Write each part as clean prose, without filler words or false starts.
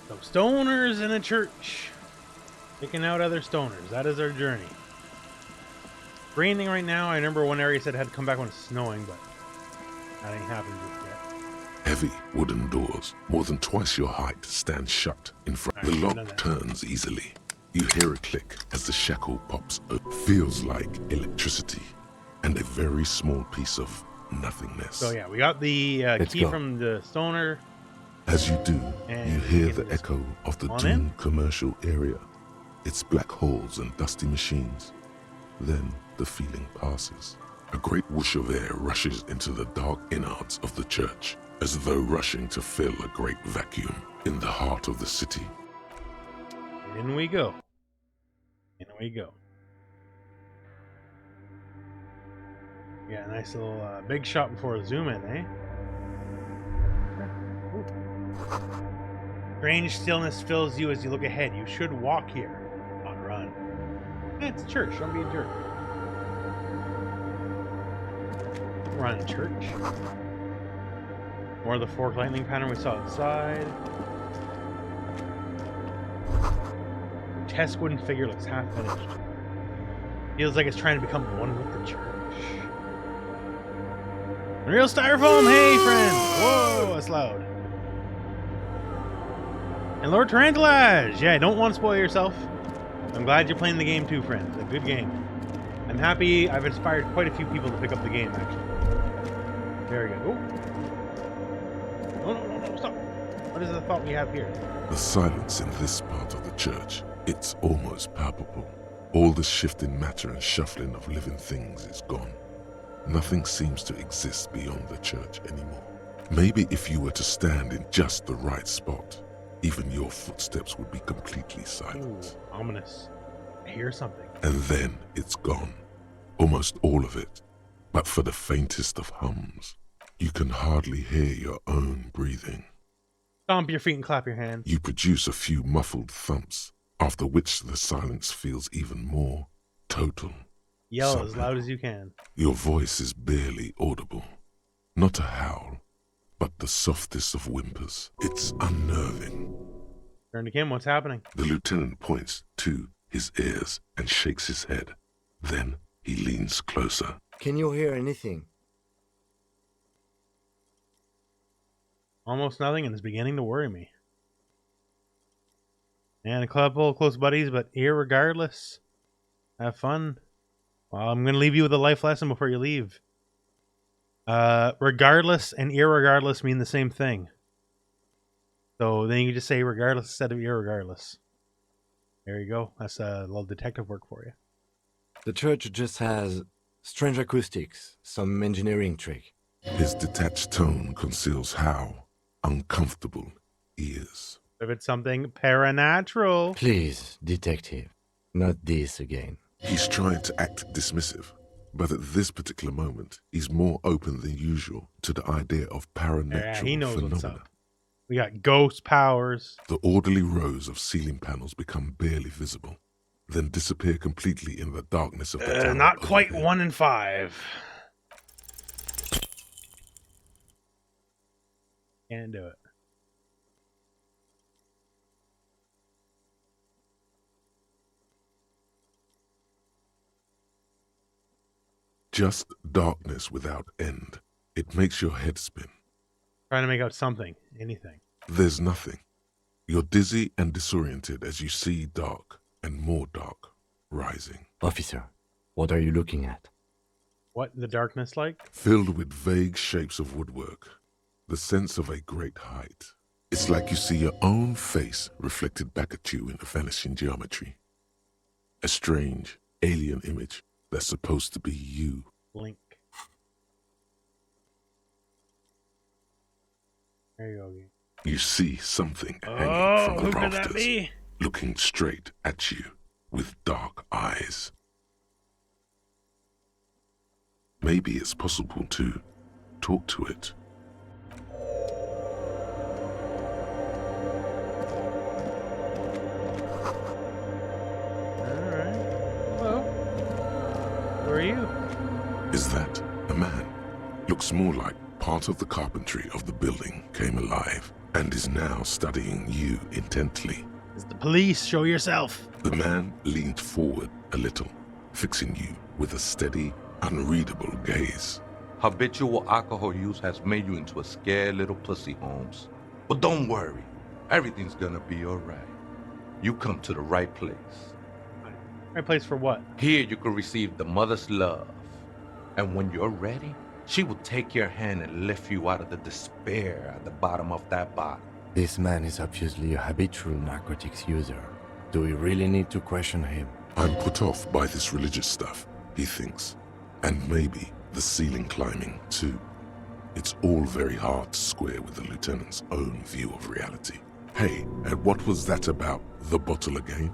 So stoners in a church. Picking out other stoners. That is our journey. Raining right now. I remember one area said it had to come back when it's snowing, but that ain't happened just yet. Heavy wooden doors, more than twice your height, stand shut in front. The lock turns easily. You hear a click as the shackle pops open. Feels like electricity and a very small piece of nothingness. So yeah, we got the key from the stoner. As you do, you hear the echo of the doomed commercial area. It's black holes and dusty machines. Then the feeling passes. A great whoosh of air rushes into the dark innards of the church, as though rushing to fill a great vacuum in the heart of the city. In we go. In we go. Yeah, nice little big shot before a zoom in, eh? Strange stillness fills you as you look ahead. You should walk here, not run. It's church. Don't be a jerk. Run, church. More of the forked lightning pattern we saw outside. Grotesque wooden figure looks half finished. Feels like it's trying to become one with the church. Real styrofoam, hey friends! Whoa, that's loud. And Lord Tarantalage! Yeah, don't want to spoil yourself. I'm glad you're playing the game too, friends. A good game. I'm happy I've inspired quite a few people to pick up the game, actually. Very good. Oh. No, stop. What is the thought we have here? The silence in this part of the church, it's almost palpable. All the shifting matter and shuffling of living things is gone. Nothing seems to exist beyond the church anymore. Maybe if you were to stand in just the right spot, even your footsteps would be completely silent. Ooh, ominous. I hear something. And then it's gone. Almost all of it. But for the faintest of hums, you can hardly hear your own breathing. Stomp your feet and clap your hands. You produce a few muffled thumps, after which the silence feels even more total. Yell somehow. As loud as you can. Your voice is barely audible. Not a howl, but the softest of whimpers. It's unnerving. Turn to Kim, what's happening? The lieutenant points to his ears and shakes his head. Then he leans closer. Can you hear anything? Almost nothing, and it's beginning to worry me. And a couple of close buddies, but irregardless, have fun. Well, I'm going to leave you with a life lesson before you leave. Regardless and irregardless mean the same thing. So then you can just say regardless instead of irregardless. There you go. That's a little detective work for you. The church just has strange acoustics, some engineering trick. His detached tone conceals how uncomfortable he is. If it's something paranatural. Please, detective, not this again. He's trying to act dismissive, but at this particular moment, he's more open than usual to the idea of paranatural he knows phenomena. what's up. We got ghost powers. The orderly rows of ceiling panels become barely visible, then disappear completely in the darkness of the tower. Not quite overhead. 1 in 5. Can't do it. Just darkness without end. It makes your head spin. Trying to make out something, anything. There's nothing. You're dizzy and disoriented as you see dark and more dark rising. Officer, what are you looking at? What the darkness like? Filled with vague shapes of woodwork, the sense of a great height. It's like you see your own face reflected back at you in a vanishing geometry. A strange, alien image that's supposed to be you. Blink. There you go. You see something hanging from the who could rafters, that be? looking straight at you with dark eyes. Maybe it's possible to talk to it. Alright. Hello. Who are you? Is that a man? Looks more like part of the carpentry of the building came alive. and is now studying you intently. It's the police. Show yourself. The man leaned forward a little, fixing you with a steady, unreadable gaze. Habitual alcohol use has made you into a scared little pussy, Holmes. But don't worry, everything's gonna be alright. You come to the right place. Right place for what? Here you can receive the mother's love. And when you're ready, she will take your hand and lift you out of the despair at the bottom of that bottle. This man is obviously a habitual narcotics user. Do we really need to question him? I'm put off by this religious stuff, he thinks. And maybe the ceiling climbing, too. It's all very hard to square with the lieutenant's own view of reality. Hey, and what was that about the bottle again?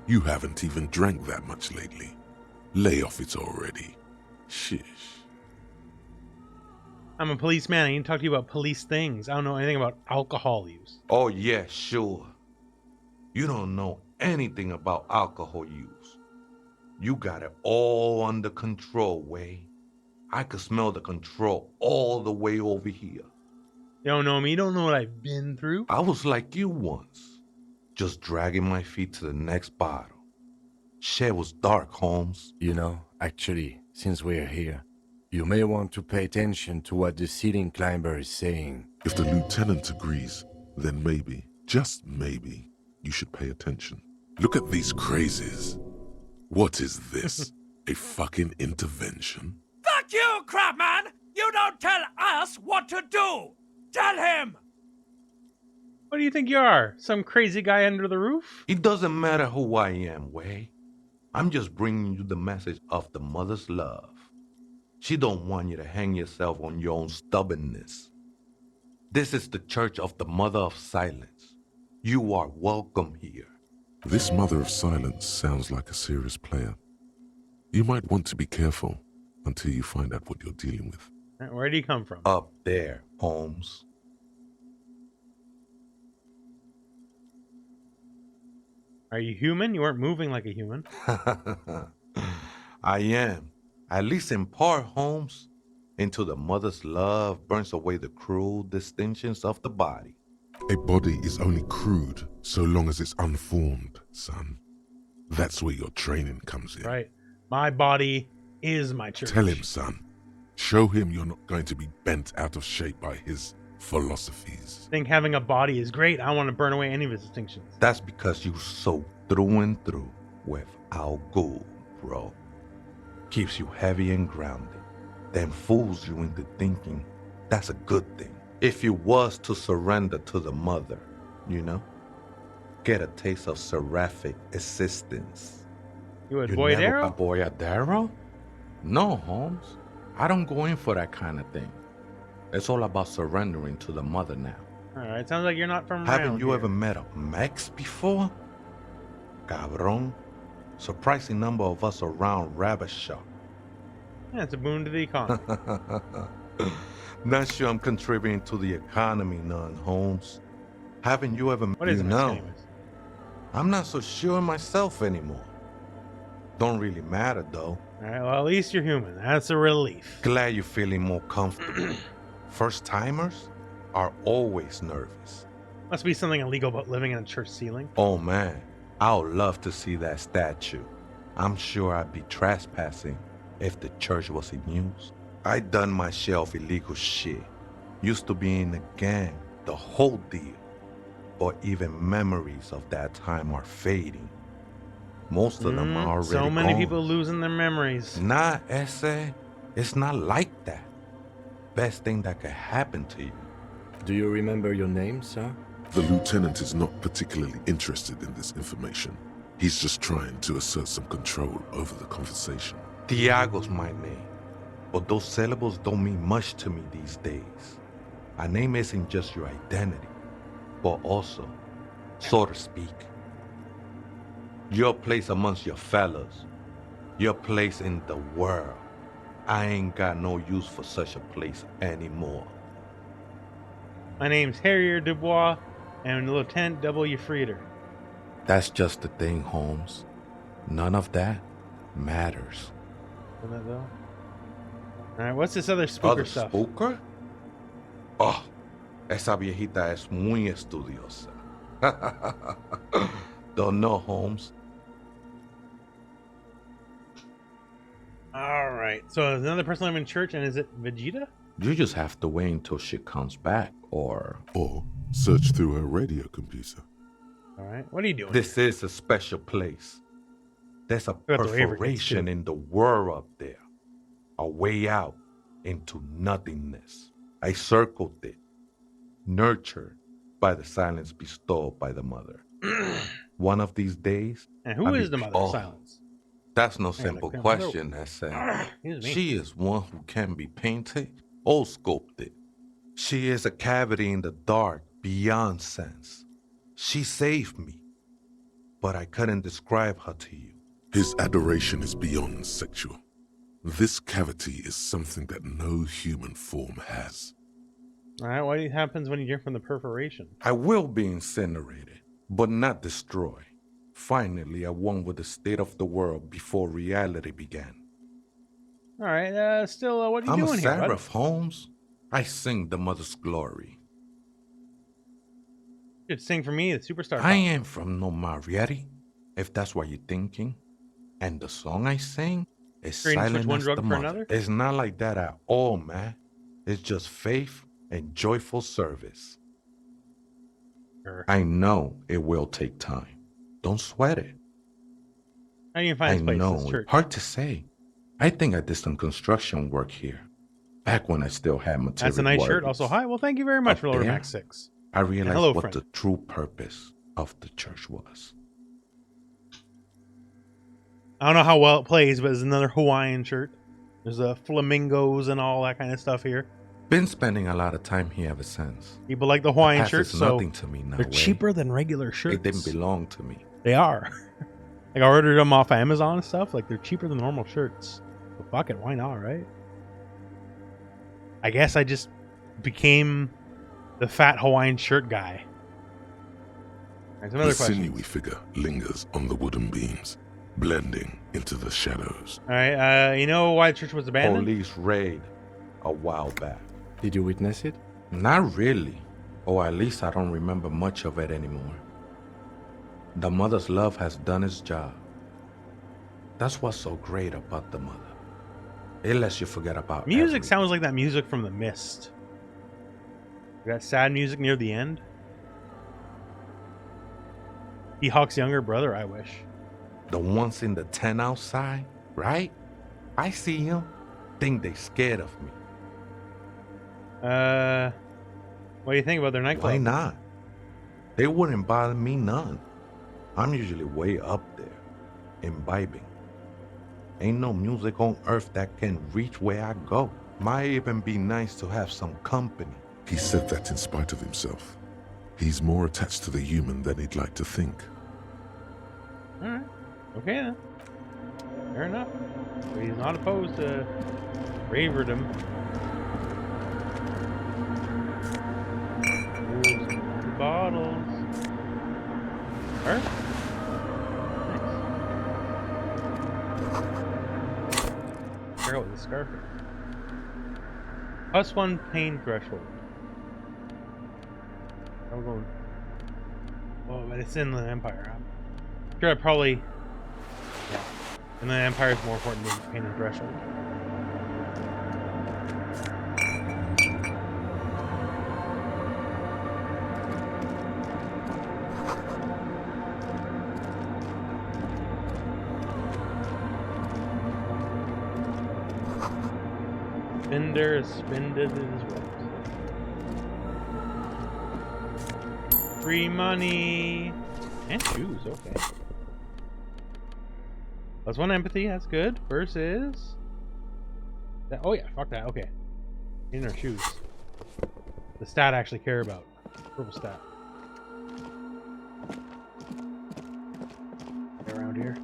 You haven't even drank that much lately. Lay off it already. Shish. I'm a policeman. I need to talk to you about police things. I don't know anything about alcohol use. Oh yeah, sure. You don't know anything about alcohol use. You got it all under control, Way. I could smell the control all the way over here. You don't know me. You don't know what I've been through. I was like you once, just dragging my feet to the next bottle. Shit was dark, Holmes. You know, actually, since we're here, you may want to pay attention to what the ceiling climber is saying. If the lieutenant agrees, then maybe, just maybe, you should pay attention. Look at these crazies. What is this? A fucking intervention? Fuck you, Crabman! You don't tell us what to do! Tell him! What do you think you are? Some crazy guy under the roof? It doesn't matter who I am, Way. I'm just bringing you the message of the mother's love. She don't want you to hang yourself on your own stubbornness. This is the Church of the Mother of Silence. You are welcome here. This Mother of Silence sounds like a serious player. You might want to be careful until you find out what you're dealing with. Where do you come from? Up there, Holmes. Are you human? You weren't moving like a human. I am. At least in part, Holmes. Into the mother's love burns away the cruel distinctions of the body. A body is only crude so long as it's unformed, son. That's where your training comes in. Right. My body is my church. Tell him, son. Show him you're not going to be bent out of shape by his philosophies. I think having a body is great. I want to burn away any of his distinctions. That's because you so through and through with our gold, bro. Keeps you heavy and grounded, then fools you into thinking that's a good thing. If you was to surrender to the mother, you know, get a taste of seraphic assistance. You would You Boyd never Arrow? a Boyadero? No, Holmes. I don't go in for that kind of thing. It's all about surrendering to the mother now. Alright, sounds like you're not from Haven't around you here. ever met a Mex before? Cabron. Surprising number of us around Rabbit Shop. Yeah, it's a boon to the economy. Not sure I'm contributing to the economy none, Holmes. Haven't you ever... What is it, know? anyways? I'm not so sure myself anymore. Don't really matter, though. Alright, well, at least you're human. That's a relief. Glad you're feeling more comfortable. First-timers are always nervous. Must be something illegal about living in a church ceiling. Oh, man. I would love to see that statue. I'm sure I'd be trespassing if the church was in use. I done my share of illegal shit. Used to be in a gang, the whole deal. But even memories of that time are fading. Most of them are already So many gone. people losing their memories. Nah, Ese, it's not like that. Best thing that could happen to you. Do you remember your name, sir? The lieutenant is not particularly interested in this information. He's just trying to assert some control over the conversation. Tiago's my name, but those syllables don't mean much to me these days. A name isn't just your identity, but also, so to speak, your place amongst your fellows, your place in the world. I ain't got no use for such a place anymore. My name's Harrier Dubois, and Lieutenant W. Frieder. That's just the thing, Holmes. None of that matters. Isn't that though? Alright, what's this other spooker Other stuff? spooker? Oh, Esa viejita es muy estudiosa. Don't know, Holmes. All right. So there's another person I'm in church, and is it Vegeta? You just have to wait until she comes back, or search through her radio computer. All right. What are you doing? This is a special place. There's a perforation in the world up there. A way out into nothingness. I circled it. Nurtured by the silence bestowed by the mother. One of these days... And who is the mother of silence? That's no simple question, she is one who can be painted or sculpted. She is a cavity in the dark beyond sense. She saved me, but I couldn't describe her to you. His adoration is beyond sexual. This cavity is something that no human form has. All right, what happens when you get from the perforation? I will be incinerated, but not destroyed. Finally, I won with the state of the world before reality began. All right, still, what are you doing here, bud? I'm a seraph, Holmes. I sing the mother's glory. You should sing for me, the superstar. I ain't from no Marietti, if that's what you're thinking. And the song I sing is silent as the mother. It's not like that at all, man. It's just faith and joyful service. Sure. I know it will take time. Don't sweat it. How do you find this place? I know, it's hard to say. I think I did some construction work here. Back when I still had material. That's a nice shirt. Also, hi. Well, thank you very much for Lower Max 6. I realized what the true purpose of the church was. I don't know how well it plays, but it's another Hawaiian shirt. There's flamingos and all that kind of stuff here. Been spending a lot of time here ever since. People like the Hawaiian shirts, so nothing to me now. They're cheaper than regular shirts. It didn't belong to me. They are. Like I ordered them off Amazon and stuff. Like they're cheaper than normal shirts. But fuck it, why not, right? I guess I just became the fat Hawaiian shirt guy. There's another question. The sinewy figure lingers on the wooden beams, blending into the shadows. All right, you know why the church was abandoned? Police raid a while back. Did you witness it? Not really. Or at least I don't remember much of it anymore. The mother's love has done its job. That's what's so great about the mother. It lets you forget about music. Everything. Sounds like that music from The Mist. That sad music near the end. He-Hawk's younger brother, I wish. The ones in the tent outside, right? I see him. Think they scared of me. What do you think about their nightclub? Why not? They wouldn't bother me none. I'm usually way up there, imbibing. Ain't no music on earth that can reach where I go. Might even be nice to have some company. He said that in spite of himself. He's more attached to the human than he'd like to think. Alright. Okay then. Fair enough. But he's not opposed to raverdom. Ooh, some bottles. Alright. Nice. Figure out what the scarf is. +1 pain threshold. I'm going. Oh, but it's in the Empire. I'm sure I probably. Yeah. And the Empire is more important than pain and threshold. Spender is spended is what? Free money and shoes. Okay. +1 empathy. That's good. Versus. That, oh yeah, fuck that. Okay. In our shoes. The stat I actually care about. Purple stat. Get around here.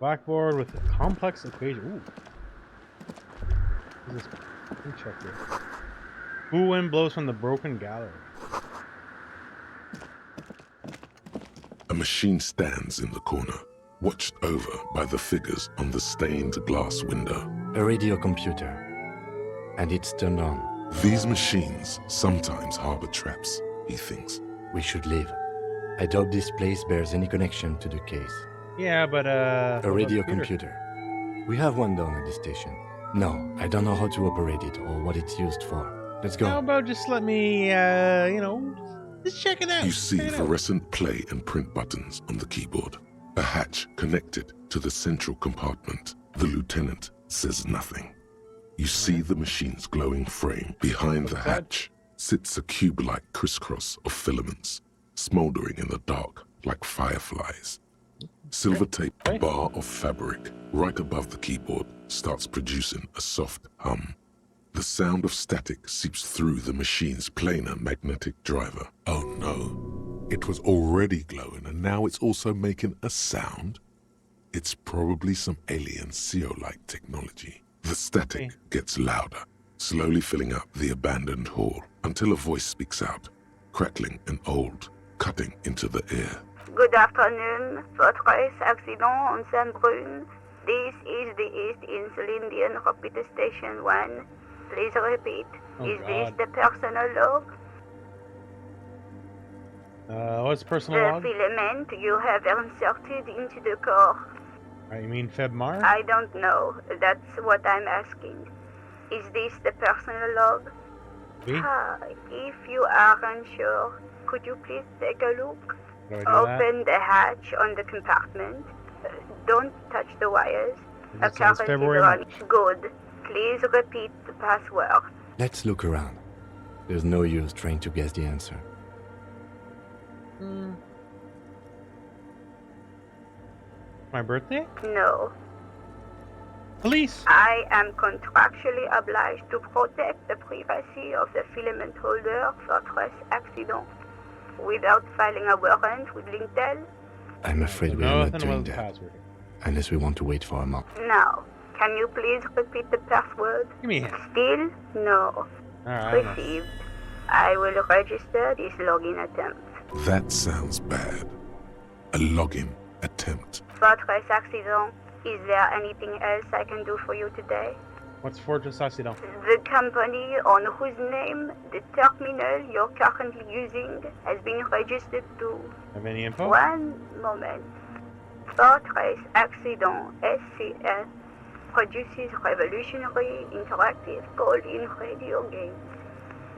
Blackboard with a complex equation. Ooh. What is this? Let me check here. Who wind blows from the broken gallery? A machine stands in the corner, watched over by the figures on the stained glass window. A radio computer. And it's turned on. These machines sometimes harbor traps, he thinks. We should leave. I doubt this place bears any connection to the case. Yeah, but A radio computer. We have one down at the station. No, I don't know how to operate it or what it's used for. Let's go. How about just let me, just check it out. You see Check it out. fluorescent play and print buttons on the keyboard. A hatch connected to the central compartment. The lieutenant says nothing. You see the machine's glowing frame. Behind the hatch sits a cube-like crisscross of filaments, smoldering in the dark like fireflies. Silver-taped bar of fabric right above the keyboard starts producing a soft hum. The sound of static seeps through the machine's planar magnetic driver. Oh no, it was already glowing and now it's also making a sound? It's probably some alien CO-like technology. The static gets louder, slowly filling up the abandoned hall until a voice speaks out, crackling and old, cutting into the air. Good afternoon, Fortress Accident on Saint-Brune. This is the East Insulindian Repeater Station 1. Please repeat. Is this the personal log? What's personal The log? filament you have inserted into the core. You mean Febmar? I don't know. That's what I'm asking. Is this the personal log? Me? If you aren't sure, could you please take a look? Do I do that? Open the hatch on the compartment. Don't touch the wires. It just says February running. Good. Please repeat the password. Let's look around. There's no use trying to guess the answer. My birthday? No. Police! I am contractually obliged to protect the privacy of the filament holder for Fortress Accident without filing a warrant with Lintel. I'm afraid we're not doing that. Unless we want to wait for a month. Now, can you please repeat the password? Give me a hand. Still? No. Alright. Received. I will register this login attempt. That sounds bad. A login attempt. Fortress Accident, is there anything else I can do for you today? What's Fortress Accident? The company on whose name the terminal you're currently using has been registered to. Have any info? One moment. Fortress Accident SCS produces revolutionary interactive call-in radio games.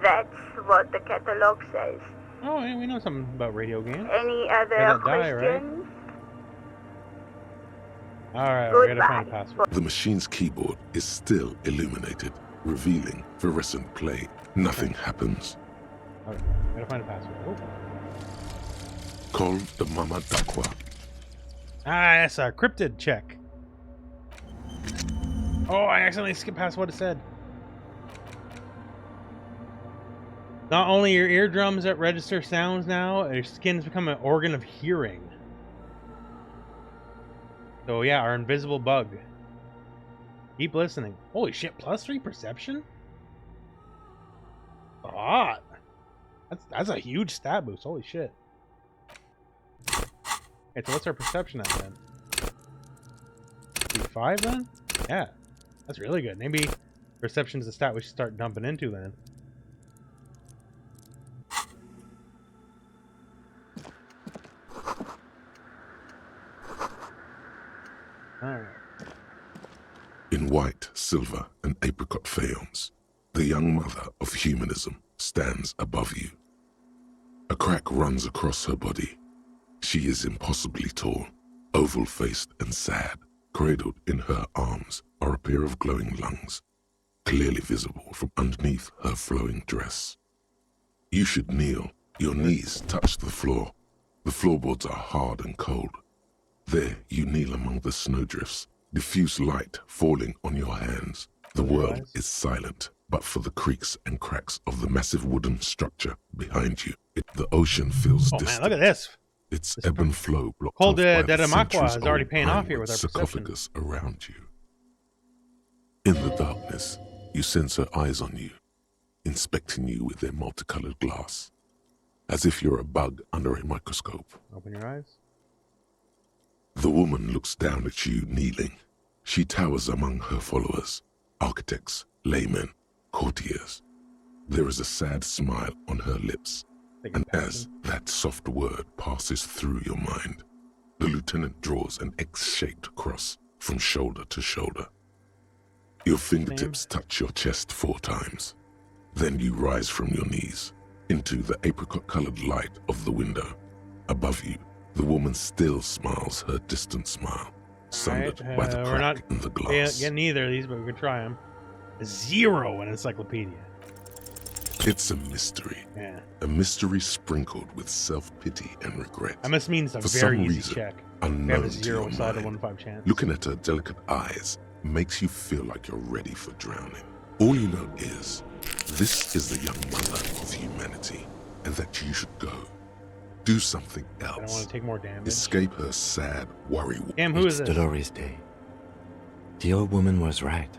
That's what the catalog says. Oh, yeah, we know something about radio games. Any other Gotta die, right? questions? Alright, we gotta find the Goodbye. password. The machine's keyboard is still illuminated, revealing fluorescent play. Nothing happens. Okay, we gotta find the password. Oh. Call the Mama Dakwa. Ah, that's a cryptid check. Oh, I accidentally skipped past what it said. Not only your eardrums that register sounds now, your skin's become an organ of hearing. So yeah, our invisible bug. Keep listening. Holy shit, +3 perception? Hot. That's a huge stat boost. Holy shit. Okay, so what's our perception at then? 5 then? Yeah. That's really good. Maybe perception's a stat we should start dumping into then. Alright. In white, silver, and apricot faience, the young mother of humanism stands above you. A crack runs across her body. She is impossibly tall, oval-faced and sad. Cradled in her arms are a pair of glowing lungs, clearly visible from underneath her flowing dress. You should kneel. Your knees touch the floor. The floorboards are hard and cold. There you kneel among the snowdrifts, diffuse light falling on your hands. The world is silent, but for the creaks and cracks of the massive wooden structure behind you. The ocean feels Oh man, distant. look at this. Its ebb and flow blocked Cold off by the Dadamakwa is already centuries-old paying off here with our sarcophagus around you. In the darkness, you sense her eyes on you, inspecting you with their multicolored glass, as if you're a bug under a microscope. Open your eyes. The woman looks down at you kneeling. She towers among her followers, architects, laymen, courtiers. There is a sad smile on her lips, and as that soft word passes through your mind, the lieutenant draws an X-shaped cross from shoulder to shoulder. Your fingertips touch your chest 4 times. Then you rise from your knees into the apricot-colored light of the window. Above you, the woman still smiles her distant smile, sundered by the crack in the glass. Getting either of these, but we can try them. 0 in encyclopedia. It's a mystery. Yeah. A mystery sprinkled with self-pity and regret. That must mean it's a For very some easy reason, check. unknown We have a to 0 your side of mind, 1 in 5 chance. looking at her delicate eyes makes you feel like you're ready for drowning. All you know is, this is the young mother of humanity, and that you should go. Do something else. I don't want to take more damage. Escape her sad worry. Damn, who is It's this? Dolores Day. The old woman was right.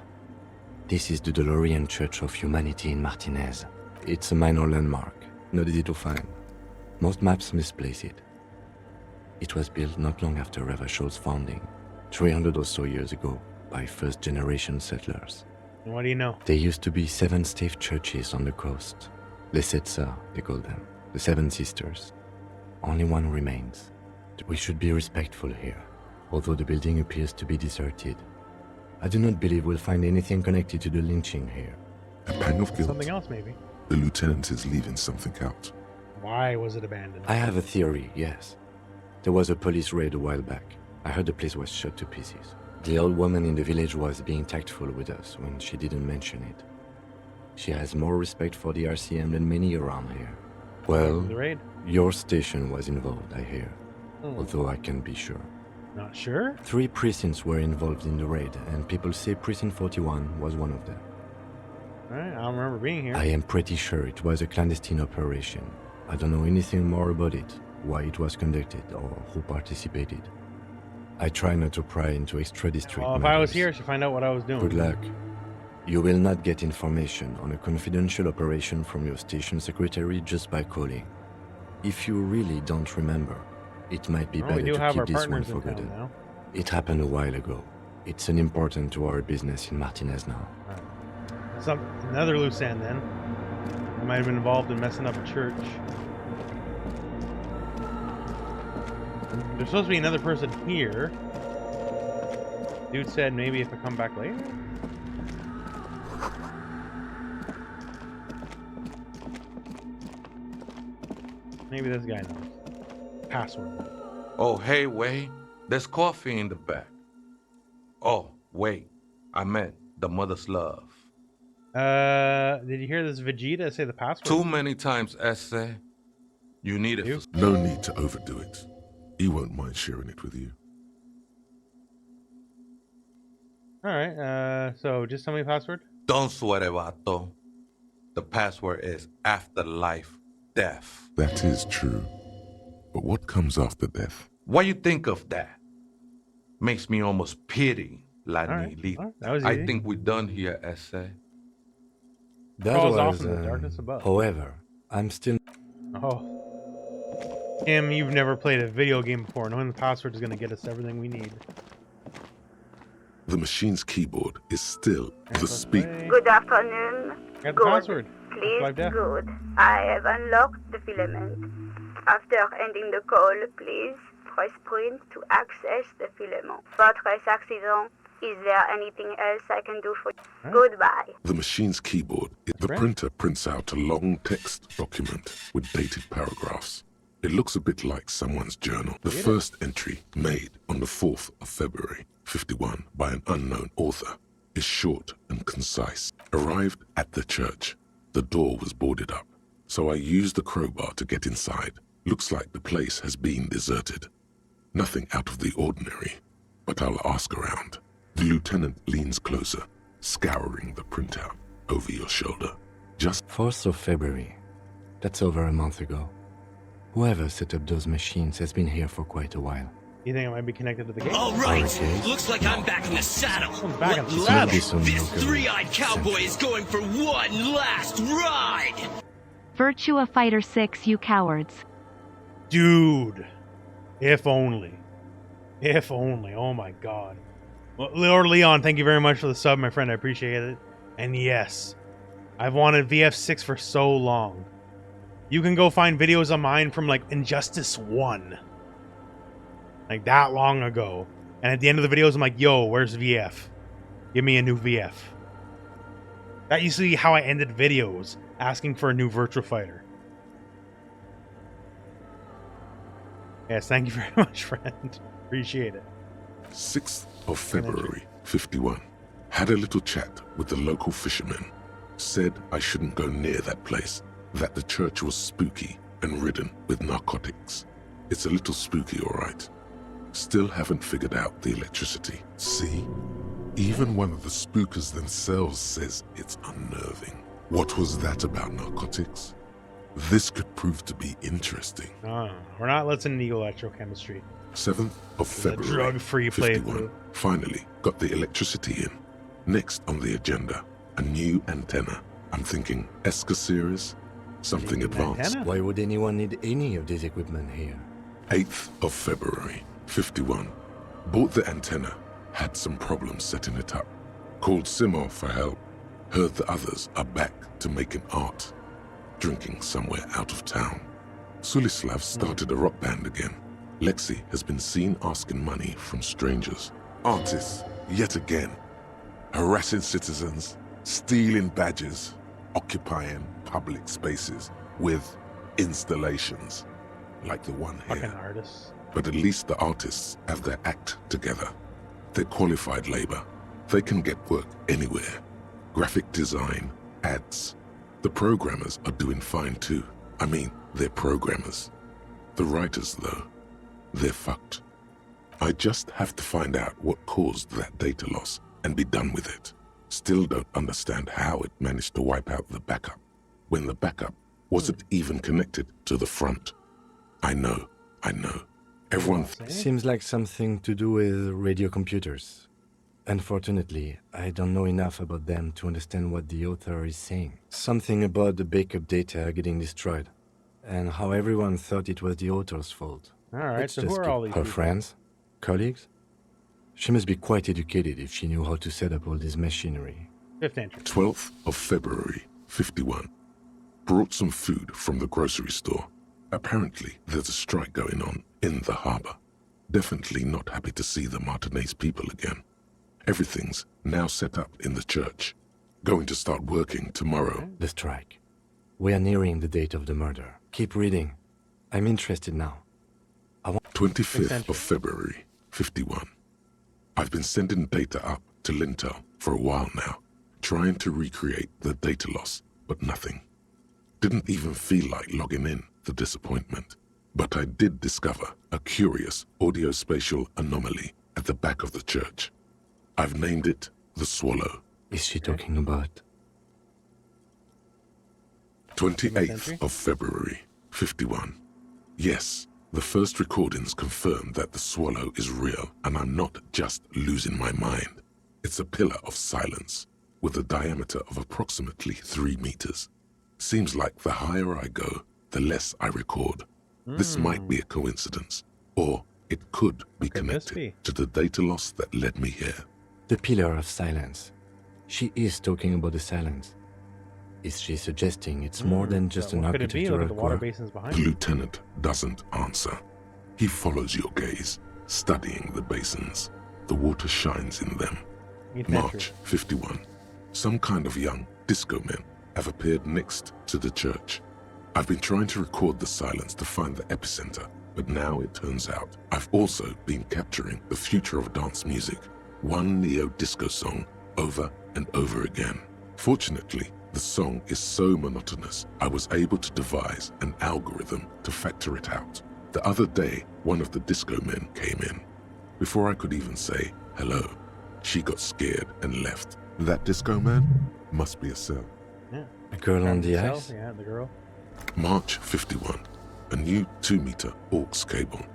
This is the Dolorian Church of Humanity in Martinez. It's a minor landmark, not easy to find. Most maps misplace it. It was built not long after Ravachol's founding, 300 or so years ago, by first-generation settlers. And what do you know? There used to be 7 stave churches on the coast. Les Setsa, they call them. The 7 Sisters. Only one remains. We should be respectful here, although the building appears to be deserted. I do not believe we'll find anything connected to the lynching here. A pang of guilt. Something else, maybe. The lieutenant is leaving something out. Why was it abandoned? I have a theory, yes. There was a police raid a while back. I heard the place was shot to pieces. The old woman in the village was being tactful with us when she didn't mention it. She has more respect for the RCM than many around here. Well, The raid? your station was involved, I hear. Although I can't be sure. Not sure? 3 precincts were involved in the raid, and people say Precinct 41 was one of them. Alright, I don't remember being here. I am pretty sure it was a clandestine operation. I don't know anything more about it, why it was conducted, or who participated. I try not to pry into extra-district Well, if matters. I was here, I should find out what I was doing. Good luck. You will not get information on a confidential operation from your station secretary just by calling. If you really don't remember, it might be Well, we better do to have keep our this one partners in forgotten. town now. It happened a while ago. It's an important to our business in Martinez now. Another loose end then. I might have been involved in messing up a church. There's supposed to be another person here. Dude said maybe if I come back later? Maybe this guy knows. Password. Oh, hey, wait. There's coffee in the back. Oh, wait. I meant the mother's love. Did you hear this Vegeta say the password? Too many times, essay. You need it. For... No need to overdo it. He won't mind sharing it with you. Alright, so just tell me the password? Don't sweat it, vato. The password is afterlife death. That is true. But what comes after death? What you think of that? Makes me almost pity La Alright, Nihilita. well, that was I easy. think we're done here, essay. That Crawls off was, in the darkness above. however, I'm still... Oh. Tim, you've never played a video game before. Knowing the password is going to get us everything we need. The machine's keyboard is still the speak. Good afternoon. Got the Good. password. Please, Live death. good. I have unlocked the filament. After ending the call, please press print to access the filament. Fortress accident. Is there anything else I can do for you? Huh? Goodbye. The machine's keyboard, the Right. printer prints out a long text document with dated paragraphs. It looks a bit like someone's journal. The Read it. first entry, made on the 4th of February, 51, by an unknown author, is short and concise. Arrived at the church. The door was boarded up, so I used the crowbar to get inside. Looks like the place has been deserted. Nothing out of the ordinary, but I'll ask around. The lieutenant leans closer, scouring the printout over your shoulder. Just 4th of February. That's over a month ago. Whoever set up those machines has been here for quite a while. You think it might be connected to the game? All right, Okay. looks like I'm back in the saddle. Someone's back in the What saddle. luck. Maybe some This local three-eyed cowboy central. is going for one last ride. Virtua Fighter 6, you cowards. Dude. If only. If only. Oh my god. Well, Lord Leon, thank you very much for the sub, my friend. I appreciate it. And yes, I've wanted VF6 for so long. You can go find videos of mine from like Injustice 1. Like that long ago. And at the end of the videos, I'm like, yo, where's VF? Give me a new VF. That used to be how I ended videos, asking for a new Virtua Fighter. Yes, thank you very much, friend. Appreciate it. 6th of February, 51. Had a little chat with the local fishermen. Said I shouldn't go near that place, that the church was spooky and ridden with narcotics. It's a little spooky, all right. Still haven't figured out the electricity. See? Even one of the spookers themselves says it's unnerving. What was that about narcotics? This could prove to be interesting. We're not listening to electrochemistry. 7th of February, drug-free 51. Finally got the electricity in. Next on the agenda, a new antenna. I'm thinking ESCA series, something advanced. Antenna? Why would anyone need any of this equipment here? 8th of February, 51. Bought the antenna, had some problems setting it up. Called Simo for help. Heard the others are back to making art. Drinking somewhere out of town. Sulislav started a rock band again. Lexi has been seen asking money from strangers. Artists, yet again. Harassing citizens, stealing badges, occupying public spaces with installations. Like the one here. Fucking artists. But at least the artists have their act together. They're qualified labor. They can get work anywhere. Graphic design, ads. The programmers are doing fine too. I mean, they're programmers. The writers, though, they're fucked. I just have to find out what caused that data loss and be done with it. Still don't understand how it managed to wipe out the backup, when the backup wasn't even connected to the front. I know. Everyone... Seems like something to do with radio computers. Unfortunately, I don't know enough about them to understand what the author is saying. Something about the backup data getting destroyed, and how everyone thought it was the author's fault. Alright, Let's so just who are keep all these her people? friends? Colleagues? She must be quite educated if she knew how to set up all this machinery. 5th entry. 12th of February, 51. Brought some food from the grocery store. Apparently, there's a strike going on in the harbor. Definitely not happy to see the Martinez people again. Everything's now set up in the church. Going to start working tomorrow. The strike. We are nearing the date of the murder. Keep reading. I'm interested now. 25th of February, 51. I've been sending data up to Lintel for a while now, trying to recreate the data loss, but nothing. Didn't even feel like logging in, the disappointment. But I did discover a curious audio-spatial anomaly at the back of the church. I've named it the Swallow. Is she talking about? 28th of February, 51. Yes, the first recordings confirm that the Swallow is real, and I'm not just losing my mind. It's a pillar of silence, with a diameter of approximately 3 meters. Seems like the higher I go, the less I record. This might be a coincidence, or it could be connected to the data loss that led me here. The pillar of silence. She is talking about the silence. Is she suggesting it's more than just an What could it be? Look architectural at the water quirk? basins behind The you. lieutenant doesn't answer. He follows your gaze, studying the basins. The water shines in them. March 51. Some kind of young disco men have appeared next to the church. I've been trying to record the silence to find the epicenter, but now it turns out I've also been capturing the future of dance music, one neo-disco song over and over again. Fortunately, the song is so monotonous, I was able to devise an algorithm to factor it out. The other day, one of the disco men came in. Before I could even say hello, she got scared and left. That disco man must be a cell. Yeah. A girl on the Herself, ice? Yeah, the girl. March 51. A new 2-meter aux cable.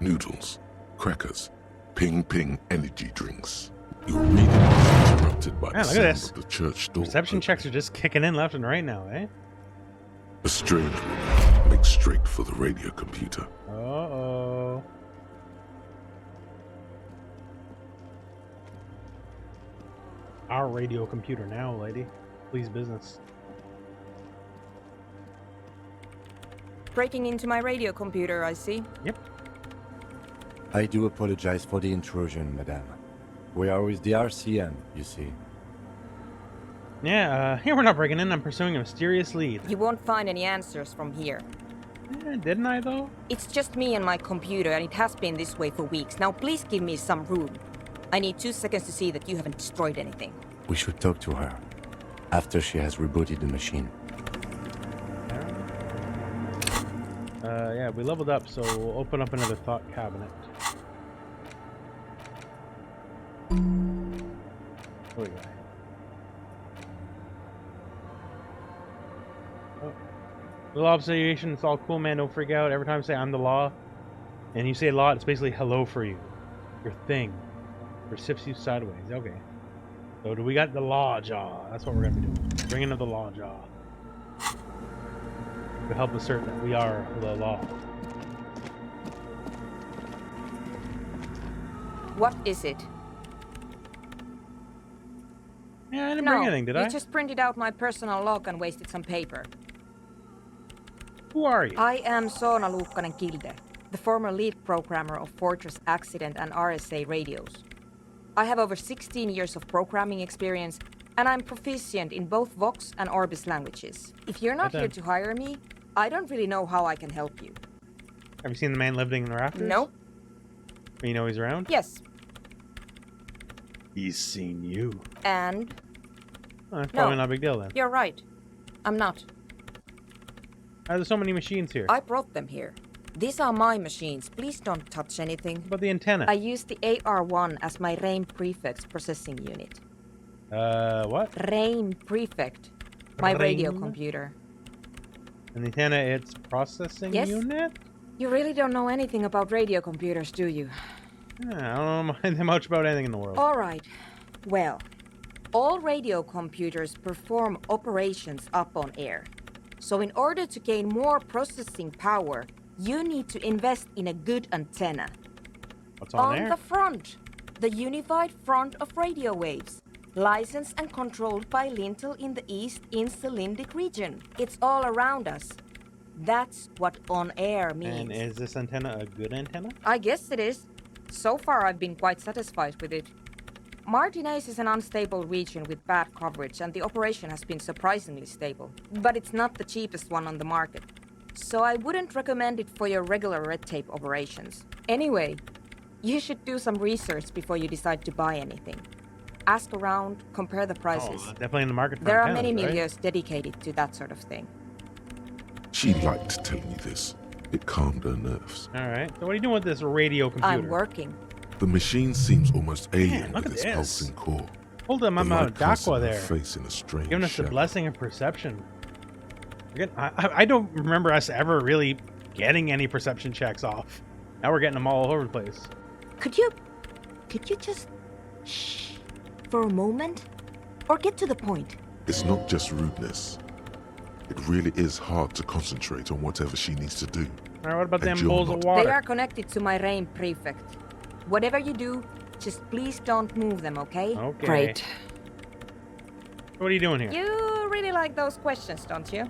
Noodles. Crackers. Ping energy drinks. Your reading is interrupted by Man, the look at sound this. of the church door. Reception checks are just kicking in left and right now, eh? A strange woman makes straight for the radio computer. Uh-oh. our radio computer now, lady. Please, business. Breaking into my radio computer, I see. Yep. I do apologize for the intrusion, madame. We are with the RCN, you see. Yeah, here we're not breaking in. I'm pursuing a mysterious lead. You won't find any answers from here. Didn't I, though? It's just me and my computer, and it has been this way for weeks. Now please give me some room. I need 2 seconds to see that you haven't destroyed anything. We should talk to her after she has rebooted the machine. Yeah, we leveled up, so we'll open up another thought cabinet. What do we got? Oh. Little observation, it's all cool, man, don't freak out. Every time I say I'm the law, and you say a lot, it's basically hello for you. Your thing. Or sips you sideways. Okay. So do we got the law jaw? That's what we're gonna be doing. Bringing up the law jaw. To help assert that we are the law. What is it? Yeah, I didn't bring anything, did I? You just printed out my personal log and wasted some paper. Who are you? I am Soona Luukkanen-Kilde, the former lead programmer of Fortress Accident and RSA radios. I have over 16 years of programming experience, and I'm proficient in both Vox and Orbis languages. If you're not here to hire me, I don't really know how I can help you. Have you seen the man living in the rafters? No. You know he's around? Yes. He's seen you. And? Well, that's probably not a big deal then. You're right. I'm not. There's so many machines here. I brought them here. These are my machines. Please don't touch anything. What about the antenna? I use the AR1 as my RAIN prefect processing unit. What? RAIN prefect. My radio RAIN? computer. And the antenna, it's processing Yes. unit? You really don't know anything about radio computers, do you? Yeah, I don't know much about anything in the world. All right. Well, all radio computers perform operations up on air. So in order to gain more processing power, you need to invest in a good antenna. What's on there? the front, the unified front of radio waves. Licensed and controlled by Lintel in the East Insulindic region. It's all around us. That's what on air means. And is this antenna a good antenna? I guess it is. So far, I've been quite satisfied with it. Martinez is an unstable region with bad coverage, and the operation has been surprisingly stable. But it's not the cheapest one on the market. So I wouldn't recommend it for your regular red tape operations. Anyway, you should do some research before you decide to buy anything. Ask around, compare the prices. Oh, definitely in the market for There are antennas, many right? milieux dedicated to that sort of thing. She liked telling me this. It calmed her nerves. Alright, so what are you doing with this radio computer? I'm working. The machine seems almost alien look with at its this. pulsing core. Hold them, The I'm light casts on Dakwa her there. face in a strange Giving us the shadow. blessing of perception. Again, I don't remember us ever really getting any perception checks off. Now we're getting them all over the place. Could you just shh for a moment? Or get to the point? It's not just rudeness. It really is hard to concentrate on whatever she needs to do. Alright, what about And them you're bowls of not. water? They are connected to my RAIN prefect. Whatever you do, just please don't move them, okay? Okay. Great. What are you doing here? You really like those questions, don't you?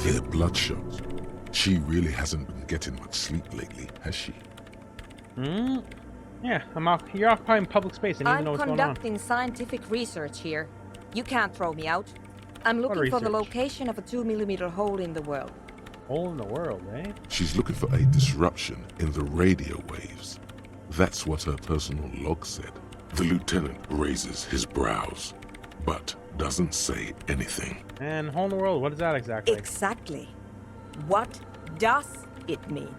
They're bloodshot. She really hasn't been getting much sleep lately, has she? Yeah, you're occupying public space. I need to know I'm what's going on. conducting scientific research here. You can't throw me out. I'm looking for the research? location of a 2mm hole in the world. Hole in the world, eh? She's looking for a disruption in the radio waves. That's what her personal log said. The lieutenant raises his brows, but doesn't say anything. And hole in the world, what is that exactly? Exactly. What does it mean?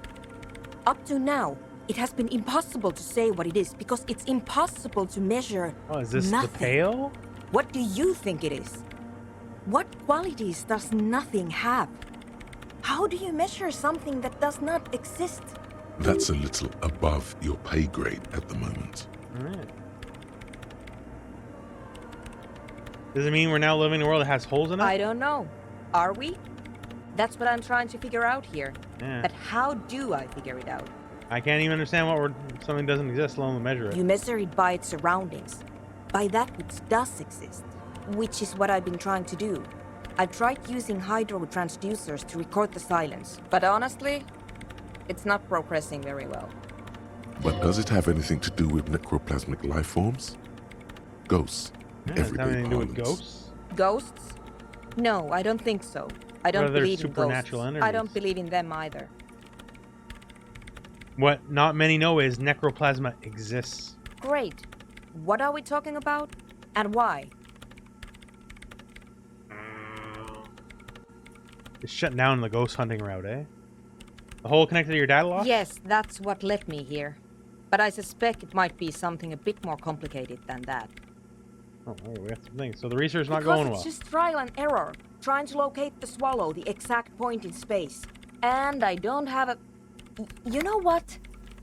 Up to now, it has been impossible to say what it is because it's impossible to measure Oh, is this nothing. the pail? What do you think it is? What qualities does nothing have? How do you measure something that does not exist? That's a little above your pay grade at the moment. Alright. Does it mean we're now living in a world that has holes in it? I don't know. Are we? That's what I'm trying to figure out here. Yeah. But how do I figure it out? I can't even understand something doesn't exist, let alone measure it. You measure it by its surroundings, by that which does exist. Which is what I've been trying to do. I've tried using hydro transducers to record the silence, but honestly, it's not progressing very well. But does it have anything to do with necroplasmic life forms? Ghosts? Yeah, does it have Everyday anything to do with parlance. ghosts? Ghosts? No, I don't think so. I don't What other believe in ghosts. supernatural I don't entities? believe in them either. What not many know is necroplasma exists. Great. What are we talking about? And why? It's shut down the ghost hunting route, eh? The hole connected to your data lock? Yes, that's what led me here. But I suspect it might be something a bit more complicated than that. Oh, we got some things. So the research is not Because going it's well. just trial and error, trying to locate the swallow, the exact point in space. And I don't have a... You know what?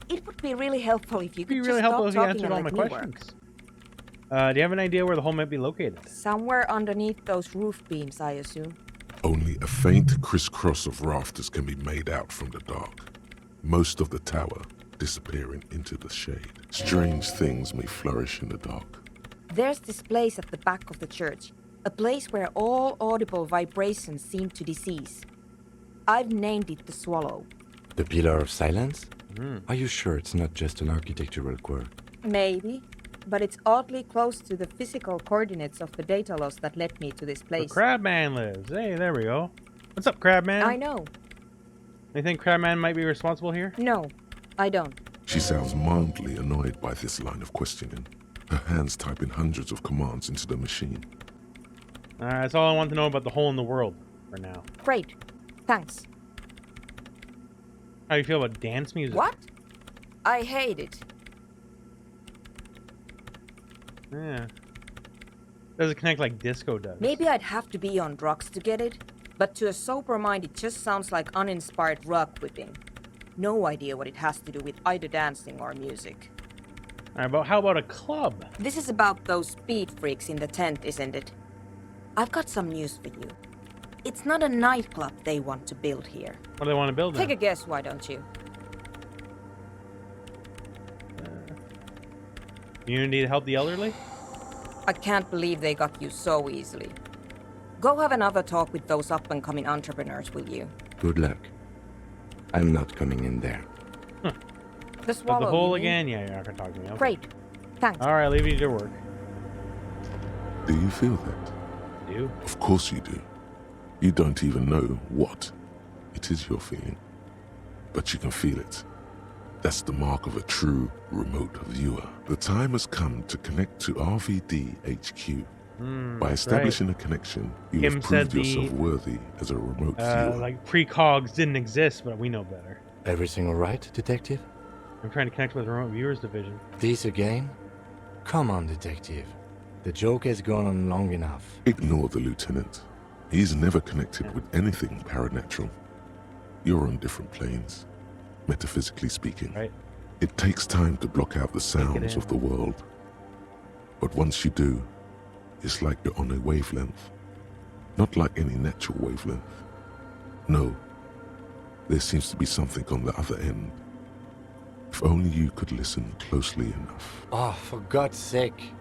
It would be really helpful if you It'd be could really just helpful stop if you talking answered and all my let me work. questions. Do you have an idea where the hole might be located? Somewhere underneath those roof beams, I assume. Only a faint crisscross of rafters can be made out from the dark. Most of the tower disappearing into the shade. Strange things may flourish in the dark. There's this place at the back of the church. A place where all audible vibrations seem to decease. I've named it the Swallow. The Pillar of Silence? Hmm. Are you sure it's not just an architectural quirk? Maybe. But it's oddly close to the physical coordinates of the data loss that led me to this Where place. Crabman lives. Hey, there we go. What's up, Crabman? I know. You think Crabman might be responsible here? No, I don't. She sounds mildly annoyed by this line of questioning. Her hands typing hundreds of commands into the machine. That's all I want to know about the hole in the world for now. Great. Thanks. How do you feel about dance music? What? I hate it. Yeah. Does it connect like disco does? Maybe I'd have to be on drugs to get it, but to a sober mind it just sounds like uninspired rug whipping. No idea what it has to do with either dancing or music. Alright, but how about a club? This is about those speed freaks in the tent, isn't it? I've got some news for you. It's not a nightclub they want to build here. What do they want to build Take now? a guess, why don't you? Community to help the elderly? I can't believe they got you so easily. Go have another talk with those up-and-coming entrepreneurs, will you? Good luck. I'm not coming in there. The But Swallow, the hole you mean? again? Yeah, you're not gonna talk to me. Okay. Great. Thanks. Alright, leave you to work. Do you feel that? You? Of course you do. You don't even know what it is you're feeling. But you can feel it. That's the mark of a true remote viewer. The time has come to connect to RVD HQ. By establishing a connection, you Kim have said proved yourself worthy as a remote viewer. Like precogs didn't exist, but we know better. Everything all right, detective? I'm trying to connect with the remote viewers division. This again? Come on, detective. The joke has gone on long enough. Ignore the lieutenant. He's never connected with anything paranatural. You're on different planes, metaphysically speaking. Right. It takes time to block out the sounds of the world. But once you do, it's like you're on a wavelength. Not like any natural wavelength. No. There seems to be something on the other end. If only you could listen closely enough. Oh, for God's sake.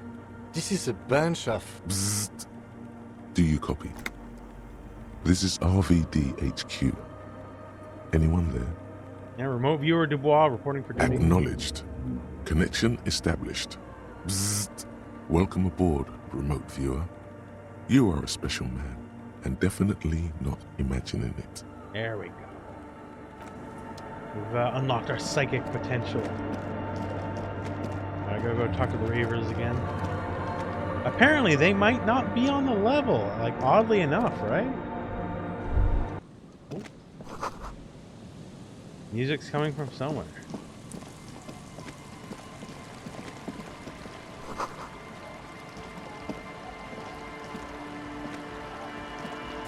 This is a bunch of... Bzzzt. Do you copy? This is RVD HQ. Anyone there? Yeah, remote viewer Dubois reporting for duty. Acknowledged. Connection established. Bzzzt. Welcome aboard, remote viewer. You are a special man, and definitely not imagining it. There we go. We've unlocked our psychic potential. I gotta go talk to the Ravers again. Apparently, they might not be on the level. Like, oddly enough, right? Ooh. Music's coming from somewhere.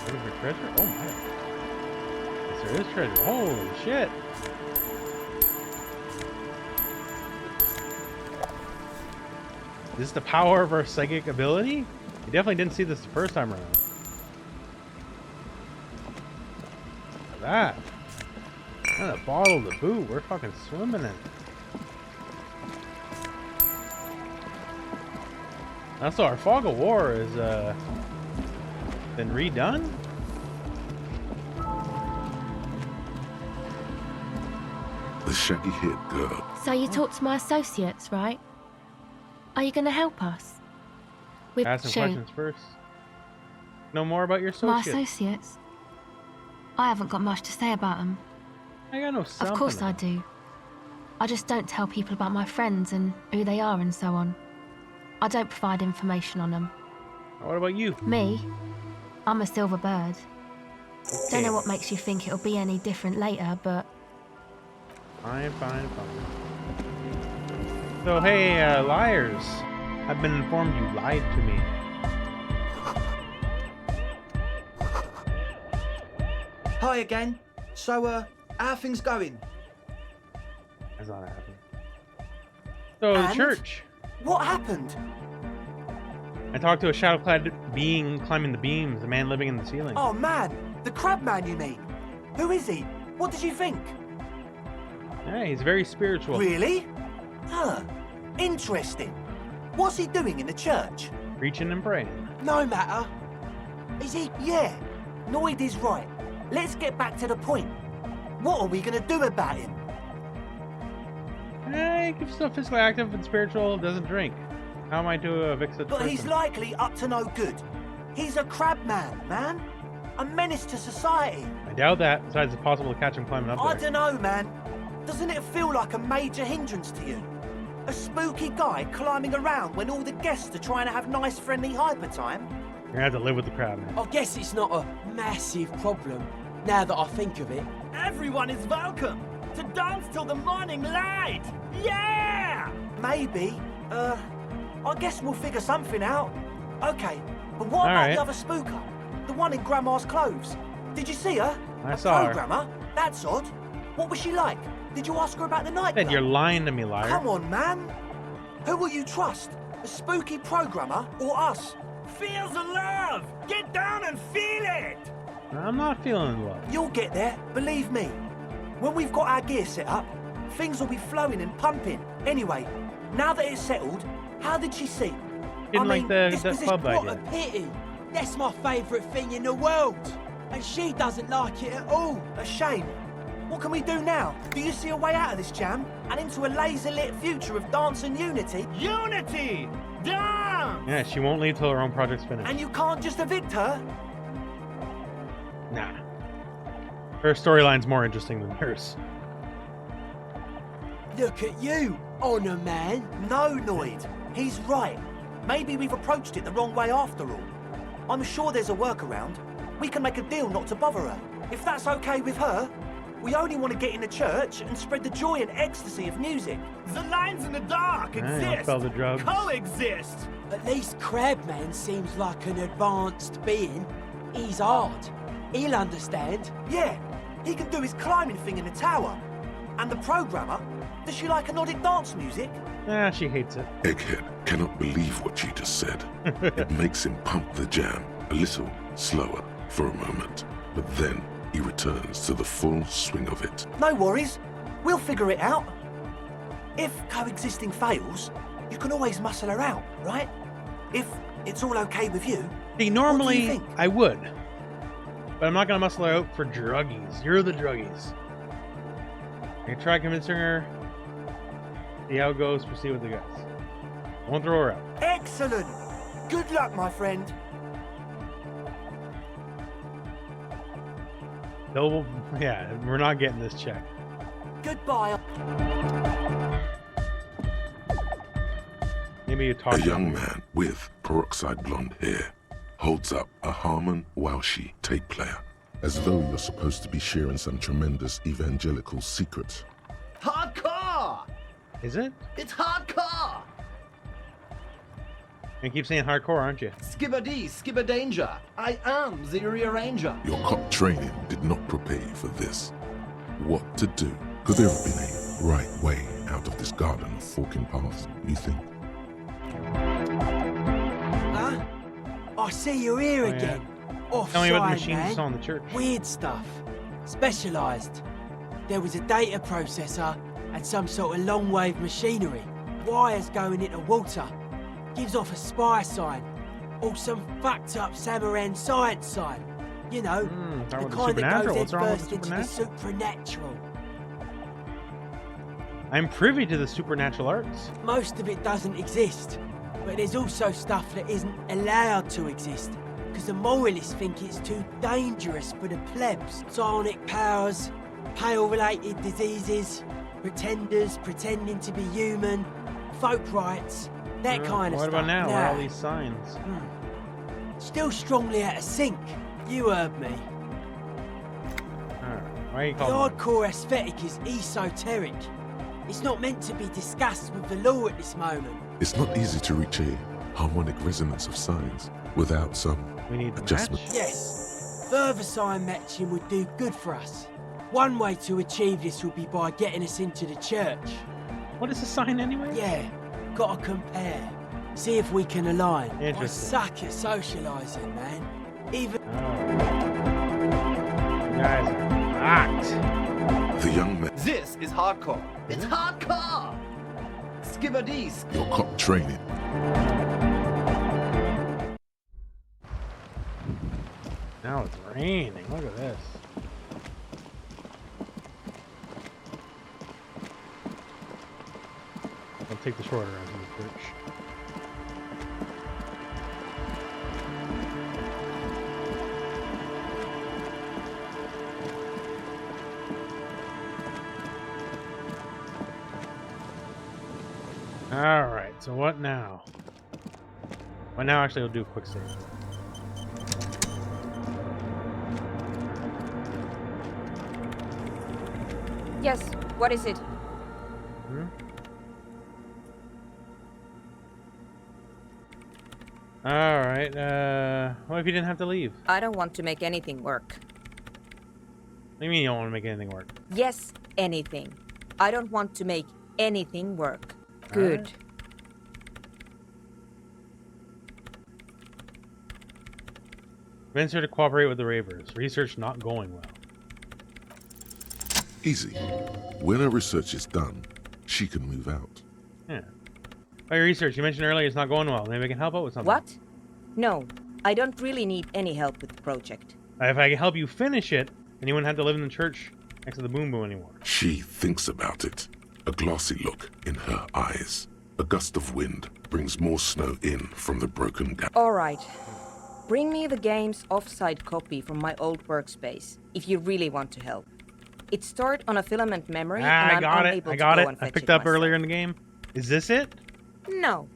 Looking for treasure? Oh my. Yes, there is treasure. Holy shit. Is this the power of our psychic ability? You definitely didn't see this the first time around. Look at that. And a bottle to boot. We're fucking swimming in it. Also, our Fog of War is been redone. The shaggy-haired girl. So you talked to my associates, right? Are you going to help us? With Ask some shoot, questions first. Know more about your my associates. associates? I haven't got much to say about them. I gotta know something. Of course I do. I just don't tell people about my friends and who they are and so on. I don't provide information on them. What about you? Me? I'm a silver bird. Don't know what makes you think it'll be any different later, but... Fine. So, hey, liars. I've been informed you lied to me. Hi again. So, how are things going? That's not happening. So, the And? church. What happened? I talked to a shadow-clad being climbing the beams, a man living in the ceiling. Oh man, the crab man you mean? Who is he? What did you think? Yeah, he's very spiritual. Really? Huh. Interesting. What's he doing in the church? Preaching and praying. No matter. Is he? Yeah. Noid is right. Let's get back to the point. What are we gonna do about him? He's still physically active and spiritual, doesn't drink. How am I to evict such But person? he's likely up to no good. He's a crab man. A menace to society. I doubt that, besides it's possible to catch him climbing up I there. don't know, man. Doesn't it feel like a major hindrance to you? A spooky guy climbing around when all the guests are trying to have nice, friendly hyper time? You're gonna have to live with the crowd, man. I guess it's not a massive problem, now that I think of it. Everyone is welcome to dance till the morning light. Yeah! Maybe. I guess we'll figure something out. Okay, but what about Alright. the other spooker? The one in Grandma's clothes? Did you see her? I a saw her. programmer? That's odd. What was she like? Did you ask her about the nightclub? Said you're lying to me, liar. Come on, man. Who will you trust? The spooky programmer or us? Feel the love! Get down and feel it! I'm not feeling love. You'll get there, believe me. When we've got our gear set up, things will be flowing and pumping. Anyway, now that it's settled, how did she see? Didn't like the This club what a idea. pity. That's my favourite thing in the world. And she doesn't like it at all. A shame. What can we do now? Do you see a way out of this jam and into a laser-lit future of dance and unity? Unity! Dance! Yeah, she won't leave till her own project's finished. And you can't just evict her? Nah. Her storyline's more interesting than hers. Look at you, Honor Man. No, Noid. He's right. Maybe we've approached it the wrong way after all. I'm sure there's a workaround. We can make a deal not to bother her. If that's okay with her, we only want to get in the church and spread the joy and ecstasy of music. The lines in the dark don't exist! spell the drugs. Coexist! At least Crabman seems like an advanced being. He's hard. He'll understand. Yeah, he can do his climbing thing in the tower. And the programmer, does she like anodic dance music? Ah, she hates it. Egghead cannot believe what she just said. It makes him pump the jam a little slower for a moment, but then he returns to the full swing of it. No worries. We'll figure it out. If coexisting fails, you can always muscle her out, right? If it's all okay with you. See, normally think? I would, but I'm not gonna muscle her out for druggies. You're the druggies. I can try convincing her. See how it goes. Proceed with the guys. I won't throw her out. Excellent. Good luck, my friend. No, yeah, we're not getting this check. Goodbye. Maybe you talk. A young man with peroxide blonde hair holds up a Harman Walshi tape player, as though you're supposed to be sharing some tremendous evangelical secret. Hardcore! Is it? It's hardcore! You keep saying hardcore, aren't you? Skibber-dee, skibber danger. I am the rearranger. Your cop training did not prepare you for this. What to do? Could there have been a right way out of this garden of forking paths, you think? Huh? I see you're here Oh, yeah. again. Offside, Tell me about the machines you man. saw in the church. Weird stuff. Specialised. There was a data processor and some sort of long-wave machinery. Wires going into water. Gives off a spy sign. Or some fucked up Samaran science sign. You know, the kind that goes headfirst into the supernatural. I'm privy to the supernatural arts. Most of it doesn't exist. But there's also stuff that isn't allowed to exist. Because the moralists think it's too dangerous for the plebs. Psionic powers, pale-related diseases, pretenders pretending to be human, folk rights, that kind of stuff. What about now? What are all these signs? Still strongly out of sync. You heard me. Why are you The calling hardcore aesthetic is esoteric. It's not meant to be discussed with the law at this moment. It's not easy to reach a harmonic resonance of signs without some adjustment. Yes, further sign matching would do good for us. One way to achieve this would be by getting us into the church. What is a sign anyway? Yeah, gotta compare. See if we can align. I Interesting. suck at socialising, man. Even... You guys are hot. The young man. This is hardcore. It's hardcore! Skibadis. Your cop training. Now it's raining. Look at this. I'll take the shorter end of the bridge. Alright, so what now? Well, now actually we'll do a quick save. Yes, what is it? Alright, what if you didn't have to leave? I don't want to make anything work. What do you mean you don't want to make anything work? Yes, anything. I don't want to make anything work. Good. Right. Convince her to cooperate with the Ravers. Research not going well. Easy. When her research is done, she can move out. Yeah. By your research, you mentioned earlier it's not going well. Maybe I can help out with something. What? No, I don't really need any help with the project. If I can help you finish it, then you wouldn't have to live in the church next to the Boom Boom anymore. She thinks about it. A glassy look in her eyes. A gust of wind brings more snow in from the broken gap. All right. Bring me the game's offsite copy from my old workspace, if you really want to help. It's stored on a filament memory, and I'm unable to go and fetch I picked it up myself. earlier in the game. Is this it? No.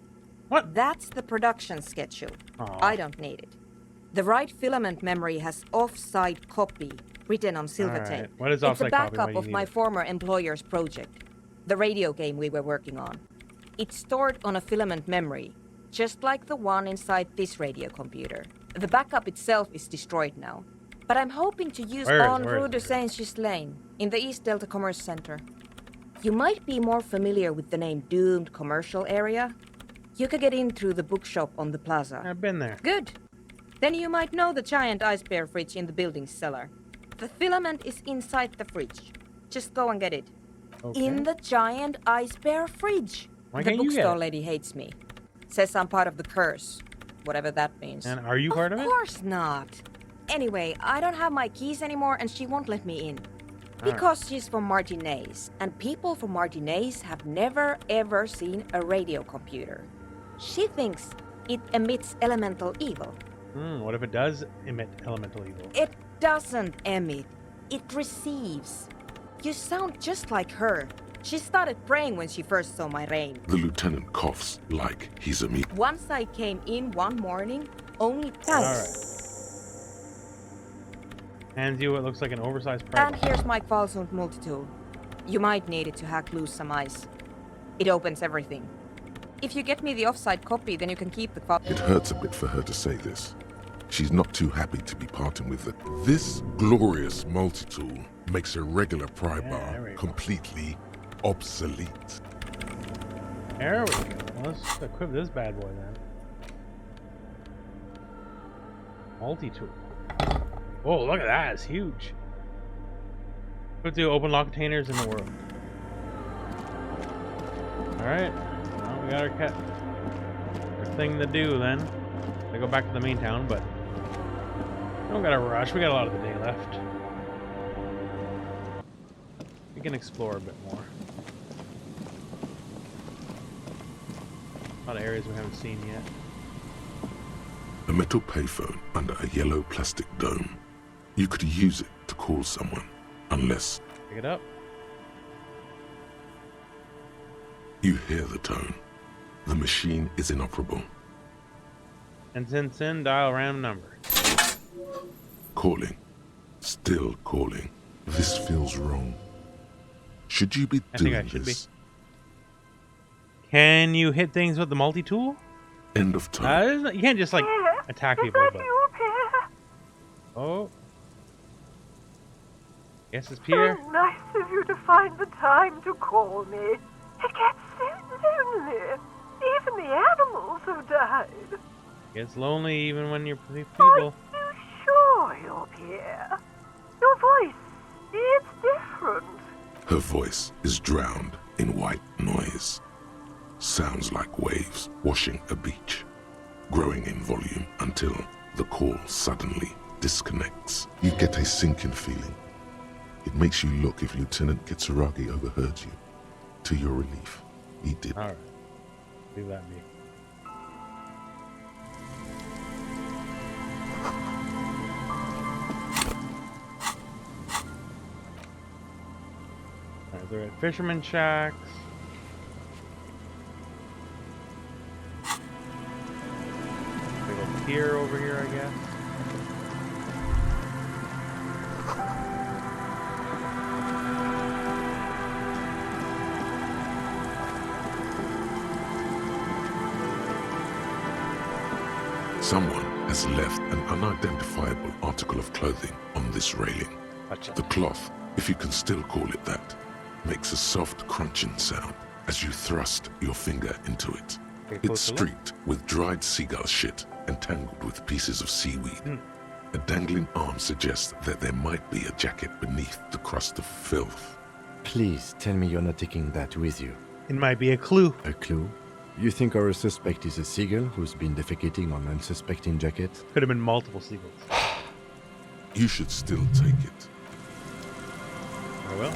What? That's the production schedule. Aw. I don't need it. The right filament memory has offsite copy written on silver All right. tape. What is It's a offsite copy? Why backup do you of need my it? former employer's project, the radio game we were working on. It's stored on a filament memory, just like the one inside this radio computer. The backup itself is destroyed now, but I'm hoping to use on Rue de Saint-Ghislain in the East Delta Commerce Center. You might be more familiar with the name Doomed Commercial Area. You could get in through the bookshop on the plaza. I've been there. Good. Then you might know the giant ice bear fridge in the building's cellar. The filament is inside the fridge. Just go and get it. Okay. In the giant ice bear fridge. Why The can't you get bookstore it? lady hates me. Says I'm part of the curse. Whatever that means. And are you part of it? Of course not. Anyway, I don't have my keys anymore and she won't let me in. Because she's from Martinez, and people from Martinez have never ever seen a radio computer. She thinks it emits elemental evil. What if it does emit elemental evil? It doesn't emit, it receives. You sound just like her. She started praying when she first saw my rain. The lieutenant coughs like he's a meat. Once I came in one morning, only thanks. Hands you what looks like an oversized prize. And here's my Kvalsund multi-tool. You might need it to hack loose some ice. It opens everything. If you get me the offsite copy, then you can keep the It hurts a bit for her to say this. She's not too happy to be parting with it. This glorious multi-tool makes a regular pry bar completely obsolete. There we go. Well, let's equip this bad boy then. Multi-tool. Oh, look at that. It's huge. Put the open lock containers in the world. Alright. Well, we got our thing to do then. I go back to the main town, but we don't gotta rush. We got a lot of the day left. We can explore a bit more. A lot of areas we haven't seen yet. A metal payphone under a yellow plastic dome. You could use it to call someone, unless... Pick it up. You hear the tone. The machine is inoperable. And since in, dial random number. Calling. Still calling. This feels wrong. Should you be doing this? Can you hit things with the multi-tool? End of time. You can't just like attack people. But... Oh. Yes, it's Pierre. So nice of you to find the time to call me. It gets so lonely. Even the animals have died. Gets lonely even when you're people. Are you sure you're Pierre? Your voice, it's different. Her voice is drowned in white noise. Sounds like waves washing a beach, growing in volume until the call suddenly disconnects. You get a sinking feeling. It makes you look if Lieutenant Kitsuragi overheard you. To your relief, he did. All right. Leave that be. Alright, they're at Fisherman Shacks. Big old pier over here, I guess. Someone has left an unidentifiable article of clothing on this railing. Gotcha. The cloth, if you can still call it that, makes a soft crunching sound as you thrust your finger into it. It's streaked with dried seagull shit and tangled with pieces of seaweed. A dangling arm suggests that there might be a jacket beneath the crust of filth. Please tell me you're not taking that with you. It might be a clue. A clue? You think our suspect is a seagull who's been defecating on unsuspecting jackets? Could have been multiple seagulls. You should still take it. I will.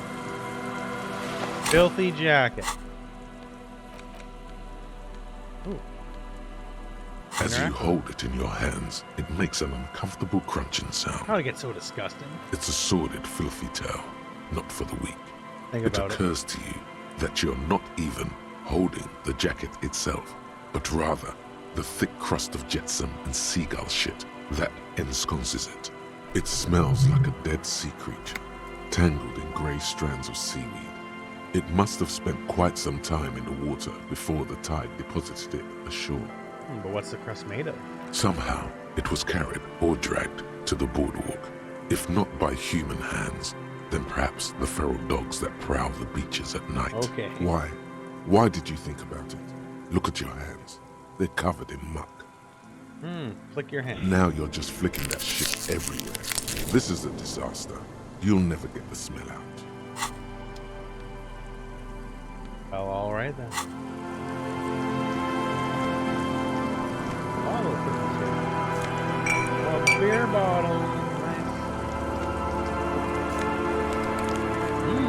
Filthy jacket. Ooh. As you hold it in your hands, it makes an uncomfortable crunching sound. How did it get so disgusting? It's a sordid, filthy tale, not for the weak. It occurs to you that you're not even holding the jacket itself, but rather the thick crust of jetsam and seagull shit that ensconces it. It smells like a dead sea creature, tangled in grey strands of seaweed. It must have spent quite some time in the water before the tide deposited it ashore. But what's the crust made of? Somehow, it was carried or dragged to the boardwalk. If not by human hands, then perhaps the feral dogs that prowl the beaches at night. Okay. Why? Why did you think about it? Look at your hands. They're covered in muck. Flick your hand. Now you're just flicking that shit everywhere. This is a disaster. You'll never get the smell out. Well, all right then. Oh, beer bottle.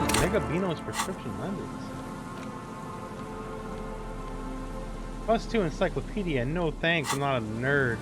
Nice. Mega Beano's prescription lenses. +2 encyclopedia. No thanks, I'm not a nerd.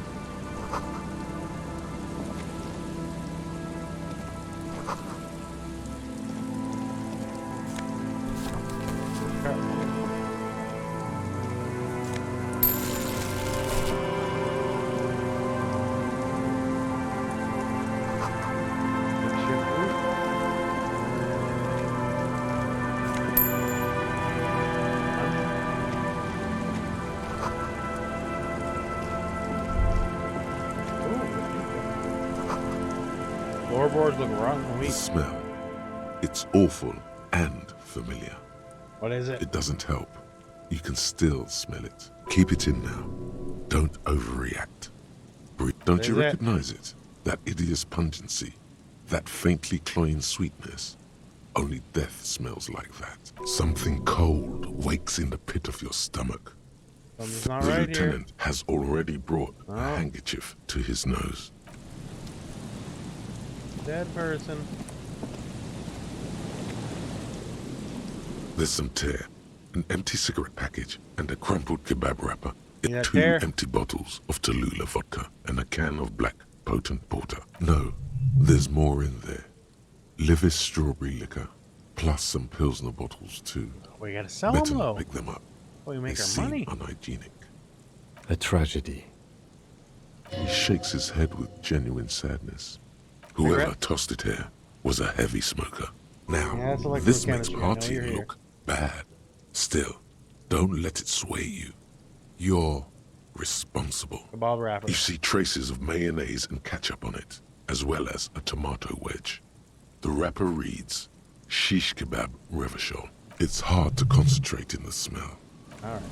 Floorboards look rotten and weak. The smell. It's awful and familiar. What is it? It doesn't help. You can still smell it. Keep it in now. Don't overreact. Don't you recognize it? That hideous pungency. That faintly cloying sweetness. Only death smells like that. Something cold wakes in the pit of your stomach. Something's not The right here. lieutenant has already brought a handkerchief to his nose. Dead person. There's some tear, an empty cigarette package, and a crumpled kebab wrapper. Yeah, Two tear. empty bottles of Tallulah vodka and a can of black potent porter. No, there's more in there. Livis strawberry liquor, plus some Pilsner bottles too. We gotta sell Better them not though. pick them up. We make They our seem money. unhygienic. A tragedy. He shakes his head with genuine sadness. Whoever Cigarette? tossed it here was a heavy smoker. Now, Yeah, it's this makes electrochemistry. I know you're partying here. look bad. Still, don't let it sway you. You're responsible. Kebab wrapper. You see traces of mayonnaise and ketchup on it, as well as a tomato wedge. The wrapper reads, Shish Kebab Revachol. It's hard to concentrate in the smell. Alright.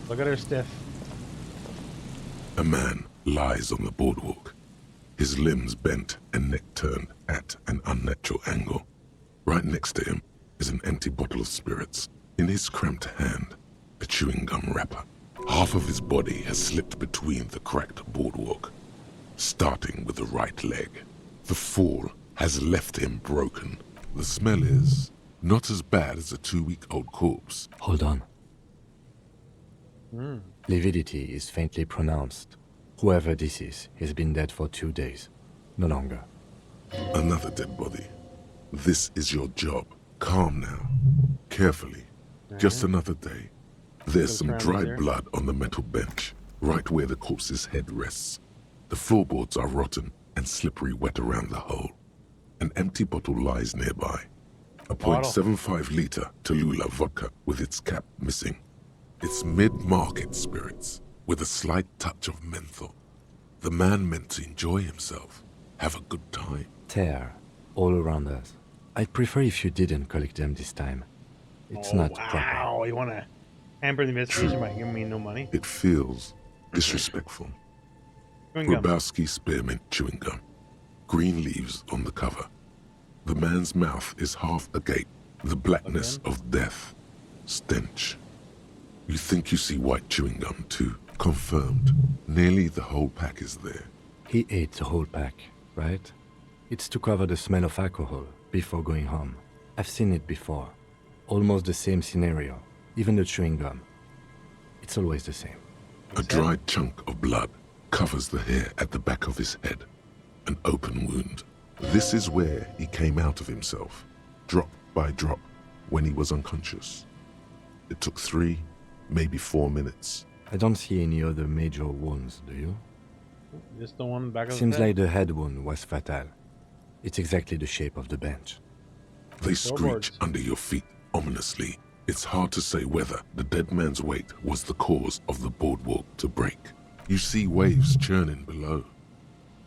Look at her stiff. A man lies on the boardwalk, his limbs bent and neck turned at an unnatural angle. Right next to him is an empty bottle of spirits. In his cramped hand, a chewing gum wrapper. Half of his body has slipped between the cracked boardwalk, starting with the right leg. The fall has left him broken. The smell is not as bad as a 2-week-old corpse. Hold on. Lividity is faintly pronounced. Whoever this is has been dead for 2 days. No longer. Another dead body. This is your job. Calm now. Carefully. Just another day. There's some dried blood on the metal bench, right where the corpse's head rests. The floorboards are rotten and slippery wet around the hole. An empty bottle lies nearby. A .75 liter Tallulah vodka with its cap missing. It's mid-market spirits with a slight touch of menthol. The man meant to enjoy himself, have a good time. Tear all around us. I'd prefer if you didn't collect them this time. It's not proper. Wow, you wanna hamper the investigation by giving me no money? It feels disrespectful. Chewing gum. Grabowski spearmint chewing gum. Green leaves on the cover. The man's mouth is half agape. The blackness of death. Stench. You think you see white chewing gum too. Confirmed. Nearly the whole pack is there. He ate the whole pack, right? It's to cover the smell of alcohol before going home. I've seen it before. Almost the same scenario. Even the chewing gum. It's always the same. A dried chunk of blood covers the hair at the back of his head. An open wound. This is where he came out of himself, drop by drop, when he was unconscious. It took 3, maybe 4 minutes. I don't see any other major wounds, do you? Just the one back of Seems the head? like the head wound was fatal. It's exactly the shape of the bench. They screech under your feet ominously. It's hard to say whether the dead man's weight was the cause of the boardwalk to break. You see waves churning below.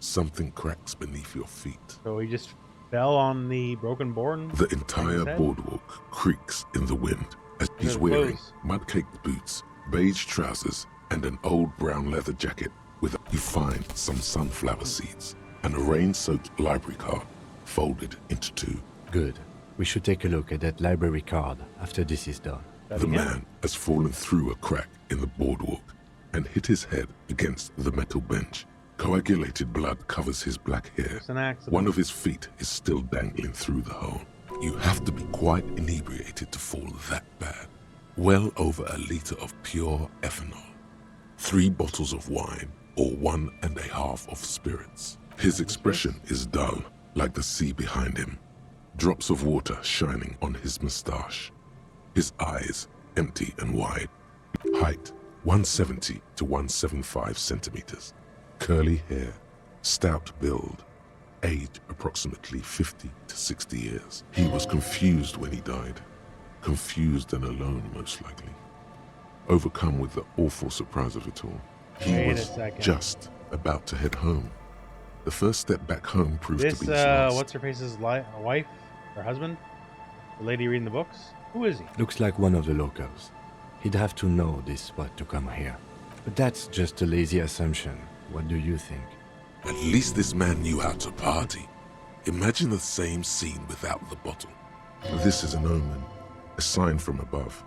Something cracks beneath your feet. So he just fell on the broken board? The entire boardwalk creaks in the wind as he's wearing mud-caked boots, beige trousers, and an old brown leather jacket. You find some sunflower seeds and a rain-soaked library card folded into 2. Good. We should take a look at that library card after this is done. The man has fallen through a crack in the boardwalk and hit his head against the metal bench. Coagulated blood covers his black hair. One of his feet is still dangling through the hole. You have to be quite inebriated to fall that bad. Well over a liter of pure ethanol. 3 bottles of wine or 1.5 of spirits. His expression is dull, like the sea behind him. Drops of water shining on his mustache. His eyes empty and wide. Height 170 to 175 centimeters. Curly hair, stout build. Age approximately 50 to 60 years. He was confused when he died. Confused and alone, most likely. Overcome with the awful surprise of it all. He was just about to head home. The first step back home proved to be his last. What's her face's wife or husband? The lady reading the books? Who is he? Looks like one of the locals. He'd have to know this spot to come here. But that's just a lazy assumption. What do you think? At least this man knew how to party. Imagine the same scene without the bottle. This is an omen, a sign from above.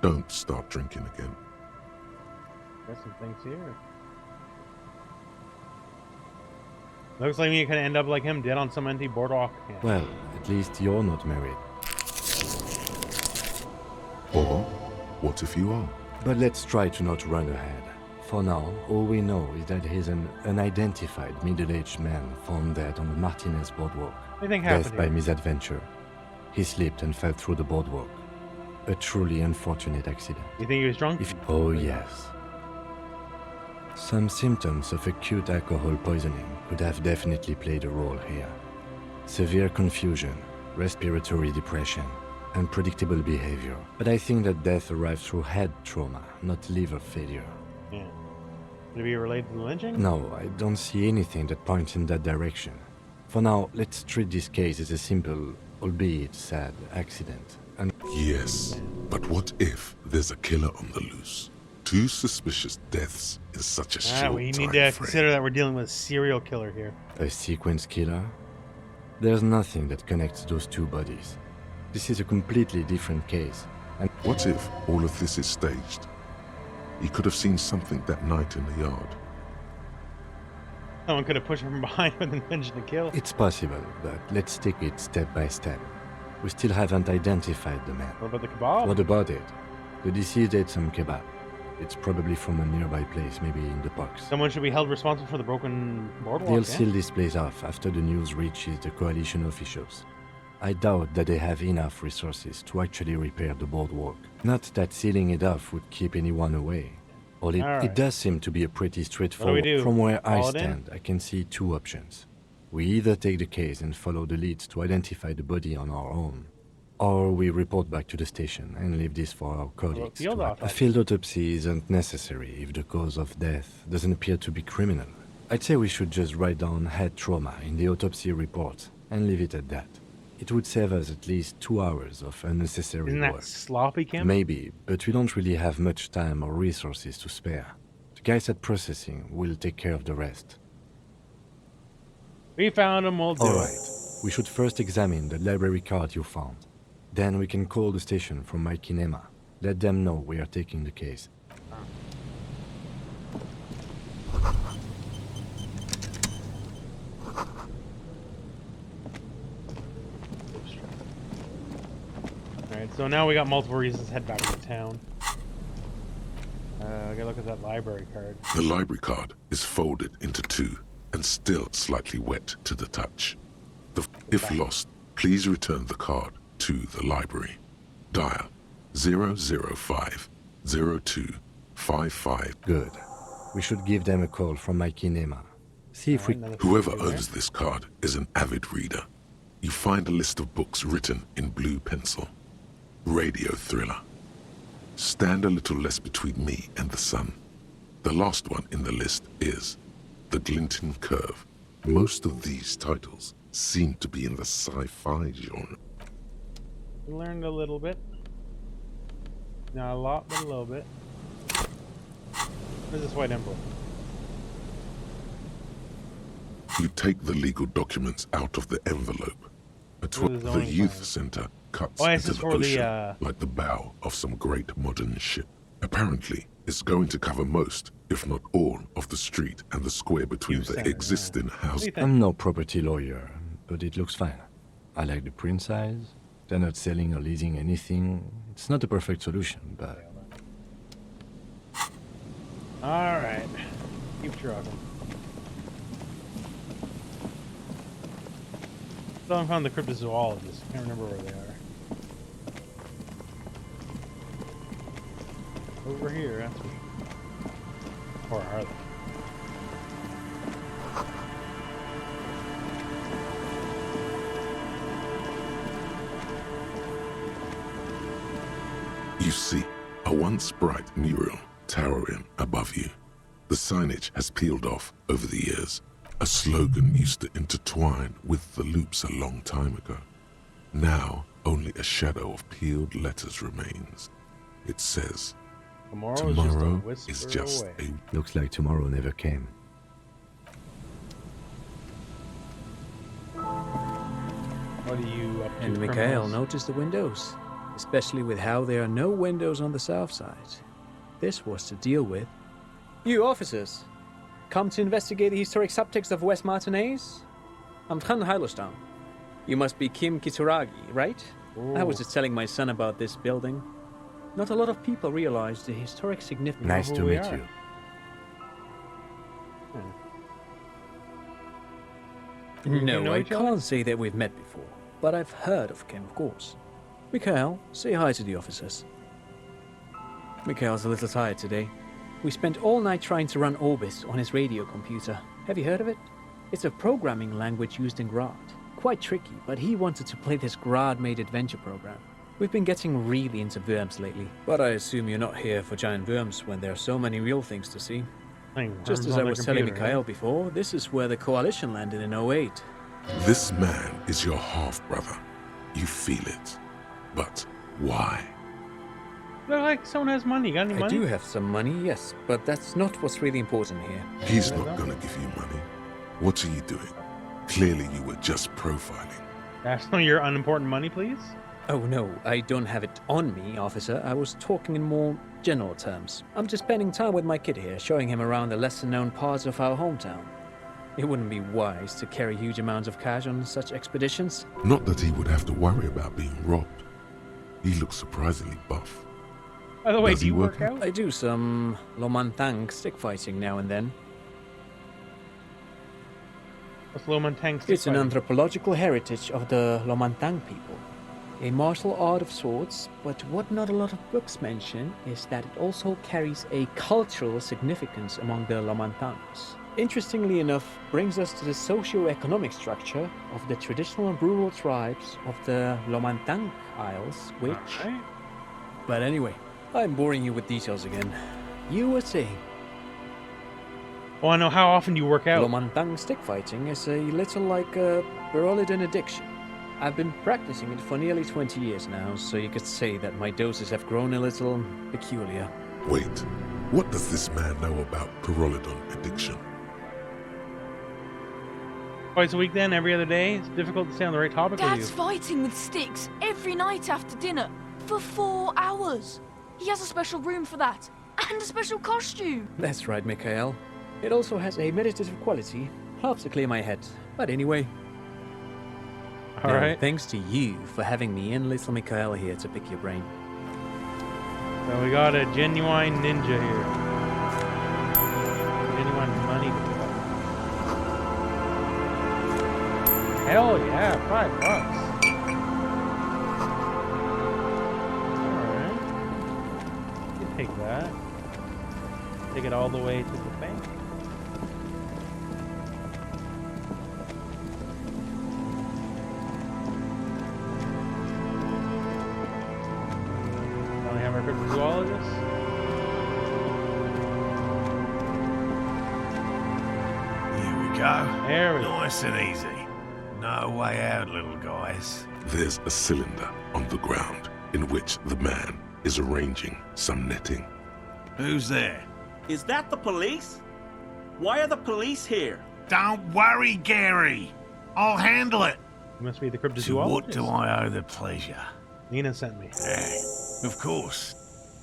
Don't start drinking again. Got some things here. Looks like me could end up like him, dead on some empty boardwalk. Yeah. Well, at least you're not married. Or what if you are? But let's try to not run ahead. For now, all we know is that he's an unidentified middle-aged man found dead on the Martinez boardwalk. Death by misadventure. He slipped and fell through the boardwalk. A truly unfortunate accident. You think he was drunk? Oh, yes. Some symptoms of acute alcohol poisoning could have definitely played a role here. Severe confusion, respiratory depression, unpredictable behavior. But I think that death arrived through head trauma, not liver failure. Yeah. Could it be related to the lynching? No, I don't see anything that points in that direction. For now, let's treat this case as a simple, albeit sad, accident. And yes, but what if there's a killer on the loose? 2 suspicious deaths in such a short we need time to frame. consider that we're dealing with a serial killer here. A sequence killer? There's nothing that connects those 2 bodies. This is a completely different case. And what if all of this is staged? He could have seen something that night in the yard. Someone could have pushed him from behind with intention to kill. It's possible, but let's take it step by step. We still haven't identified the man. What about the kebab? What about it? The deceased ate some kebab. It's probably from a nearby place, maybe in the box. Someone should be held responsible for the broken boardwalk. They'll seal this place off after the news reaches the coalition officials. I doubt that they have enough resources to actually repair the boardwalk. Not that sealing it off would keep anyone away. It does seem to be a pretty straightforward. From where I stand, I can see 2 options. We either take the case and follow the leads to identify the body on our own, or we report back to the station and leave this for our colleagues. A field autopsy isn't necessary if the cause of death doesn't appear to be criminal. I'd say we should just write down head trauma in the autopsy report and leave it at that. It would save us at least 2 hours of unnecessary Isn't that work. sloppy, Kim? Maybe, but we don't really have much time or resources to spare. The guys at processing will take care of the rest. We found him, we'll do Alright, we should first examine the library card you found. Then we can call the station from my kinema. Let them know we are taking the case. Alright, so now we got multiple reasons to head back to town. I gotta look at that library card. The library card is folded into 2 and still slightly wet to the touch. If lost, please return the card to the library. Dial 005-0255. Good. We should give them a call from my kinema. See if we... Whoever owns this card is an avid reader. You find a list of books written in blue pencil. Radio thriller. Stand a little less between me and the sun. The last one in the list is The Glinting Curve. Most of these titles seem to be in the sci-fi genre. We learned a little bit. Not a lot, but a little bit. Where's this white envelope? You take the legal documents out of the envelope. The youth center cuts into the ocean like the bow of some great modern ship. Apparently, it's going to cover most, if not all, of the street and the square between the existing houses. I'm no property lawyer, but it looks fine. I like the print size. They're not selling or leasing anything. It's not a perfect solution, but... Alright. Keep trucking. Still haven't found the cryptozoologists. Can't remember where they are. Over here, that's what... Or are they? You see a once bright mural towering above you. The signage has peeled off over the years. A slogan used to intertwine with the loops a long time ago. Now, only a shadow of peeled letters remains. It says, Tomorrow is just a... Looks like tomorrow never came. What are you up to, And Mikhail noticed the windows, especially with how there are no windows on the south side. This was to deal with. You officers, come to investigate the historic subtext of West Martinez? I'm Tran Heilerstown. You must be Kim Kitsuragi, right? I was just telling my son about this building. Not a lot of people realize the historic significance. Nice to meet you. No, I can't say that we've met before, but I've heard of Kim, of course. Mikhail, say hi to the officers. Mikhail's a little tired today. We spent all night trying to run Orbis on his radio computer. Have you heard of it? It's a programming language used in Grad. Quite tricky, but he wanted to play this Grad-made adventure program. We've been getting really into worms lately. But I assume you're not here for giant worms when there are so many real things to see. Just as I was telling Mikhail before, this is where the Coalition landed in 08. This man is your half-brother. You feel it. But why? Look like someone has money. Got any money? I do have some money, yes, but that's not what's really important here. He's not gonna give you money. What are you doing? Clearly you were just profiling. Ask some of your unimportant money, please? Oh no, I don't have it on me, officer. I was talking in more general terms. I'm just spending time with my kid here, showing him around the lesser-known parts of our hometown. It wouldn't be wise to carry huge amounts of cash on such expeditions. Not that he would have to worry about being robbed. He looks surprisingly buff. By the way, do you work out? I do some Lomantang stick fighting now and then. What's Lomantang stick It's an anthropological heritage of the Lomantang people. A martial art of sorts, but what not a lot of books mention is that it also carries a cultural significance among the Lomantangs. Interestingly enough, brings us to the socio-economic structure of the traditional and rural tribes of the Lomantang Isles, which... Right. But anyway, I'm boring you with details again. You were saying... Oh, I know. How often do you work out? Lomantang stick fighting is a little like a Berolidin addiction. I've been practicing it for nearly 20 years now, so you could say that my doses have grown a little peculiar. Wait, what does this man know about Pyrrolidon addiction? Twice a week then, every other day? It's difficult to stay on the right topic with you. Dad's fighting with sticks every night after dinner for 4 hours. He has a special room for that, and a special costume. That's right, Mikhail. It also has a meditative quality, helps to clear my head. But anyway... All right. Thanks to you for having me and little Mikhail here to pick your brain. So we got a genuine ninja here. Genuine money. Hell yeah, $5. Alright. You can take that. Take it all the way to the bank. Do all of this? Here we go. There we go. Nice and easy. No way out, little guys. There's a cylinder on the ground in which the man is arranging some netting. Who's there? Is that the police? Why are the police here? Don't worry, Gary. I'll handle it. You must be the cryptozoologist. To what do I owe the pleasure? Nina sent me. Of course.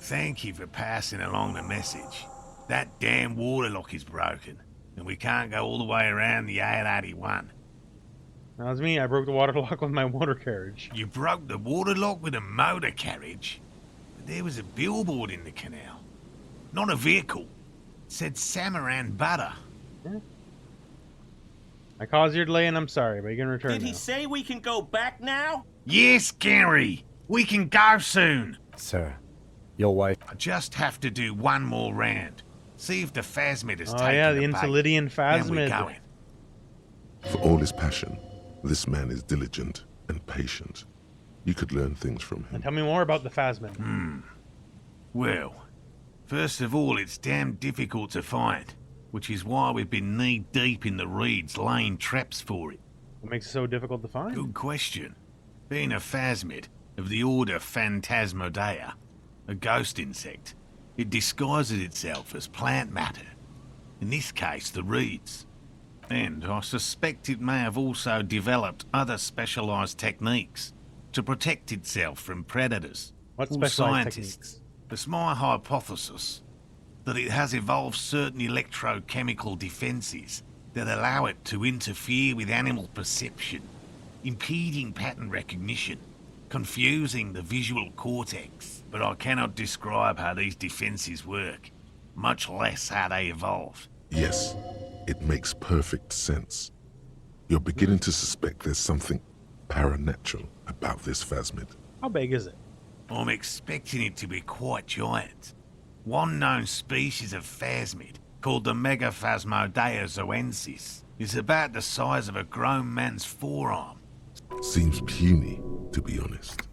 Thank you for passing along the message. That damn water lock is broken, and we can't go all the way around the 881. That was me. I broke the water lock with my motor carriage. You broke the water lock with a motor carriage? But there was a billboard in the canal. Not a vehicle. It said Samaran Butter. Yeah. I caused your delay and I'm sorry, but you can return Did he now. say we can go back now? Yes, Gary. We can go soon. Sir, your wife... I just have to do one more round. See if the Phasmid has taken yeah, the bait. Insulindian Then we're Phasmid. going. For all his passion, this man is diligent and patient. You could learn things from him. And tell me more about the Phasmid. Well, first of all, it's damn difficult to find, which is why we've been knee-deep in the reeds laying traps for it. What makes it so difficult to find? Good question. Being a Phasmid of the order Phantasmodea, a ghost insect, it disguises itself as plant matter. In this case, the reeds. And I suspect it may have also developed other specialised techniques to protect itself from predators. What All specialised scientists. techniques? It's my hypothesis. that it has evolved certain electrochemical defenses that allow it to interfere with animal perception, impeding pattern recognition, confusing the visual cortex. But I cannot describe how these defenses work, much less how they evolved. Yes, it makes perfect sense. You're beginning to suspect there's something paranatural about this Phasmid. How big is it? I'm expecting it to be quite giant. One known species of Phasmid, called the Megaphasmodea zoensis, is about the size of a grown man's forearm. Seems puny, to be honest.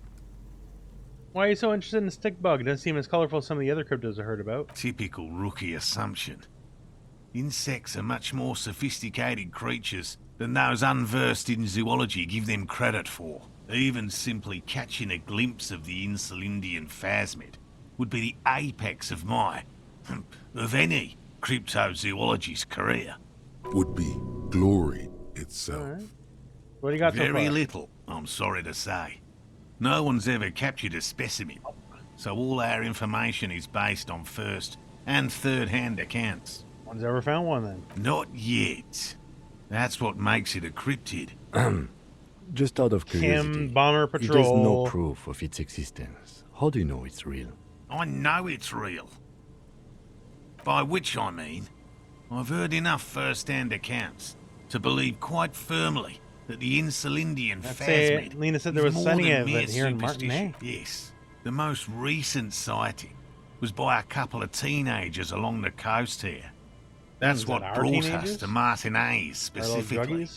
Why are you so interested in the stick bug? It doesn't seem as colorful as some of the other cryptos I heard about. Typical rookie assumption. Insects are much more sophisticated creatures than those unversed in zoology give them credit for. Even simply catching a glimpse of the Insulindian Phasmid would be the apex of of any cryptozoologist's career. Would be glory itself. All right. What do you got so far? Very little, I'm sorry to say. No one's ever captured a specimen, so all our information is based on first and third-hand accounts. No one's ever found one then? Not yet. That's what makes it a cryptid. Just out of curiosity, Chem Bomber Patrol. There's no proof of its existence. How do you know it's real? I know it's real. By which I mean, I've heard enough first-hand accounts to believe quite firmly that the Insulindian Phasmid Lena said there was plenty of it here in Martinez. Yes. The most recent sighting was by a couple of teenagers along the coast here. That's what brought us to Martinez specifically.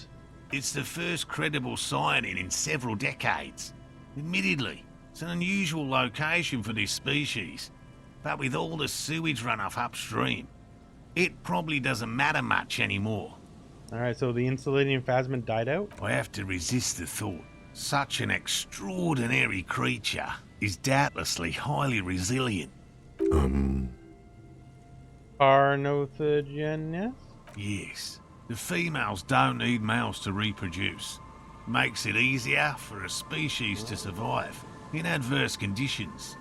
It's the first credible sighting in several decades. Admittedly, it's an unusual location for this species, but with all the sewage runoff upstream, it probably doesn't matter much anymore. Alright, so the Insulindian Phasmid died out? I have to resist the thought. Such an extraordinary creature is doubtlessly highly resilient. Parthenogenesis? Yes. The females don't need males to reproduce. Makes it easier for a species to survive in adverse conditions.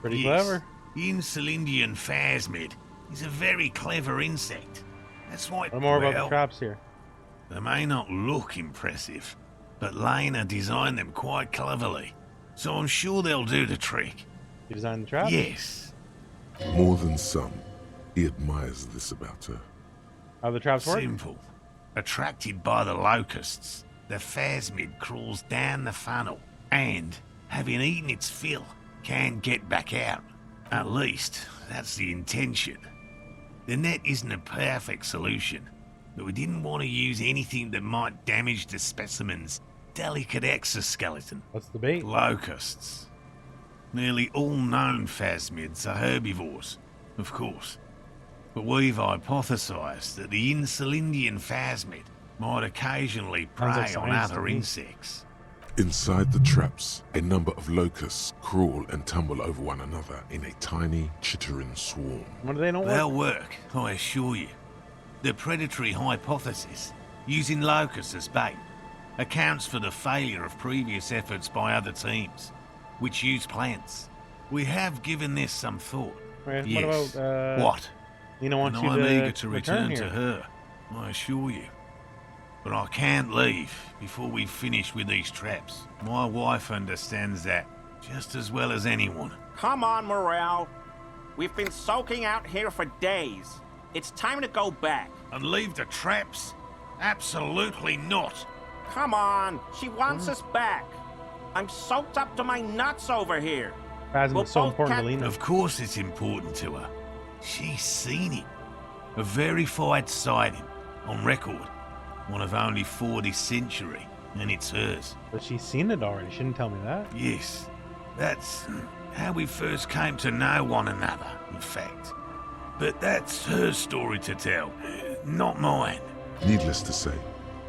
Pretty clever. The Insulindian Phasmid is a very clever insect. That's why. What more about the traps here? They may not look impressive, but Lena designed them quite cleverly, so I'm sure they'll do the trick. You designed the traps? Yes. More than some, he admires this about her. How the traps work? Simple. Attracted by the locusts, the Phasmid crawls down the funnel and, having eaten its fill, can't get back out. At least, that's the intention. The net isn't a perfect solution, but we didn't want to use anything that might damage the specimen's delicate exoskeleton. What's the bait? Locusts. Nearly all known Phasmids are herbivores, of course. But we've hypothesized that the Insulindian Phasmid might occasionally prey on other insects. Inside the traps, a number of locusts crawl and tumble over one another in a tiny, chittering swarm. What do they know? They'll work, I assure you. The predatory hypothesis, using locusts as bait, accounts for the failure of previous efforts by other teams, which use plants. We have given this some thought. Right, yes. What about, what? Lena wants and you I'm to eager to return to her, I assure you. But I can't leave before we've finished with these traps. My wife understands that just as well as anyone. Come on, Morale. We've been soaking out here for days. It's time to go back. And leave the traps? Absolutely not. Come on, she wants us back. I'm soaked up to my nuts over here. Phasmid's so important to Lena. Of course it's important to her. She's seen it. A verified sighting, on record. One of only 4 this century, and it's hers. But she's seen it already, she didn't tell me that. Yes, that's how we first came to know one another, in fact. But that's her story to tell, not mine. Needless to say,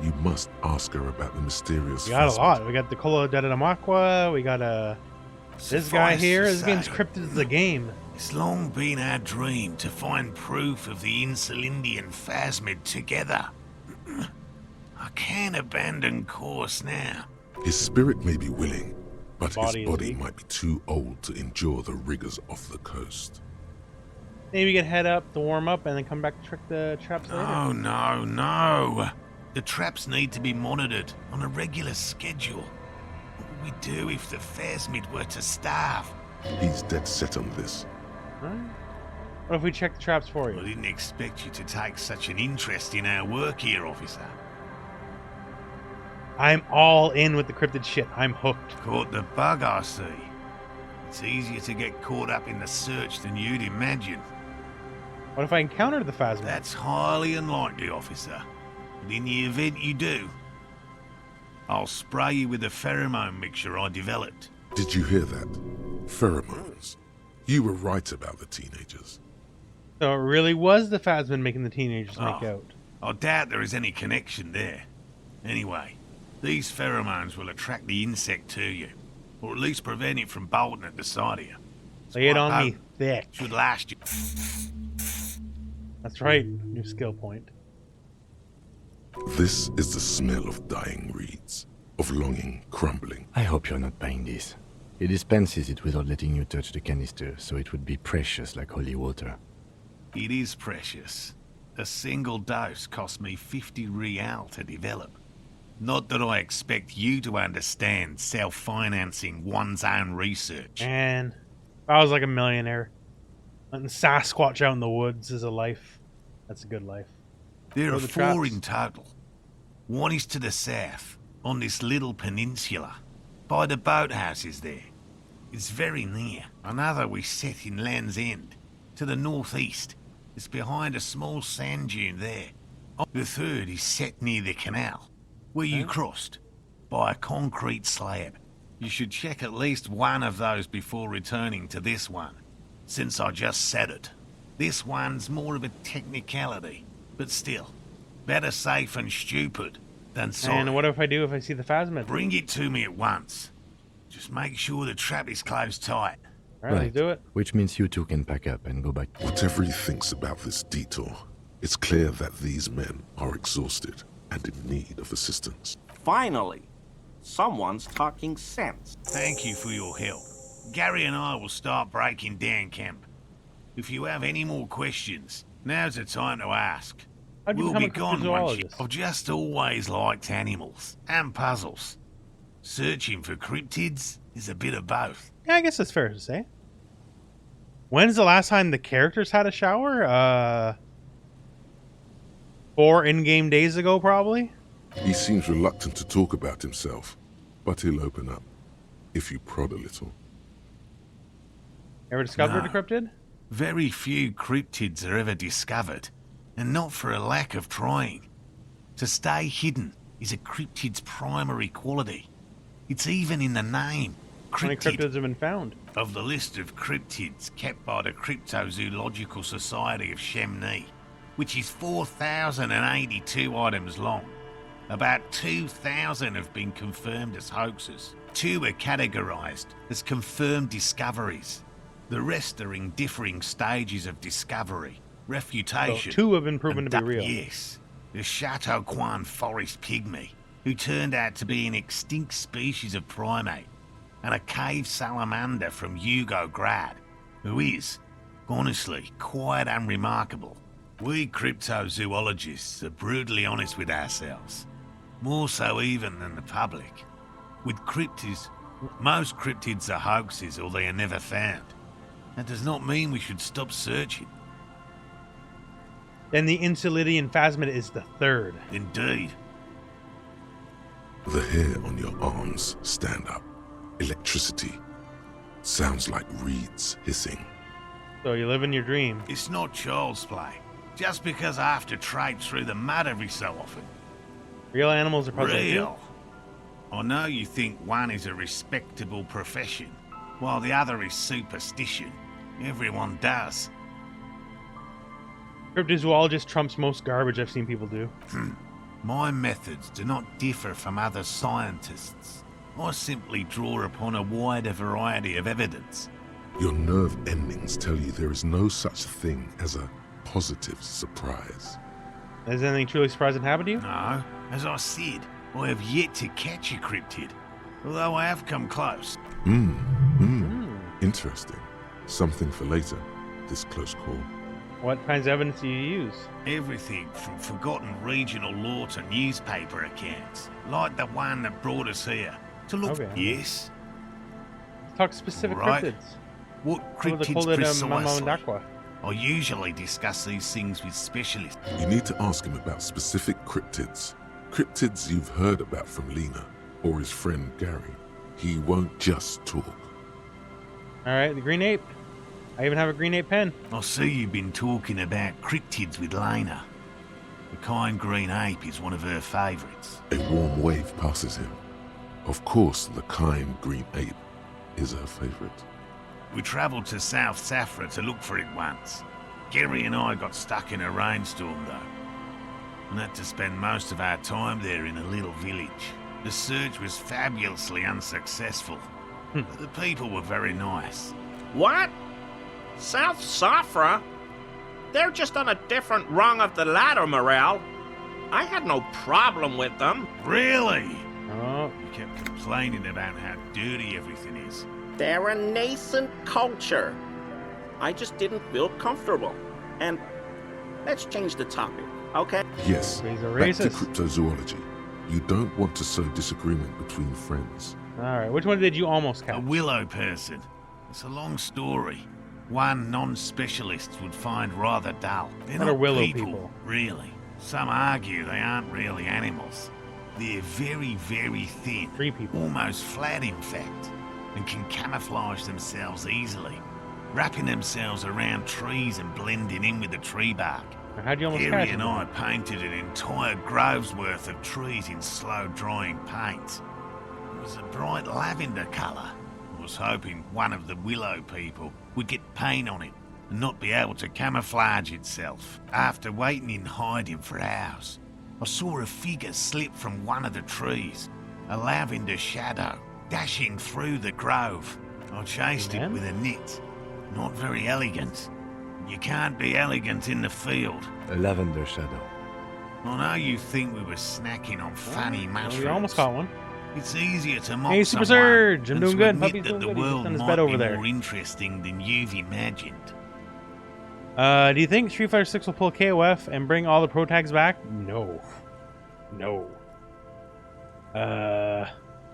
you must ask her about the mysterious We got Phasmid. a lot. We got the Colo Dadamakwa, we got this guy here. This game's cryptid as a game. It's long been our dream to find proof of the Insulindian Phasmid together. I can't abandon course now. His spirit may be willing, but his Body is body weak. might be too old to endure the rigors of the coast. Maybe you could head up to warm up and then come back to trick the traps later. Oh, no. The traps need to be monitored on a regular schedule. What would we do if the Phasmid were to starve? He's dead set on this. Right. What if we check the traps for you? I didn't expect you to take such an interest in our work here, officer. I'm all in with the cryptid shit. I'm hooked. Caught the bug, I see. It's easier to get caught up in the search than you'd imagine. What if I encounter the Phasmid? That's highly unlikely, officer. But in the event you do, I'll spray you with a pheromone mixture I developed. Did you hear that? Pheromones. You were right about the teenagers. So it really was the Phasmid making the teenagers make out. I doubt there is any connection there. Anyway, these pheromones will attract the insect to you, or at least prevent it from bolting at the sight of you. Lay it on me thick. Should last you. That's right. New skill point. This is the smell of dying reeds, of longing crumbling. I hope you're not buying this. He dispenses it without letting you touch the canister, so it would be precious like holy water. It is precious. A single dose cost me 50 real to develop. Not that I expect you to understand self-financing one's own research. And if I was like a millionaire, letting Sasquatch out in the woods is a life. That's a good life. There are the 4 traps? in total. One is to the south, on this little peninsula, by the boathouses there. It's very near. Another we set in Land's End, to the northeast. It's behind a small sand dune there. The third is set near the canal, where you crossed, by a concrete slab. You should check at least one of those before returning to this one, since I just said it. This one's more of a technicality, but still, better safe and stupid than sorry. And what if I do if I see the Phasmid? Bring it to me at once. Just make sure the trap is closed tight. All right, let's do it. Which means you two can pack up and go back. Whatever he thinks about this detour, it's clear that these men are exhausted and in need of assistance. Finally, someone's talking sense. Thank you for your help. Gary and I will start breaking down camp. If you have any more questions, now's the time to ask. How'd you We'll become be a gone once you... cryptozoologist? I've just always liked animals and puzzles. Searching for cryptids is a bit of both. Yeah, I guess that's fair to say. When's the last time the characters had a shower? 4 in-game days ago, probably? He seems reluctant to talk about himself, but he'll open up, if you prod a little. Ever discovered No. a cryptid? Very few cryptids are ever discovered, and not for a lack of trying. To stay hidden is a cryptid's primary quality. It's even in the name, How many cryptid. cryptids have been found? Of the list of cryptids kept by the Cryptozoological Society of Chemnee, which is 4,082 items long, about 2,000 have been confirmed as hoaxes. 2 are categorized as confirmed discoveries. The rest are in differing stages of discovery, refutation. So 2 have been proven and to be real. Yes. The Chateau Quan forest pygmy, who turned out to be an extinct species of primate, and a cave salamander from Yugograd, who is, honestly, quite unremarkable. We cryptozoologists are brutally honest with ourselves, more so even than the public. With cryptids, most cryptids are hoaxes or they are never found. That does not mean we should stop searching. Then the Insulindian Phasmid is the 3rd. Indeed. The hair on your arms stand up. Electricity. Sounds like reeds hissing. So you live in your dream. It's not child's play. Just because I have to trade through the mud every so often. Real animals are puzzling too. Real. I know you think one is a respectable profession, while the other is superstition. Everyone does. Cryptozoologist trumps most garbage I've seen people do. My methods do not differ from other scientists. I simply draw upon a wider variety of evidence. Your nerve endings tell you there is no such thing as a positive surprise. Has anything truly surprising happened to you? No. As I said, I have yet to catch a cryptid, although I have come close. Interesting. Something for later, this close call. What kinds of evidence do you use? Everything from forgotten regional lore to newspaper accounts, like the one that brought us here. To look, Okay. yes. Let's talk specific Right. cryptids. What Some of the cryptids called it, precisely? Mamamandakwa. I usually discuss these things with specialists. You need to ask him about specific cryptids. Cryptids you've heard about from Lena or his friend Gary. He won't just talk. Alright, the green ape. I even have a green ape pen. I see you've been talking about cryptids with Lena. The kind green ape is one of her favourites. A warm wave passes him. Of course, the kind green ape is her favorite. We travelled to South Safra to look for it once. Gary and I got stuck in a rainstorm though, and had to spend most of our time there in a little village. The search was fabulously unsuccessful. But the people were very nice. What? South Safra? They're just on a different rung of the ladder, Morel. I had no problem with them. Really? Oh. You kept complaining about how dirty everything is. They're a nascent culture. I just didn't feel comfortable. And let's change the topic, okay? Yes, He's a back to racist. cryptozoology. You don't want to sow disagreement between friends. Alright, which one did you almost A catch? willow person. It's a long story. One non-specialist would find rather dull. They're What are not willow people, people? really. Some argue they aren't really animals. They're very, very thin. Tree people. Almost flat, in fact, and can camouflage themselves easily, wrapping themselves around trees and blending in with the tree bark. How'd you almost Harry catch and him? I painted an entire grove's worth of trees in slow-drying paint. It was a bright lavender colour. I was hoping one of the willow people would get paint on it and not be able to camouflage itself. After waiting in hiding for hours, I saw a figure slip from one of the trees, a lavender shadow, dashing through the grove. I chased it with a net. Not very elegant. You can't be elegant in the field. A lavender shadow. I know you think we were snacking on funny mushrooms. We almost caught one. It's easier to mock Hey, Super someone Surge! I'm than doing to good. admit Puppy's that doing the good. He's world on his might bed be over there. more interesting than you've imagined. Do you think Street Fighter 6 will pull KOF and bring all the pro tags back? No. No.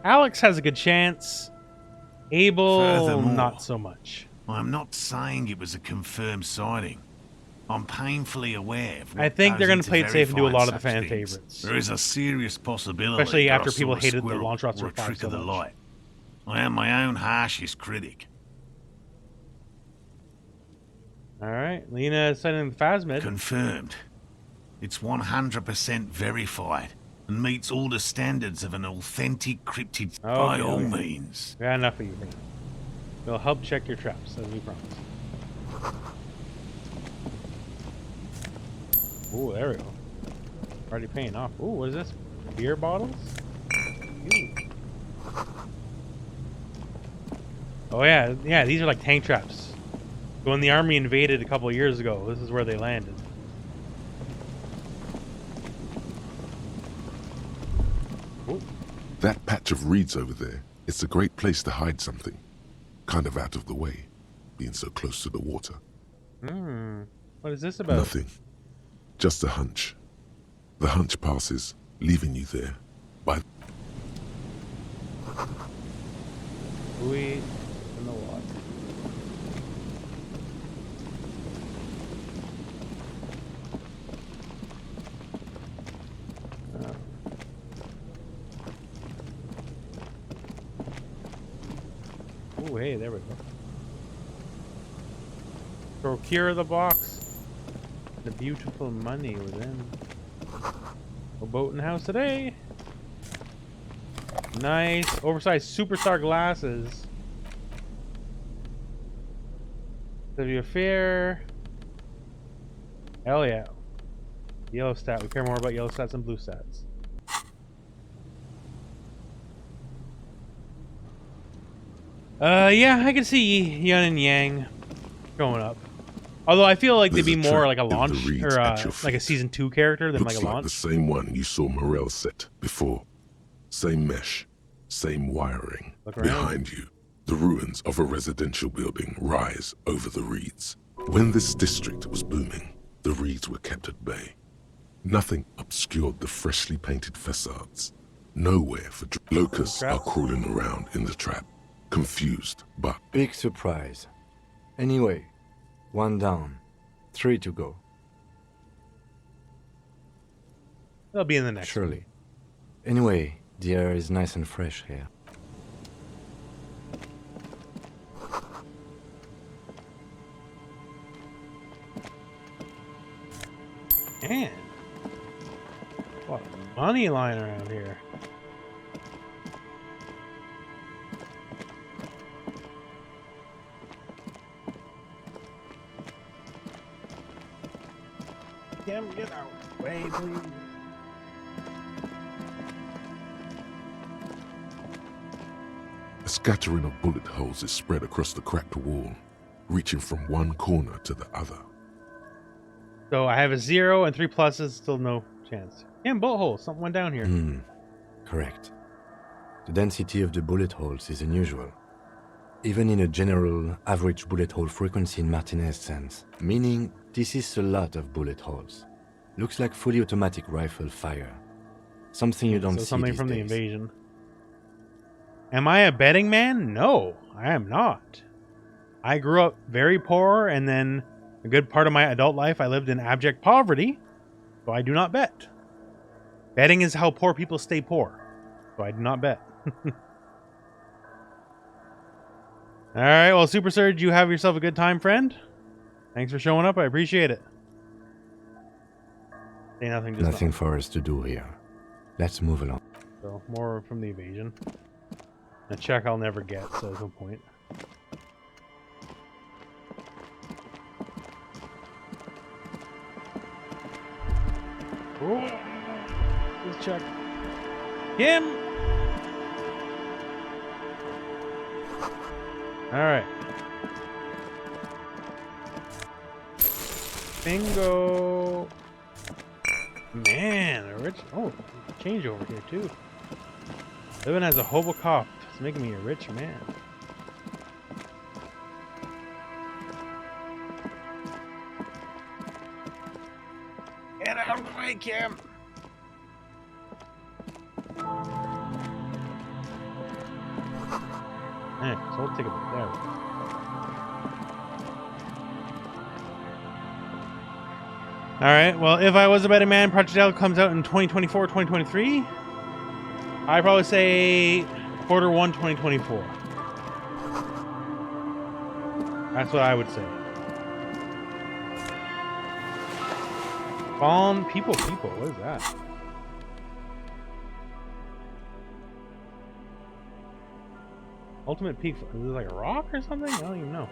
Alex has a good chance. Abel, Furthermore, not so much. I'm not saying it was a confirmed sighting. I'm painfully aware of what I think they're going going to play it safe and do a lot of the fan favorites. There is a serious possibility Especially that after I saw people a hated the squirrel launch routes or a for 5 trick so of the much. light. I am my own harshest critic. Alright, Lena is sending the Phasmid. Confirmed. It's 100% verified and meets all the standards of an authentic cryptid by all means. We got enough of you for now. We'll help check your traps, as we promised. Ooh, there we go. Already paying off. Ooh, what is this? Beer bottles? Ooh. Oh yeah, yeah, these are like tank traps. When the army invaded a couple of years ago, this is where they landed. Ooh. That patch of reeds over there, it's a great place to hide something. Kind of out of the way, being so close to the water. What is this about? Nothing. Just a hunch. The hunch passes, leaving you there. By Buoy in the water. Oh, hey, there we go. Procure the box. The beautiful money within. A boat in the house today. Nice. Oversized superstar glasses. Severe fair. Hell yeah. Yellow stat. We care more about yellow stats than blue stats. Yeah, I can see Yin and Yang going up. Although I feel like they'd be more like a launch or like a season 2 character than looks like a like launch. the same one you saw Morel set before. Same mesh, same wiring. Look around. Behind you, the ruins of a residential building rise over the reeds. When this district was booming, the reeds were kept at bay. Nothing obscured the freshly painted facades. Nowhere for locusts are crawling around in the trap, confused but... Big surprise. Anyway, 1 down, 3 to go. They'll be in the next Surely. Anyway, the air is nice and fresh here. Man, a lot of money lying around here. Get out of the way, please. A scattering of bullet holes is spread across the cracked wall, reaching from one corner to the other. So I have a 0 and 3 pluses, still no chance. Damn, bullet holes. Something went down here. Correct. The density of the bullet holes is unusual. Even in a general average bullet hole frequency in Martinez sense, meaning this is a lot of bullet holes. Looks like fully automatic rifle fire. Something you don't see something these from the days. invasion. Am I a betting man? No, I am not. I grew up very poor, and then a good part of my adult life I lived in abject poverty, so I do not bet. Betting is how poor people stay poor, so I do not bet. All right, well, Super Surge, you have yourself a good time, friend. Thanks for showing up. I appreciate it. Say nothing. Just Nothing for us to do here. Let's move along. So more from the invasion. A check I'll never get, so there's no point. Oh, let's check. Him. All right. Bingo. Man, a rich. Oh, change over here too. Living as a hobo cop is making me a rich man. Get out of the way, Kim. So we'll take a bit there. Alright, well, if I was a betting man, Project L comes out in 2024, 2023. I'd probably say Q1 2024. That's what I would say. Fallen people, what is that? Ultimate Peak, is this like a rock or something? I don't even know.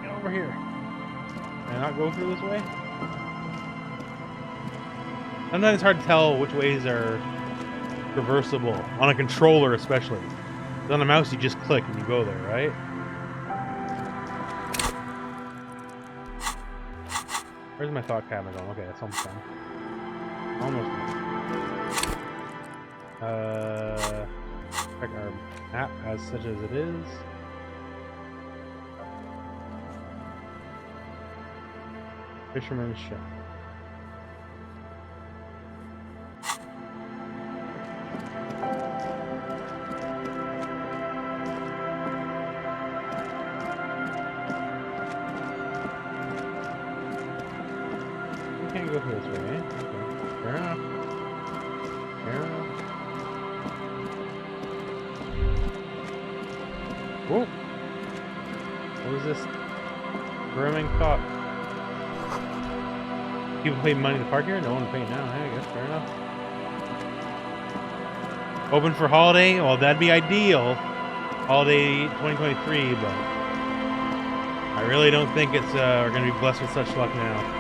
Get over here. Can I not go through this way? Sometimes it's hard to tell which ways are reversible, on a controller especially. On a mouse you just click and you go there, right? Where's my thought cabinet going? Okay, that's almost done. Almost done. Check our map as such as it is. Fisherman's ship. Can't go through this way, eh? Okay. Fair enough. Fair enough. Whoa! What is this? Brimming thought. People pay money to park here? No one will pay now, eh? I guess. Fair enough. Open for holiday? Well, that'd be ideal. Holiday 2023, but I really don't think it's we're going to be blessed with such luck now.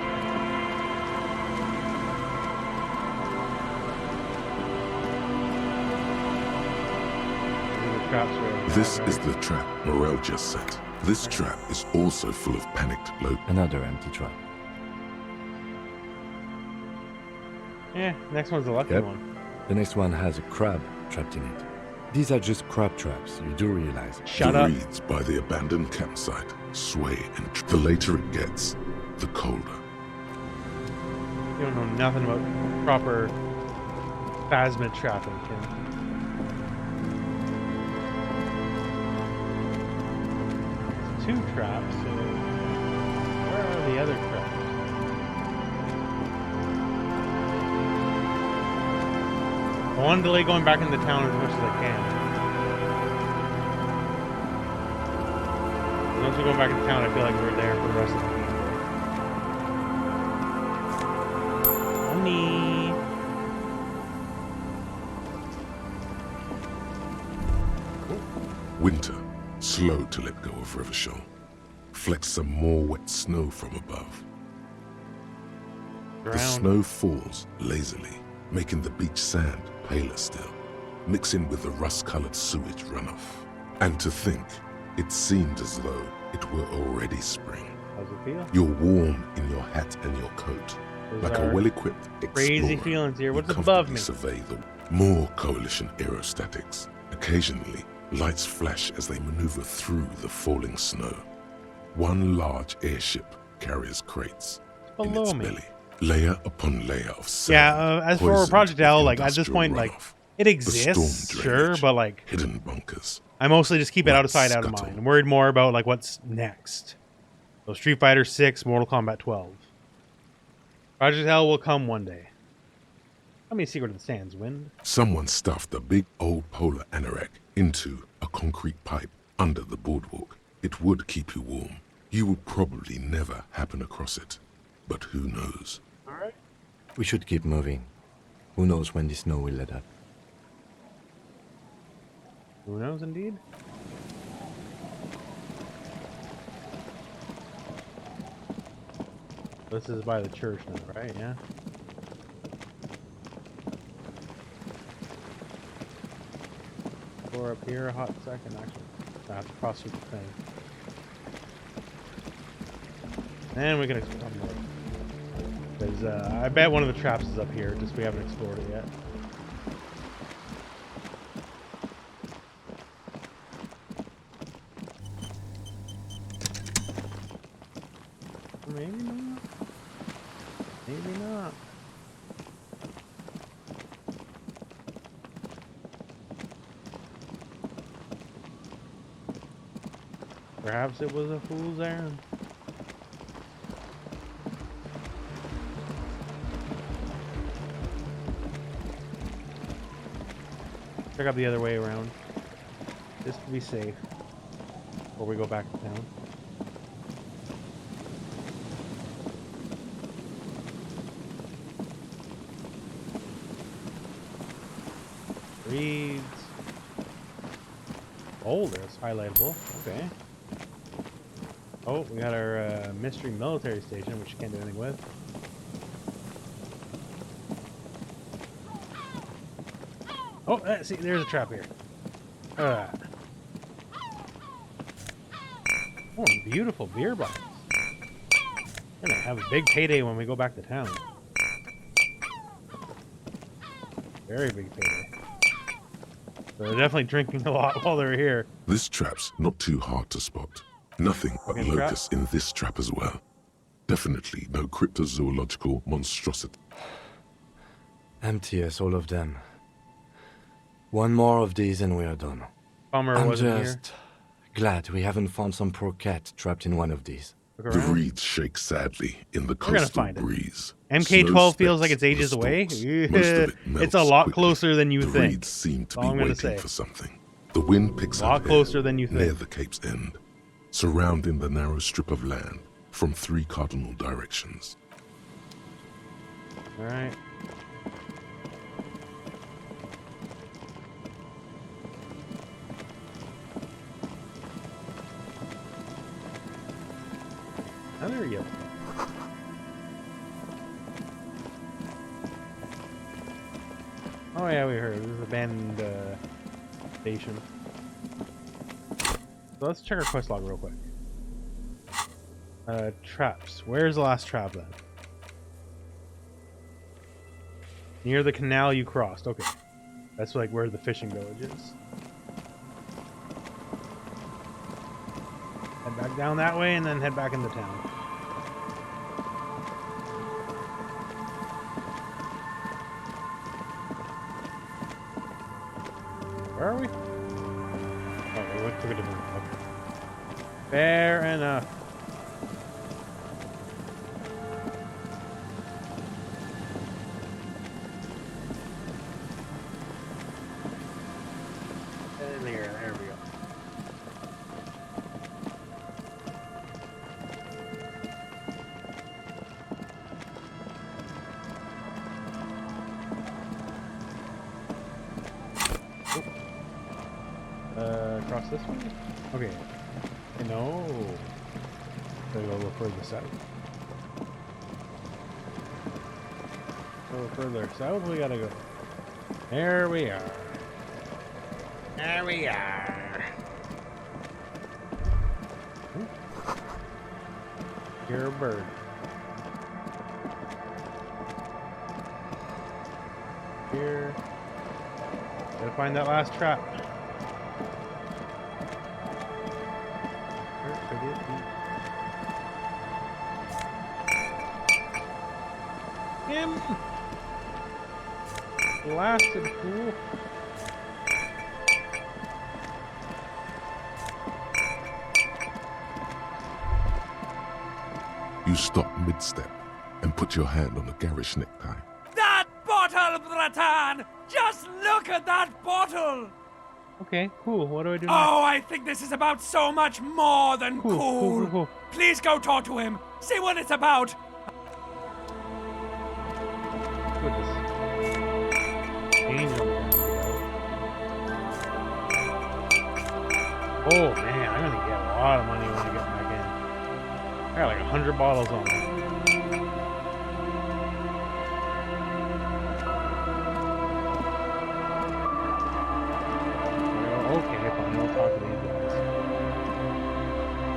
This is the trap Morel just set. This trap is also full of panicked locals. Another empty trap. Yeah, next one's the lucky one. The next one has a crab trapped in it. These are just crab traps, you do realize. The reeds by the abandoned campsite sway, and the later it gets, the colder. You don't know nothing about proper Phasmid trapping, Kim. It's 2 traps, so where are the other traps? I want to delay going back into town as much as I can. Once we go back into town, I feel like we're there for the rest of the week. Money. Winter, slow to let go of Rivershaw, flecks some more wet snow from above. The snow falls lazily, making the beach sand paler still, mixing with the rust-colored sewage runoff. And to think, it seemed as though it were already spring. How's it feel? You're warm in your hat and your coat, like a well-equipped crazy explorer. feelings here. What's You above me? survey the more coalition aerostatics. Occasionally, lights flash as they maneuver through the falling snow. One large airship carries crates in its belly, layer upon layer of sand. Yeah, as for poisoned Project L, with like at this point, like runoff. it The exists, storm sure, drainage, but like hidden bunkers. I mostly just keep it out of sight, Rat out of scuttle. mind. I'm worried more about like what's next. So Street Fighter 6, Mortal Kombat 12. Project L will come one day. Let me see where the sands wind. Someone stuffed a big old polar anorak into a concrete pipe under the boardwalk. It would keep you warm. You would probably never happen across it. But who knows? Alright. We should keep moving. Who knows when the snow will let up? Who knows indeed? This is by the church now, right? Yeah. Or up here a hot second, actually. I have to cross through the thing. And we can explore more. Because I bet one of the traps is up here, just we haven't explored it yet. Maybe not. Maybe not. Perhaps it was a fool's errand. Check out the other way around, just to be safe before we go back to town. Reeds. Oh, there's highlightable. Okay. Oh, we got our mystery military station, which you can't do anything with. Oh, see, there's a trap here. Oh, beautiful beer bottles. We're gonna have a big payday when we go back to town. Very big payday. So they're definitely drinking a lot while they're here. This trap's not too hard to spot. Nothing but locusts in this trap as well. Definitely no cryptozoological monstrosity. Empty as all of them. One more of these and we are done. Bummer I'm wasn't just glad we haven't found some poor cat trapped in one of these. The reeds shake sadly in the coastal breeze. MK12 feels like it's ages away. It's a lot closer than you the think. reeds seem to That's all be I'm gonna waiting say. for something. The wind picks A lot up closer air than you near think. the Cape's end, surrounding the narrow strip of land from 3 cardinal directions. All right. Oh, there you go. Oh yeah, we heard. This is an abandoned station. So let's check our quest log real quick. Traps. Where's the last trap then? Near the canal you crossed. Okay. That's like where the fishing village is. Head back down that way and then head back into town. Where are we? Oh, we took a different route. Okay. Fair enough. And there we go. Across this one? Okay. No. Gotta go a little further south. A little further south we gotta go. There we are. There we are. Ooh. You're a bird. Here. Gotta find that last trap. Him! Blasted fool. You stop mid-step and put your hand on the garish necktie. That bottle, Bratan! Just look at that bottle! Okay, cool. What do I do next? Oh, I think this is about so much more than cool. Please go talk to him. See what it's about. Goodness. Angel. Oh man, I'm gonna get a lot of money when I get back in. I got like 100 bottles on me. Okay, fine, I'll talk to these guys.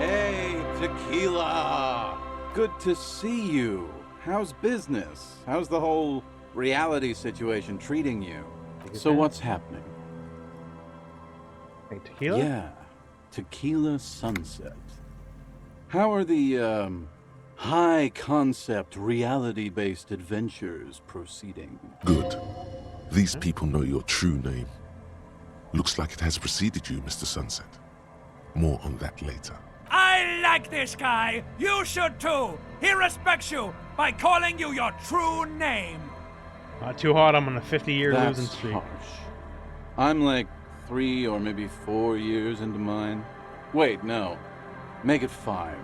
Hey, Tequila! Good to see you. How's business? How's the whole reality situation treating you? So what's happening? Hey, Tequila? Yeah, Tequila Sunset. How are the, high-concept, reality-based adventures proceeding? Good. These people know your true name. Looks like it has preceded you, Mr. Sunset. More on that later. I like this guy. You should too. He respects you by calling you your true name. Not too hot. I'm on a 50-year That's losing streak. harsh. I'm like 3 or maybe 4 years into mine. Wait, no. Make it 5.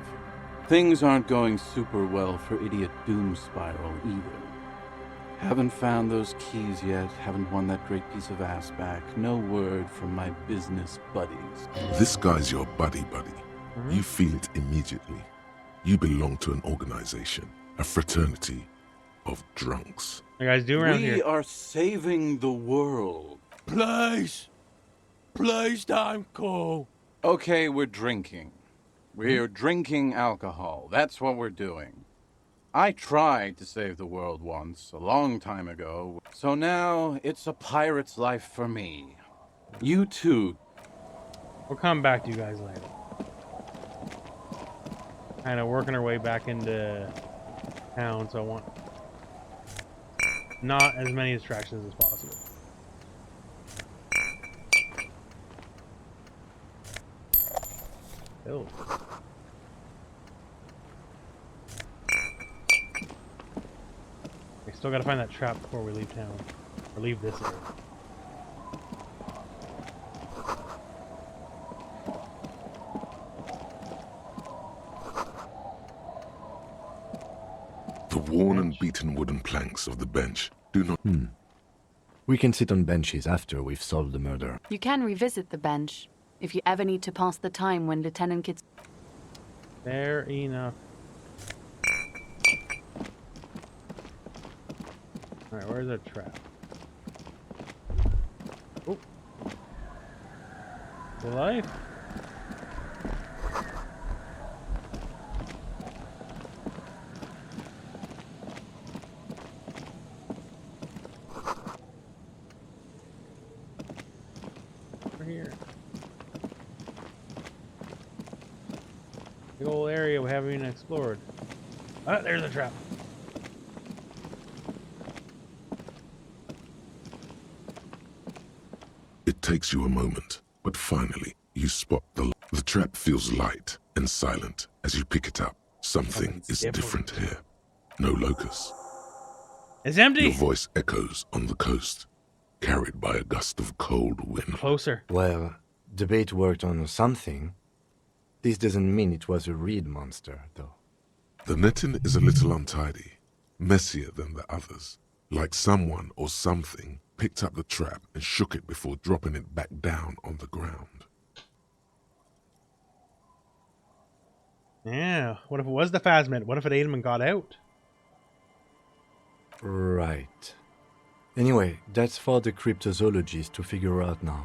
Things aren't going super well for Idiot Doom Spiral either. Haven't found those keys yet, haven't won that great piece of ass back. No word from my business buddies. This guy's your buddy. You feel it immediately. You belong to an organization, a fraternity of drunks. You guys do around here? We are saving the world. Please don't go. Okay, we're drinking. We're drinking alcohol. That's what we're doing. I tried to save the world once, a long time ago. So now it's a pirate's life for me. You too. We'll come back to you guys later. Kind of working our way back into town, so I want not as many distractions as possible. Build. We still gotta find that trap before we leave town. Or leave this area. The worn and beaten wooden planks of the bench do not... We can sit on benches after we've solved the murder. You can revisit the bench if you ever need to pass the time when Lieutenant gets... Fair enough. Alright, where's our trap? Oh. The life? area we haven't even explored. Ah, there's a trap. It takes you a moment, but finally you spot the trap feels light and silent as you pick it up. Something is different here. No locusts. It's empty. Your voice echoes on the coast, carried by a gust of cold wind. Closer. Well, the bait worked on something. This doesn't mean it was a reed monster, though. The netting is a little untidy, messier than the others. Like someone or something picked up the trap and shook it before dropping it back down on the ground. Yeah, what if it was the Phasmid? What if it ate him and got out? Right. Anyway, that's for the cryptozoologists to figure out now.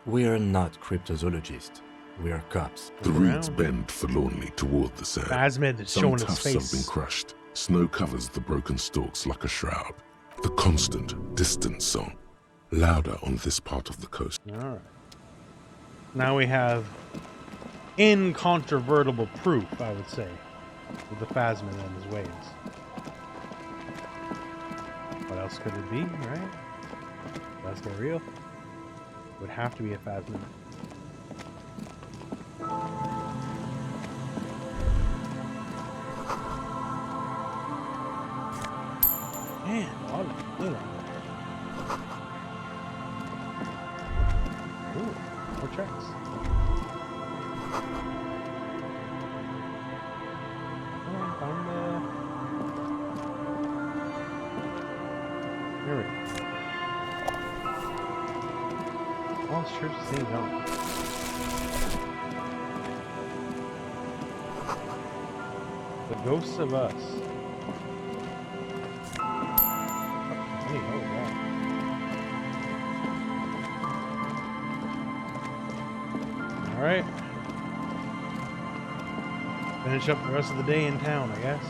We are not cryptozoologists. We are cops. The reeds bend forlornly toward the sand. Phasmid is showing his face. Some tufts have been crushed. Snow covers the broken stalks like a shroud. The constant, distant song, louder on this part of the coast. All right. Now we have incontrovertible proof, I would say, of the Phasmid and his ways. What else could it be, right? Let's get real. It would have to be a Phasmid. Man, all of them. Ooh, more tracks. There we go. All this church is St. John. The Ghosts of Us. Hey, oh wow. Alright. Finish up the rest of the day in town, I guess.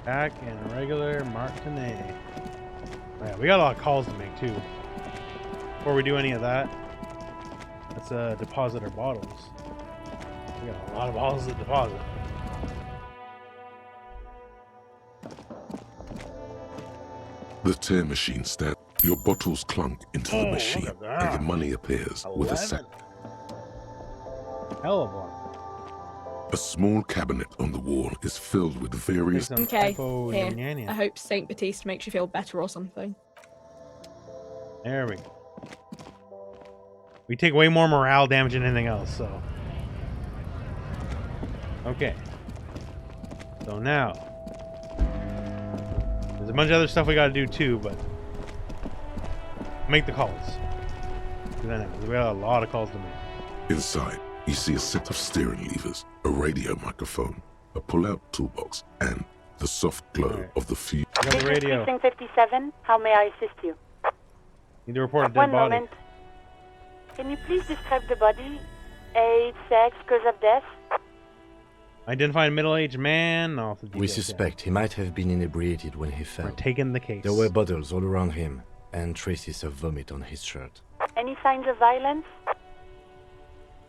Back in regular Martinet. Oh, yeah, we got a lot of calls to make too. Before we do any of that, let's deposit our bottles. We got a lot of bottles to deposit. The tear machine stands. Your bottles clunk into the machine, and your money appears with a sack. Hell of one. A small cabinet on the wall is filled with various... Okay, here. I hope Saint Baptiste makes you feel better or something. There we go. We take way more morale damage than anything else, so... Okay. So now... There's a bunch of other stuff we gotta do too, but... Make the calls. We got a lot of calls to make. Inside, you see a set of steering levers, a radio microphone, a pull-out toolbox, and the soft glow of the fuse. Got the radio. Precinct 57, how may I assist you? Need to report a dead One body. moment. Can you please describe the body? Age, sex, cause of death? Identify a middle-aged man. No, we suspect he might have been inebriated when he fell. We're taking the case. There were bottles all around him, and traces of vomit on his shirt. Any signs of violence?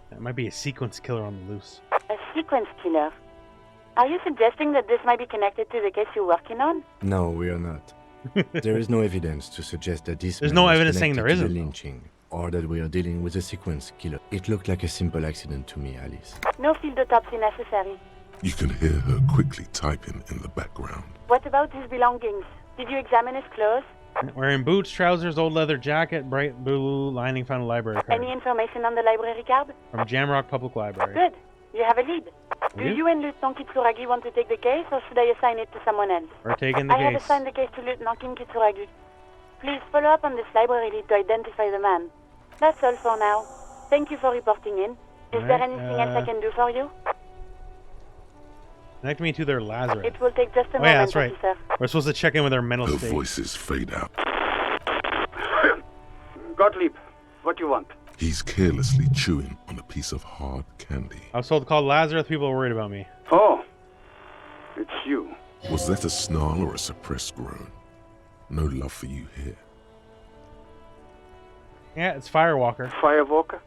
That might be a sequence killer on the loose. A sequence killer? Are you suggesting that this might be connected to the case you're working on? No, we are not. There is no evidence to suggest that this There's man no was evidence saying connected there to the isn't. lynching, or that we are dealing with a sequence killer. It looked like a simple accident to me, Alice. No field autopsy necessary. You can hear her quickly typing in the background. What about his belongings? Did you examine his clothes? Wearing boots, trousers, old leather jacket, bright blue lining found a library card. Any information on the library card? From Jamrock Public Library. Good. You have a lead. Do Yeah. you and Lieutenant Kitsuragi want to take the case, or should I assign it to someone else? We're taking the I have case. assigned the case to Lieutenant Kim Kitsuragi. Please follow up on this library lead to identify the man. That's all for now. Thank you for reporting in. Is there Alright, anything else I can do for you? Connect me to their Lazarus. It will take just a Oh moment, yeah, that's right. officer. We're supposed to check in with their mental Her state. voices fade out. Gottlieb, what do you want? He's carelessly chewing on a piece of hard candy. I was told to call Lazarus. People are worried about me. Oh, it's you. Was that a snarl or a suppressed groan? No love for you here. Yeah, it's Firewalker. Firewalker?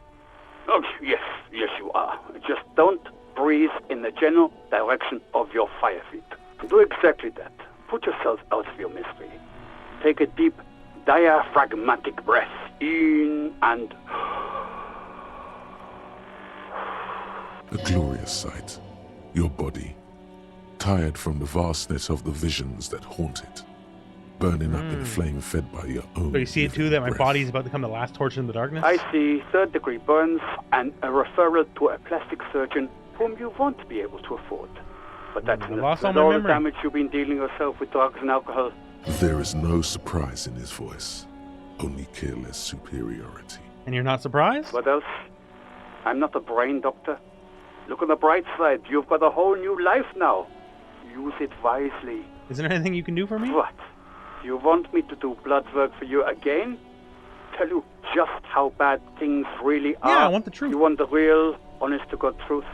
Oh, yes, you are. Just don't breathe in the general direction of your fire feet. Do exactly that. Put yourself out of your misery. Take a deep, diaphragmatic breath in and... A glorious sight. Your body, tired from the vastness of the visions that haunt it, burning up in a flame fed by your own. So you see it too, that my breath. body's about to become the last torch in the darkness? I see third-degree burns and a referral to a plastic surgeon whom you won't be able to afford. But that's lost with all all my the memory. damage you've been dealing yourself with drugs and alcohol. There is no surprise in his voice, only careless superiority. And you're not surprised? What else? I'm not a brain doctor. Look on the bright side. You've got a whole new life now. Use it wisely. Is there anything you can do for me? What? You want me to do blood work for you again? Tell you just how bad things really are? Yeah, I want the truth. You want the real, honest-to-God truth?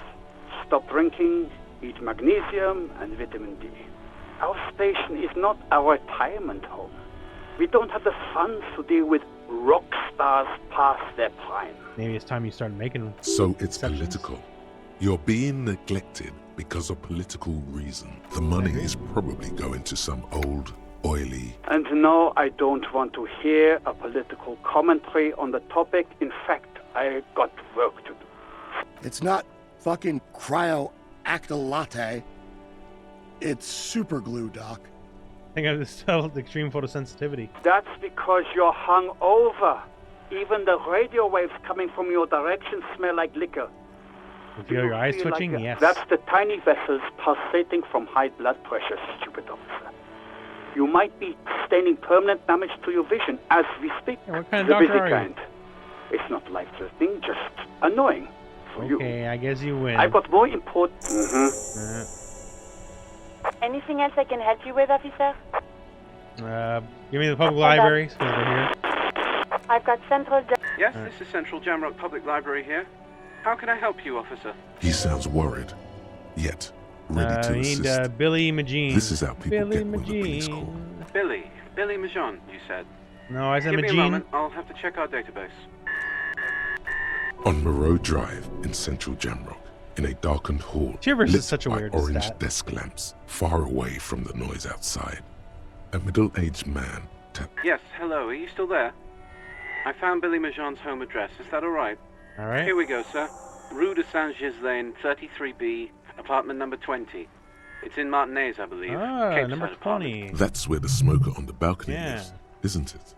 Stop drinking, eat magnesium and vitamin D. Our station is not a retirement home. We don't have the funds to deal with rock stars past their prime. Maybe it's time you started making. So it's political. You're being neglected because of political reason. The money is probably going to some old, oily... And no, I don't want to hear a political commentary on the topic. In fact, I got work to do. It's not fucking cryo-acta-latte. It's super glue, Doc. I think I've developed extreme photosensitivity. That's because you're hung over. Even the radio waves coming from your direction smell like liquor. You feel your eyes twitching? Like Yes. That's the tiny vessels pulsating from high blood pressure, stupid officer. You might be sustaining permanent damage to your vision as we speak. Yeah, what kind of the doctor busy are you? kind. It's not life-threatening, just annoying for you. Okay, I guess you win. I've got more important... Anything else I can help you with, officer? Give me the public libraries, because they're here. I've got Central... Yes, this is Central Jamrock Public Library here. How can I help you, officer? He sounds worried, yet ready to We assist. need Billy Magine. This is how people Billy get when the police call. Billy Majon, you said. No, I said Give me a Magine. moment, I'll have to check our database. On Moreau Drive in central Jamrock, in a darkened hall, Chivers lit is such a by weird orange stat. desk lamps, far away from the noise outside. A middle-aged man tapped. Yes, hello, are you still there? I found Billy Majon's home address, is that alright? Alright. Here we go, sir. Rue de Saint-Gislain, 33B, apartment number 20. It's in Martinez, I believe. Ah, Cape number Side apartment. 20. That's where the smoker on the balcony Yeah. lives, isn't it?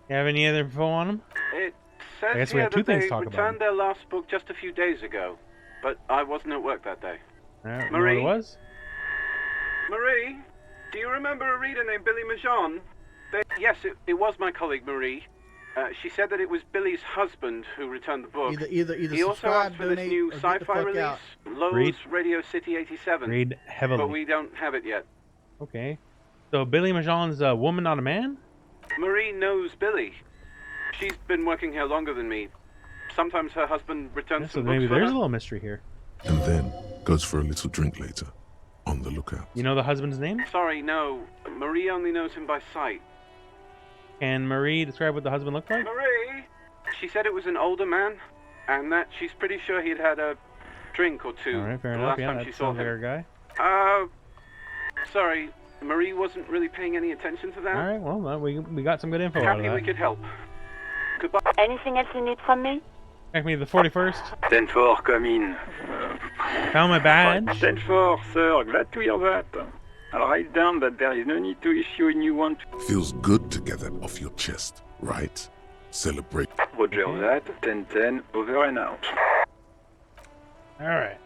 You have any other info on him? It I says guess we here have two that things they to talk about. returned their last book just a few days ago, but I wasn't at work that day. I don't know what Marie? it was. Marie, do you remember a reader named Billy Majon? Yes, it was my colleague Marie. She said that it was Billy's husband who returned the book. Either he also subscribe, asked for this donate, new or get the sci-fi fuck release, out. Lowe's Read. Radio City 87. Read heavily. But we don't have it yet. Okay. So Billy Majon's a woman, not a man? Marie knows Billy. She's been working here longer than me. Sometimes her husband returns Yeah, so some maybe books for there's a her. little mystery here. And then goes for a little drink later, on the lookout. You know the husband's name? Sorry, no. Marie only knows him by sight. Can Marie describe what the husband looked like? Marie! She said it was an older man, and that she's pretty sure he'd had a drink or two Alright, fair the enough. last Yeah, time that she saw sounds like him. our guy. Sorry, Marie wasn't really paying any attention to that. Alright, well, we got some good info out of Happy we that. could help. Goodbye. Anything else you need from me? Check me the 41st. 10-4, come in. Found my badge. 10-4, sir, glad to hear that. I'll write down that there is no need to issue a new one. Feels good to get that off your chest, right? Celebrate. Roger that, 10-10, over and out. Alright.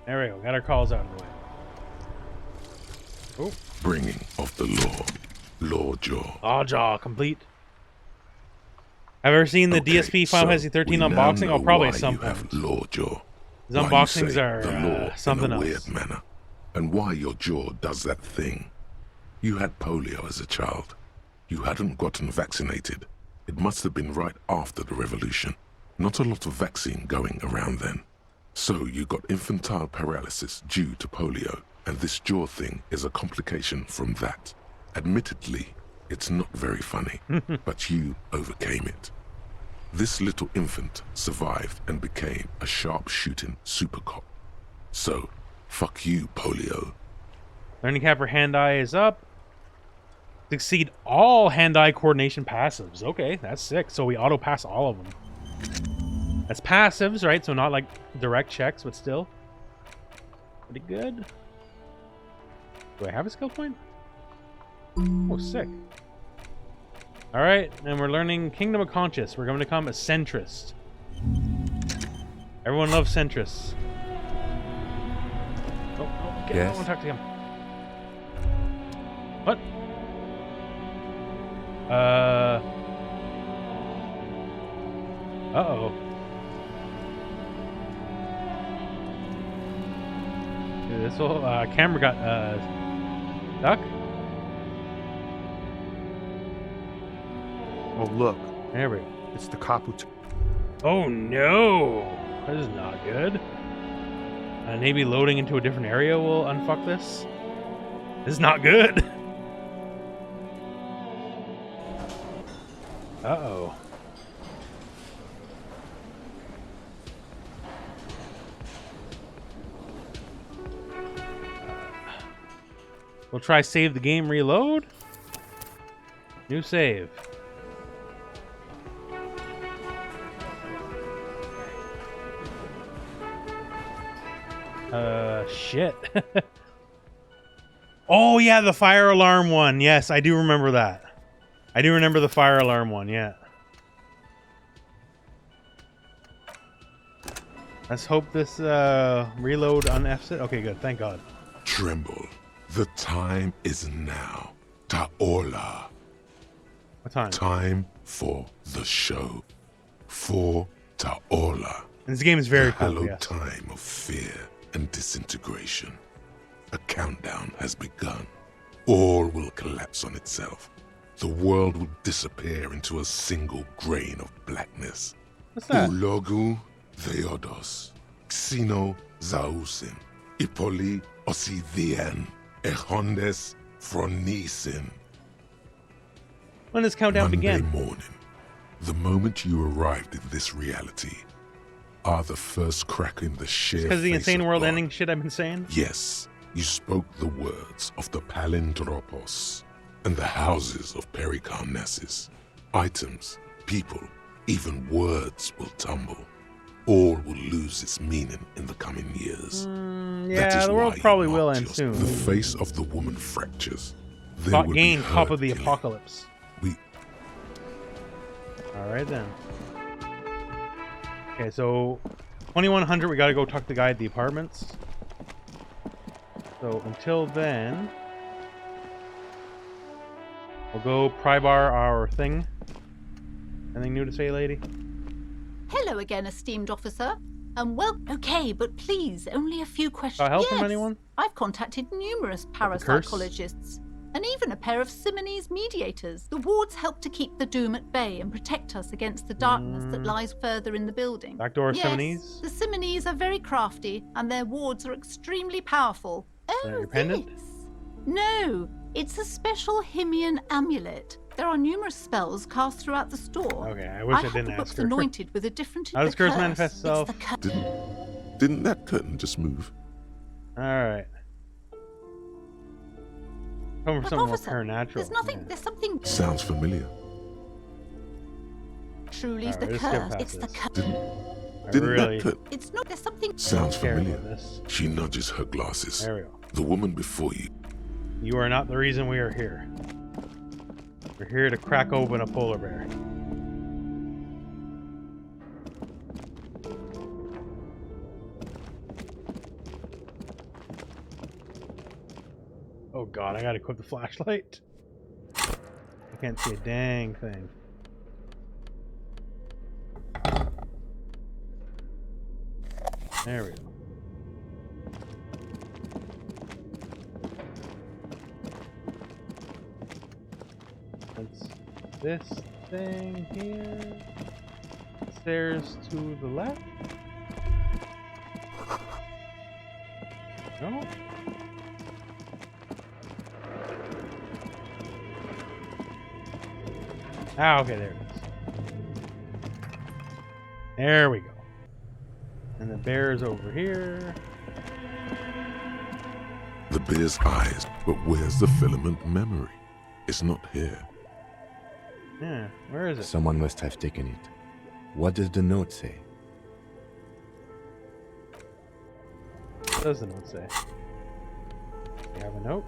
There we go. Got our calls out of the way. Oh. Bringing of the law. Lawjaw. Lawjaw complete. Have you ever seen the DSP Final Fantasy 13 unboxing? Oh, probably at some point. Lawjaw. His Why you unboxings say are the law something in a else. weird manner, and why your jaw does that thing. You had polio as a child. You hadn't gotten vaccinated. It must have been right after the revolution. Not a lot of vaccine going around then. So you got infantile paralysis due to polio, and this jaw thing is a complication from that. Admittedly, it's not very funny, but you overcame it. This little infant survived and became a sharp-shooting super cop. So, fuck you, polio. Learning cap for hand-eye is up. Succeed all hand-eye coordination passives. Okay, that's sick. So we auto-pass all of them. That's passives, right? So not like direct checks, but still. Pretty good. Do I have a skill point? Oh, sick. Alright, and we're learning Kingdom of Conscious. We're going to become a centrist. Everyone loves centrists. Oh, I don't want to talk to him. What? Uh-oh. Dude, this whole camera got stuck. Oh, look. There we go. It's the cop who... Oh, no. This is not good. Maybe loading into a different area will unfuck this. This is not good. Uh-oh. We'll try save the game, reload. New save. Shit. Oh, yeah, the fire alarm one. Yes, I do remember that. I do remember the fire alarm one, yeah. Let's hope this reload unfs it. Okay, good. Thank God. Tremble. The time is now. Ta'ola. What time? Time for the show. For Ta'ola. And this game is very the cool, hallowed yes. time of fear and disintegration. A countdown has begun. All will collapse on itself. The world will disappear into a single grain of blackness. What's that? Ulogu Theodos, Xeno Zausin, Ipoli Osidhian, Echondes Fronisin. When does countdown Monday begin? morning, the moment you arrived in this reality, are the first crack in the sheer Because the face insane of world God. ending shit I've been saying? Yes, you spoke the words of the Palindropos and the houses of Pericarnassus. Items, people, even words will tumble. All will lose its meaning in the coming years. Yeah, the world probably will end soon. The face of the woman fractures. There Thought will gain be top hurt of the killing. apocalypse. We... Alright then. Okay, so 2100, we gotta go talk to the guy at the apartments. So until then, we'll go pry bar our thing. Anything new to say, lady? Hello again, esteemed officer. Well, okay, but please, only a few questions. Got help yes, from anyone? I've contacted numerous parapsychologists and even a pair of Simonese mediators. The wards help to keep the doom at bay and protect us against the darkness that lies further in the building. Backdoor yes, Simonese? The Simonese are very crafty and their wards are extremely powerful. Your pendant? No, it's a special Himian amulet. There are numerous spells cast throughout the store. Okay, I wish I have didn't the ask books her. anointed with a different How does curse curse. manifest itself? It's the Didn't that curtain just move? Alright. Coming for But something more officer, supernatural. There's nothing. There's something. Sounds familiar. Truly, is Alright, the let's skip curse. past It's the this. curse. Didn't really- that curtain... It's not. There's something. Sounds care familiar. about this. She nudges her glasses. There we go. The woman before you. You are not the reason we are here. We're here to crack open a polar bear. Oh god, I gotta equip the flashlight. I can't see a dang thing. There we go. That's this. thing here. Stairs to the left. No? Ah, okay, there it is. There we go. And the bear is over here. The bear's eyes, but where's the filament memory? It's not here. Yeah, where is it? Someone must have taken it. What does the note say? What does the note say? You have a note?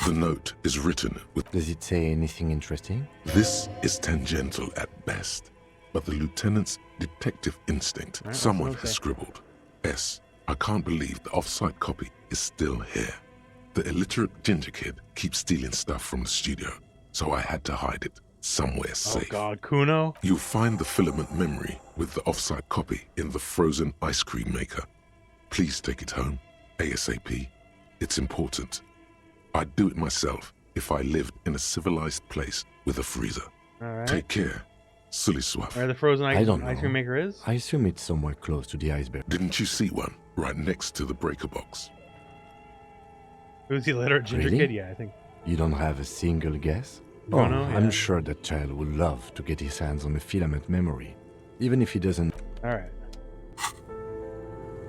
The note is written with... Does it say anything interesting? This is tangential at best, but the lieutenant's detective instinct, Right, someone what's the has note say? scribbled. S. I can't believe the off-site copy is still here. The illiterate ginger kid keeps stealing stuff from the studio, so I had to hide it somewhere safe. Oh god, Kuno? You'll find the filament memory with the off-site copy in the frozen ice cream maker. Please take it home, ASAP. It's important. I'd do it myself if I lived in a civilized place with a freezer. Alright. Take care. Silly Swaff. Where the frozen I don't ice know. cream maker is? I assume it's somewhere close to the iceberg. Didn't you see one right next to the breaker box? Who's the illiterate ginger Really? kid? Yeah, I think. You don't have a single guess? No, Oh, no, I'm yeah. sure that child would love to get his hands on the filament memory, even if he doesn't. Alright.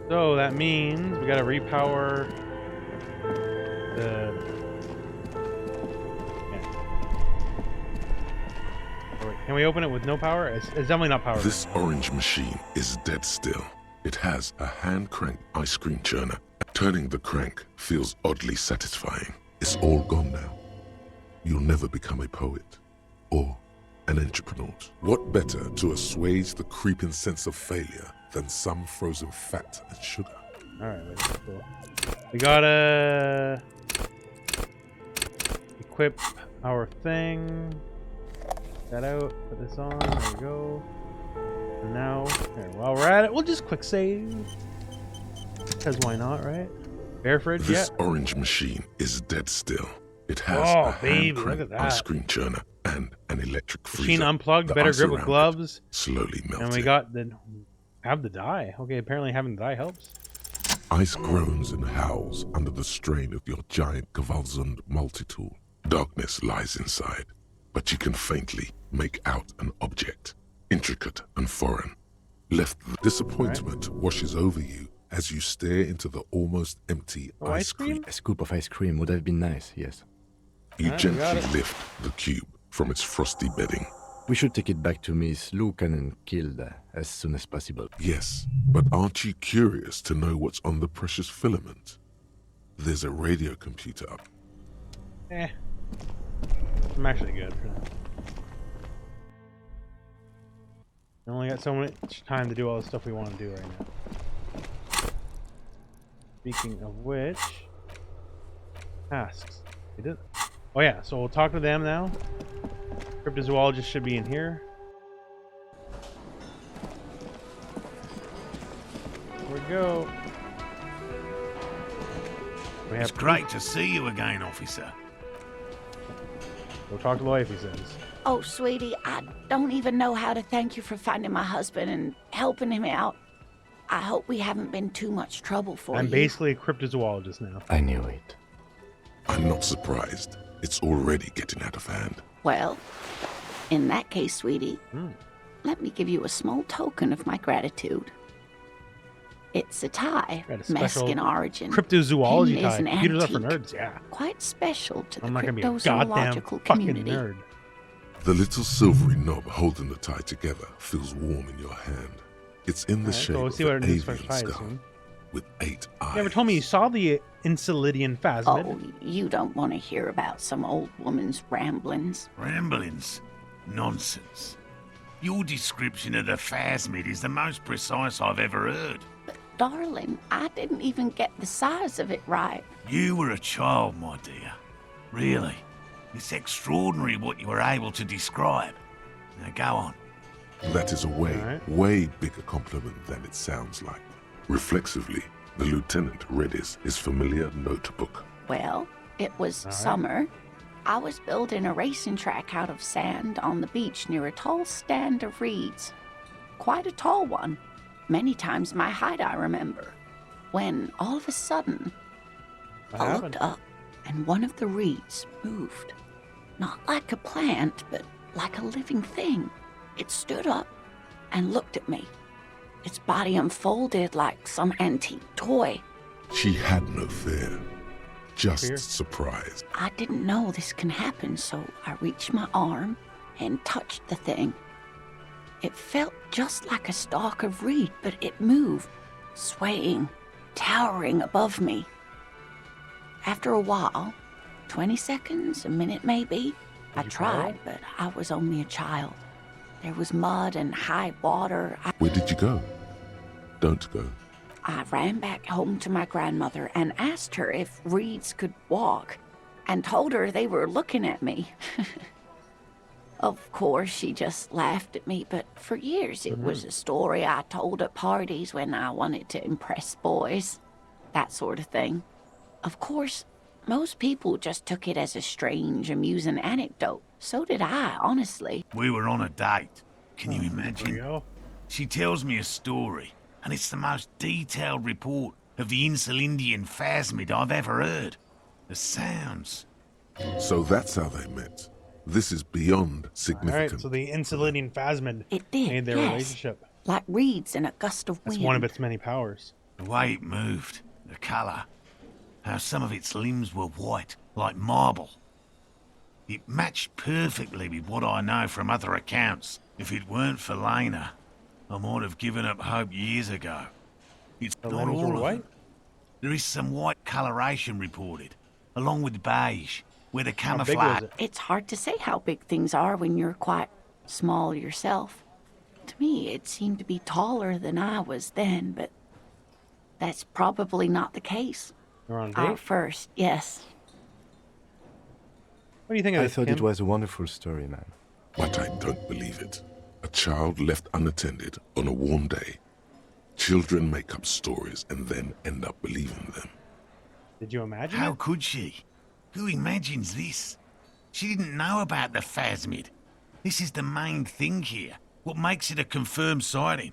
So that means we gotta repower the... Yeah. Oh, wait, can we open it with no power? It's definitely not powered. This orange machine is dead still. It has a hand-cranked ice cream churner. Turning the crank feels oddly satisfying. It's all gone now. You'll never become a poet or an entrepreneur. What better to assuage the creeping sense of failure than some frozen fat and sugar? Alright, wait, that's cool. We gotta equip our thing. That out, put this on, there we go. And now, there, while we're at it, we'll just quick save. Because why not, right? Bear fridge, This yeah. orange machine is dead still. It has Oh, a baby, look hand-cranked at that. ice cream churner and an electric freezer. Machine unplugged, The better ice grip with around it gloves. slowly melting. And we got the... Have the dye. Okay, apparently having the dye helps. Ice groans and howls under the strain of your giant Gewaltsund multi-tool. Darkness lies inside, but you can faintly make out an object, intricate and foreign. Left, disappointment washes over you as you stare into the almost empty ice cream. A scoop of ice cream would have been nice, yes. You Alright, gently got it. lift the cube from its frosty bedding. We should take it back to Miss Lucan and killed as soon as possible. Yes, but aren't you curious to know what's on the precious filament? There's a radio computer up. Eh. I'm actually good for that. We only got so much time to do all the stuff we want to do right now. Speaking of which... Tasks. We did... Oh yeah, so we'll talk to them now. Cryptozoologist should be in here. Here we go. We It's have great to see you again, officer. Go talk to the wife, he says. Oh, sweetie, I don't even know how to thank you for finding my husband and helping him out. I hope we haven't been too much trouble for I'm you. basically a cryptozoologist now. I knew it. I'm not surprised. It's already getting out of hand. Well, in that case, sweetie, Hmm. let me give you a small token of my gratitude. It's a tie, Got a special Mexican origin. cryptozoology Hidden is tie. an Computers are for antique, nerds, yeah. Quite special to the I'm not gonna be a goddamn cryptozoological fucking community. nerd. The little silvery knob holding the tie together feels warm in your hand. It's in the Alright, shape so we'll of see what an it is for avian ties skull soon. with 8 eyes. You never told me you saw the Insulindian Phasmid. Oh, you don't want to hear about some old woman's ramblings. Ramblings? Nonsense. Your description of the Phasmid is the most precise I've ever heard. Darling, I didn't even get the size of it right. You were a child, my dear. Really. It's extraordinary what you were able to describe. Now go on. That is a way, way bigger compliment than it sounds like. Reflexively, The lieutenant read his familiar notebook. Well, it was summer. I was building a racing track out of sand on the beach near a tall stand of reeds. Quite a tall one. Many times my height, I remember. When, all of a sudden, I looked up, and one of the reeds moved. Not like a plant, but like a living thing. It stood up and looked at me. Its body unfolded like some antique toy. She had no fear, just surprise. I didn't know this can happen, so I reached my arm and touched the thing. It felt just like a stalk of reed, but it moved, swaying, towering above me. After a while, 20 seconds, a minute maybe, I tried, but I was only a child. There was mud and high water. Where did you go? Don't go. I ran back home to my grandmother and asked her if reeds could walk, and told her they were looking at me. Of course, she just laughed at me, but for years it was a story I told at parties when I wanted to impress boys. That sort of thing. Of course, most people just took it as a strange, amusing anecdote. So did I, honestly. We were on a date. Can you imagine? She tells me a story, and it's the most detailed report of the Insulindian Phasmid I've ever heard. The sounds. So that's how they met. This is beyond significant. Alright, so the Insulindian Phasmid made their relationship. Like reeds in a gust of wind. That's one of its many powers. The way it moved, the colour, how some of its limbs were white, like marble. It matched perfectly with what I know from other accounts. If it weren't for Lena, I might have given up hope years ago. It's not all of white? them. There is some white coloration reported, along with beige, where the camouflage... It's hard to say how big things are when you're quite small yourself. To me, it seemed to be taller than I was then, but that's probably not the case. You're on At first, yes. What do you think of I this, thought Kim? it was a wonderful story, man. But I don't believe it. A child left unattended on a warm day. Children make up stories and then end up believing them. Did you imagine How could she? Who imagines this? She didn't know about the Phasmid. This is the main thing here. What makes it a confirmed sighting?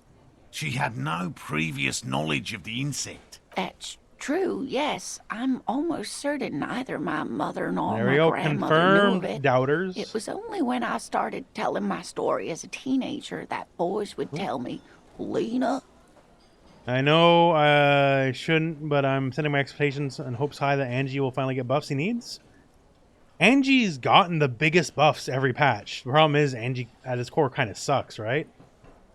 She had no previous knowledge of the insect. That's true, yes. I'm almost certain neither my mother nor There we my go, grandmother knew of confirmed, it. doubters. It was only when I started telling my story as a teenager that boys would tell me, Lena. I know I shouldn't, but I'm setting my expectations and hopes high that Angie will finally get buffs he needs. Angie's gotten the biggest buffs every patch. The problem is Angie at his core kind of sucks, right?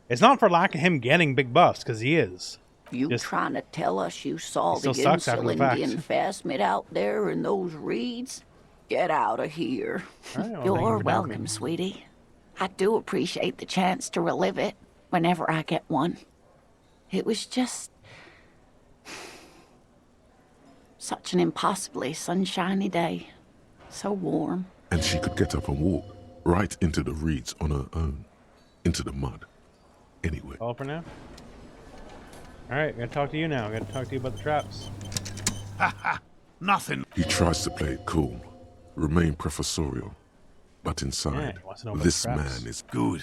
It's not for lack of him getting big buffs, because he is. You trying to tell us you saw He the still sucks after the fact. Insulindian Phasmid out there in those reeds? Get out of here. All right, well, thank you You're for telling welcome, me. sweetie. I do appreciate the chance to relive it whenever I get one. It was just such an impossibly sunshiny day. So warm. And she could get up and walk right into the reeds on her own. Into the mud. Anyway. All for now? Alright, gotta talk to you now. Gotta talk to you about the traps. Nothing. He tries to play it cool, remain professorial, but inside, he wants to know about this the traps. man is good.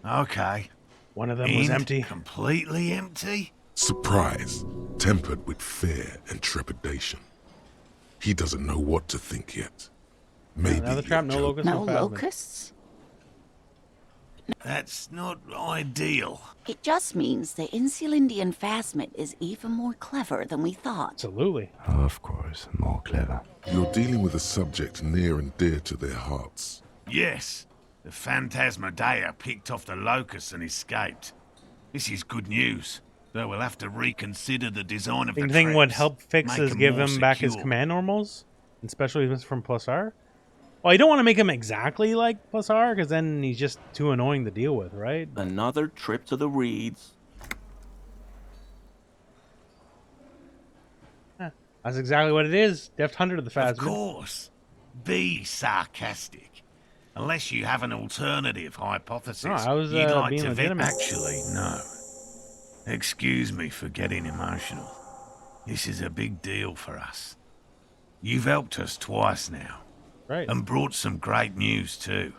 Okay. One of them was empty. Completely empty? surprise, tempered with fear and trepidation. He doesn't know what to think yet. Maybe another trap, no locusts. No locusts? That's not ideal. It just means the Insulindian Phasmid is even more clever than we thought. Absolutely. Of course, more clever. You're dealing with a subject near and dear to their hearts. Yes, the Phantasmadeia picked off the locusts and escaped. This is good news, though we'll have to reconsider the design of the You think would traps, help fix make is them give more him back his secure. command normals? Especially from Plus R? Well, you don't want to make him exactly like Plus R, because then he's just too annoying to deal with, right? Another trip to the reeds. That's exactly what it is. Deft Hunter to the Phasmid. Of course. Be sarcastic. Unless you have an alternative hypothesis. No, I was, you'd like being to legitimate. Actually, no. Excuse me for getting emotional. This is a big deal for us. You've helped us twice now. Right. And brought some great news too.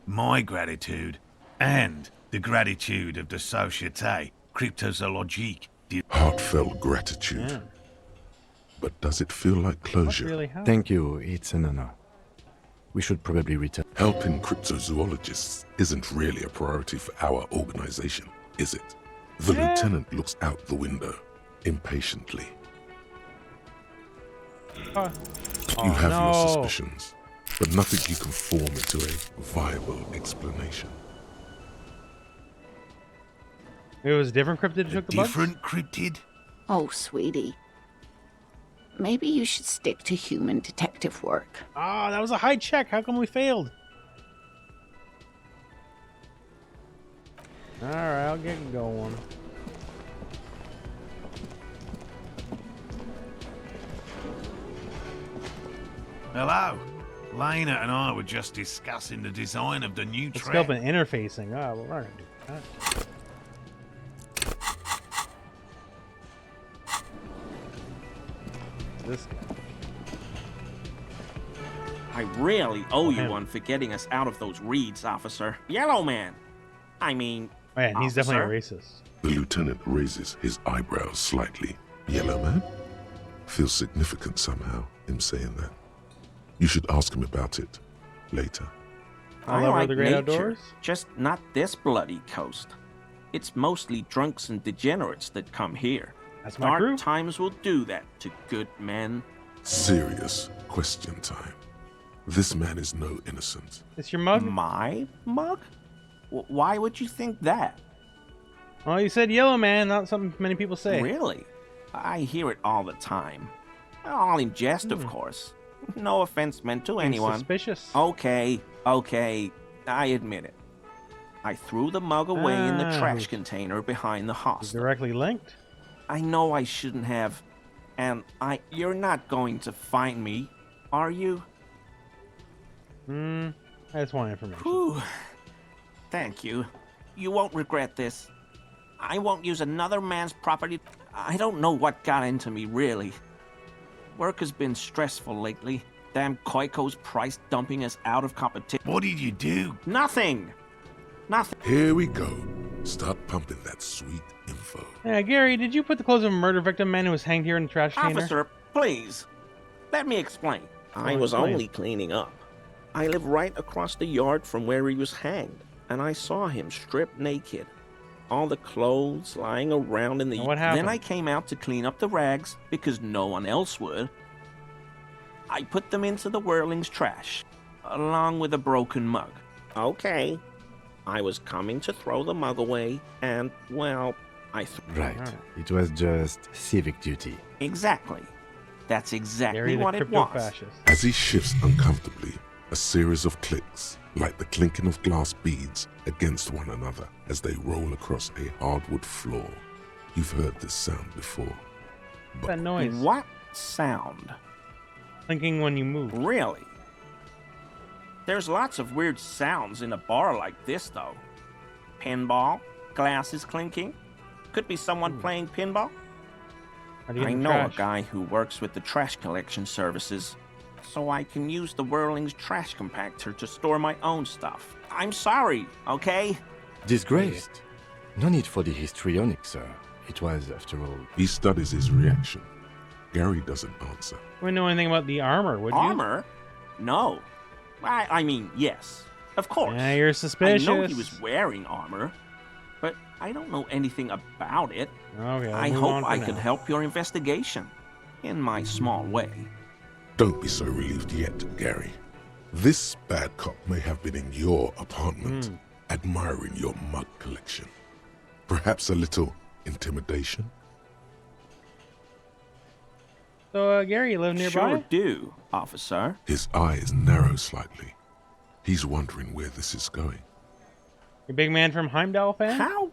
My gratitude and the gratitude of the Société Cryptozoologique. Heartfelt gratitude. Yeah. But does it feel like closure? Really Thank you, it's an honor. We should probably return. Helping cryptozoologists isn't really a priority for our organization, is it? The lieutenant looks out the window, impatiently. You have your suspicions, but nothing you can form into a viable explanation. It was a different cryptid that took the bugs? Different cryptid? Oh, sweetie. Maybe you should stick to human detective work. Ah, that was a high check. How come we failed? Alright, I'll get going. Hello. Lena and I were just discussing the design of the new track. Scope and interfacing. Oh, well, we're not gonna do that. This guy. I really owe you one for getting us out of those reeds, officer. Yellow man. I mean, man, he's officer. definitely a racist. The lieutenant raises his eyebrows slightly. Yellow man? Feels significant somehow, him saying that. You should ask him about it later. I like the great outdoors, just not this bloody coast. It's mostly drunks and degenerates that come here. That's my Dark crew. times will do that to good men. Serious question time. This man is no innocent. It's your mug? My mug? Why would you think that? Well, you said yellow man, not something many people say. Really? I hear it all the time. All in jest, of course. No offense meant to anyone. Suspicious. Okay, I admit it. I threw the mug away in the trash container behind the hostel. Directly linked? I know I shouldn't have. And you're not going to find me, are you? I just want information. Whew. Thank you. You won't regret this. I won't use another man's property. I don't know what got into me, really. Work has been stressful lately. Damn Koiko's price dumping us out of competition. What did you do? Nothing. Nothing. Here we go. Start pumping that sweet info. Yeah, Gary, did you put the clothes of a murder victim man who was hanged here in the trash container? Officer, please. Let me explain. I was only cleaning up. I live right across the yard from where he was hanged, and I saw him stripped naked. All the clothes lying around in the... What happened? Then I came out to clean up the rags, because no one else would. I put them into the whirling's trash, along with a broken mug. Okay. I was coming to throw the mug away, and, well, Right. It was just civic duty. Exactly. That's exactly what it was. As he shifts uncomfortably, a series of clicks, like the clinking of glass beads against one another as they roll across a hardwood floor. You've heard this sound before. That noise. What sound? Clinking when you move. Really? There's lots of weird sounds in a bar like this, though. Pinball, glasses clinking. Could be someone playing pinball. I know a guy who works with the trash collection services, so I can use the Whirling's trash compactor to store my own stuff. I'm sorry, okay? Disgraced. No need for the histrionic, sir. It was, after all... He studies his reaction. Gary doesn't answer. We wouldn't know anything about the armor, would you? Armor? No. I mean, yes. Of course. Yeah, you're suspicious. I know he was wearing armor, but I don't know anything about it. Okay, I hope I could help your investigation, in my small way. Don't be so relieved yet, Gary. This bad cop may have been in your apartment, admiring your mug collection. Perhaps a little intimidation? So, Gary, you live nearby? Sure do, officer. His eyes narrow slightly. He's wondering where this is going. You big man from Heimdall fan? How?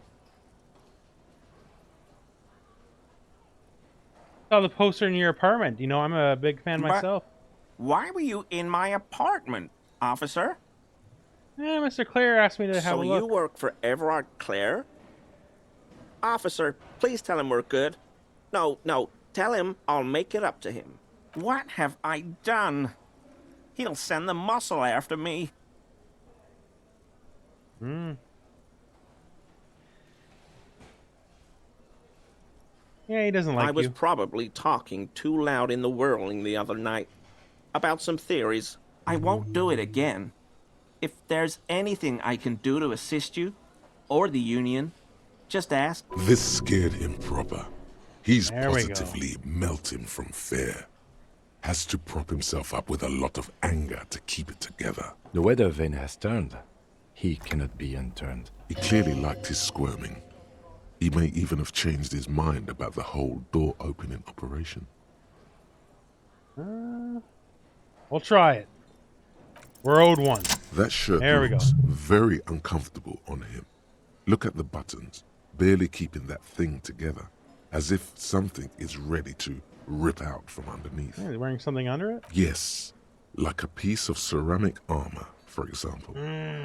Saw the poster in your apartment. You know, I'm a big fan myself. Why were you in my apartment, officer? Yeah, Mr. Clare asked me to have a look. So you work for Everard Clare? Officer, please tell him we're good. No, Tell him I'll make it up to him. What have I done? He'll send the muscle after me. Yeah, he doesn't like you. I was probably talking too loud in the whirling the other night about some theories. I won't do it again. If there's anything I can do to assist you, or the Union, just ask. This scared him proper. He's There we go. positively melting from fear. Has to prop himself up with a lot of anger to keep it together. The weather vane has turned. He cannot be unturned. He clearly liked his squirming. He may even have changed his mind about the whole door opening operation. We'll try it. We're owed one. That shirt There we go. looks very uncomfortable on him. Look at the buttons, barely keeping that thing together, as if something is ready to rip out from underneath. Yeah, he's wearing something under it? Yes, like a piece of ceramic armor, for example.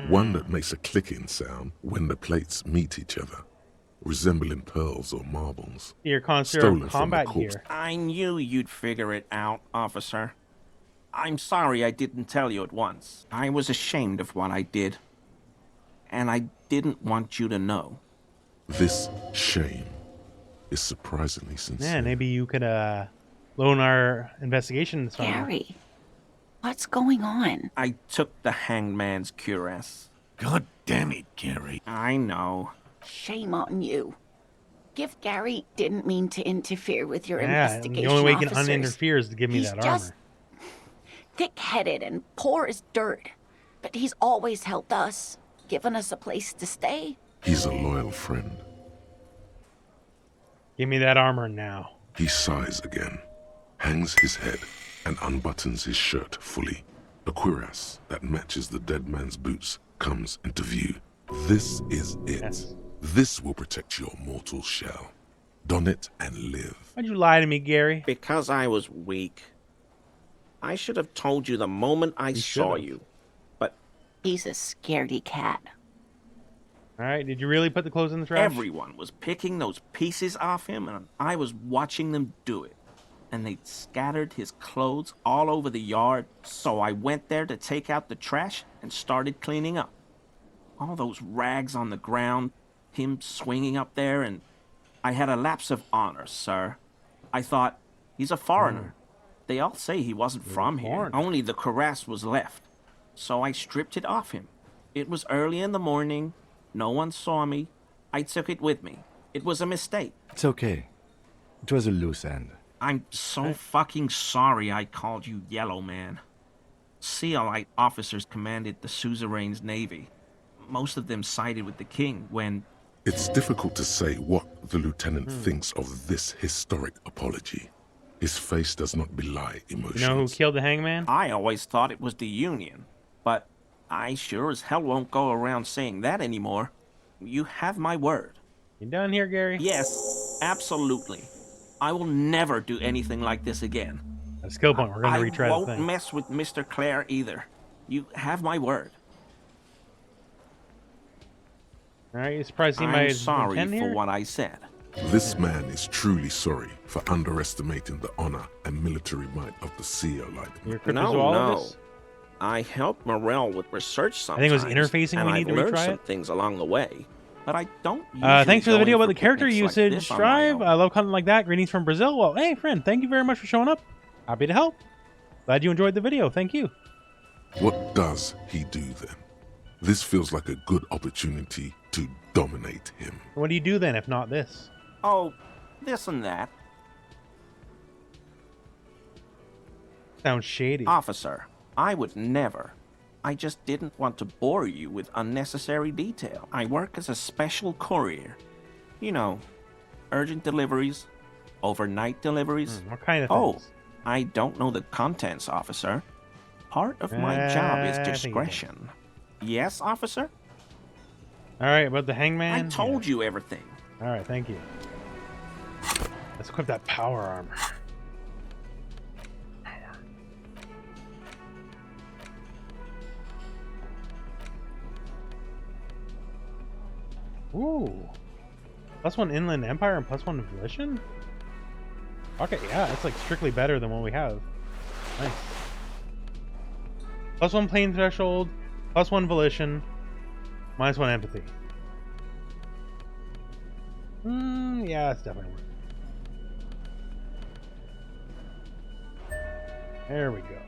One that makes a clicking sound when the plates meet each other, resembling pearls or marbles. Your concert Stolen from combat the corpse. gear. I knew you'd figure it out, officer. I'm sorry I didn't tell you at once. I was ashamed of what I did. And I didn't want you to know. This shame is surprisingly sincere. Yeah, maybe you could loan our investigation this time. Gary, what's going on? I took the hangman's cuirass. God damn it, Gary. I know. Shame on you. Gift Gary didn't mean to interfere with your Yeah, investigation. the only way you can officers. uninterfere is to give me He's that just armor. thick-headed and poor as dirt, but he's always helped us, given us a place to stay. He's a loyal friend. Give me that armor now. He sighs again, hangs his head, and unbuttons his shirt fully. A cuirass that matches the dead man's boots comes into view. This is it. Yes. This will protect your mortal shell. Don it and live. Why'd you lie to me, Gary? Because I was weak. I should have told you the moment I saw you. But he's a scaredy cat. All right, did you really put the clothes in the trash? Everyone was picking those pieces off him, and I was watching them do it. And they'd scattered his clothes all over the yard, so I went there to take out the trash and started cleaning up. All those rags on the ground, him swinging up there, and I had a lapse of honor, sir. I thought, he's a foreigner. They all say he wasn't from here. Only the cuirass was left. So I stripped it off him. It was early in the morning. No one saw me. I took it with me. It was a mistake. It's okay. It was a loose end. I'm so fucking sorry I called you Yellow Man. Sealite officers commanded the suzerain's navy. Most of them sided with the king when... It's difficult to say what the lieutenant thinks of this historic apology. His face does not belie emotions. You know who killed the hangman? I always thought it was the Union, but I sure as hell won't go around saying that anymore. You have my word. You done here, Gary? Yes, absolutely. I will never do anything like this again. At skill point, we're going to retry I the won't thing. mess with Mr. Clare either. You have my word. All right, you surprised to see my I'm sorry intent for here? what I said. This man is truly sorry for underestimating the honor and military might of the Seolite. You're No. I helped Morel with research I think it was sometimes, interfacing and we need I've to learned retry some it. things along the way. But I don't usually Thanks for the go video in about the character picnics like usage, this on my Strive. own. I love content like that. Greetings from Brazil. Well, hey, friend, thank you very much for showing up. Happy to help. Glad you enjoyed the video. Thank you. What does he do then? This feels like a good opportunity to dominate him. What do you do then, if not this? Oh, this and that. Sounds shady. Officer, I would never. I just didn't want to bore you with unnecessary detail. I work as a special courier. You know, urgent deliveries, overnight deliveries. What kind of Oh, things? I don't know the contents, officer. Part of my job is I think you discretion. Yes, officer? All right, about the hangman? I told you everything. All right, thank you. Let's equip that power armor. Ooh. +1 Inland Empire and +1 Volition? Okay, yeah, it's like strictly better than what we have. Nice. +1 pain threshold, +1 volition, -1 empathy. Yeah, that's definitely worth it. There we go.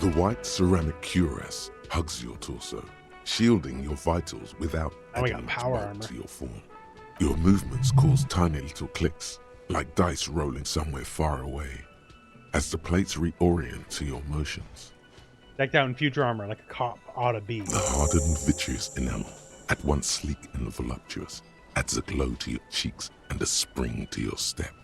The white ceramic cuirass hugs your torso, shielding your vitals without adding much bulk to your form. Your movements cause tiny little clicks, like dice rolling somewhere far away, as the plates reorient to your motions. Decked out in future armor like a cop ought to be. The hardened vitreous enamel, at once sleek and voluptuous, adds a glow to your cheeks and a spring to your step.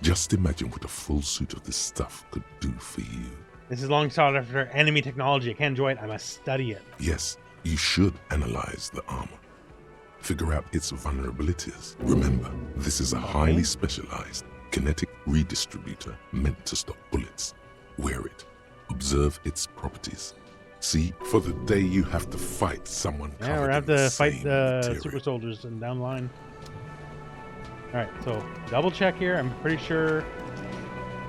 Just imagine what a full suit of this stuff could do for you. This is long sought after enemy technology. I can't enjoy it. I must study it. Yes, you should analyze the armor. Figure out its vulnerabilities. Remember, this is a highly specialized kinetic redistributor meant to stop bullets. Wear it. Observe its properties. See, for the day you have to fight someone. Yeah, we're gonna have to fight the super soldiers and down the line. Alright, so double check here. I'm pretty sure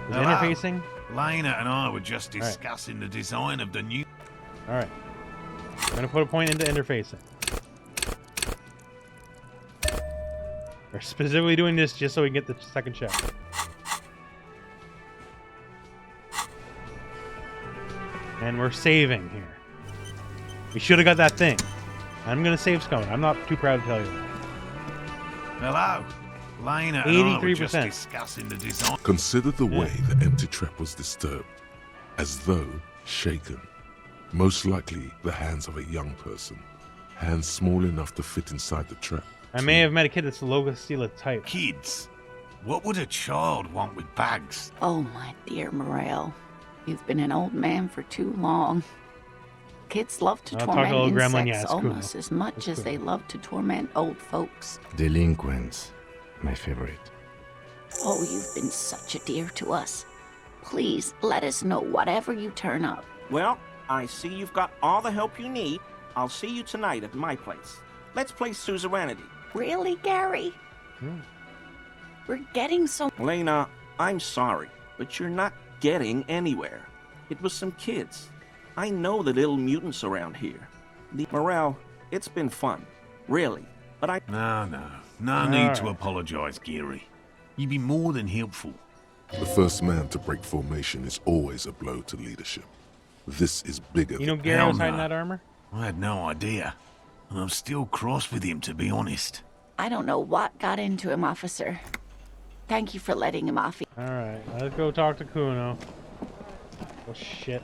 the interfacing. Lena and I were just discussing the design of the new... Alright. I'm gonna put a point into interfacing. We're specifically doing this just so we can get the second check. And we're saving here. We should have got that thing. I'm gonna save Scone. I'm not too proud to tell you that. Hello. Lena and I were just discussing the design. Consider the way the empty trap was disturbed, as though shaken. Most likely the hands of a young person, hands small enough to fit inside the trap. I may have met a kid that's the Logostela type. Kids? What would a child want with bags? Oh, my dear Morel. You've been an old man for too long. Kids love to torment insects almost as much as they love to torment old folks. Delinquents. My favorite. Oh, you've been such a dear to us. Please, let us know whatever you turn up. Well, I see you've got all the help you need. I'll see you tonight at my place. Let's play Suzerainty. Really, Gary? We're getting so... Lena, I'm sorry, but you're not getting anywhere. It was some kids. I know the little mutants around here. Morel, it's been fun. Really. But I... No need to apologize, Geary. You'd be more than helpful. The first man to break formation is always a blow to leadership. This is bigger than... You know Gary was hiding that armor? I had no idea. And I'm still cross with him, to be honest. I don't know what got into him, officer. Thank you for letting him off. Alright, let's go talk to Kuno. Oh, shit.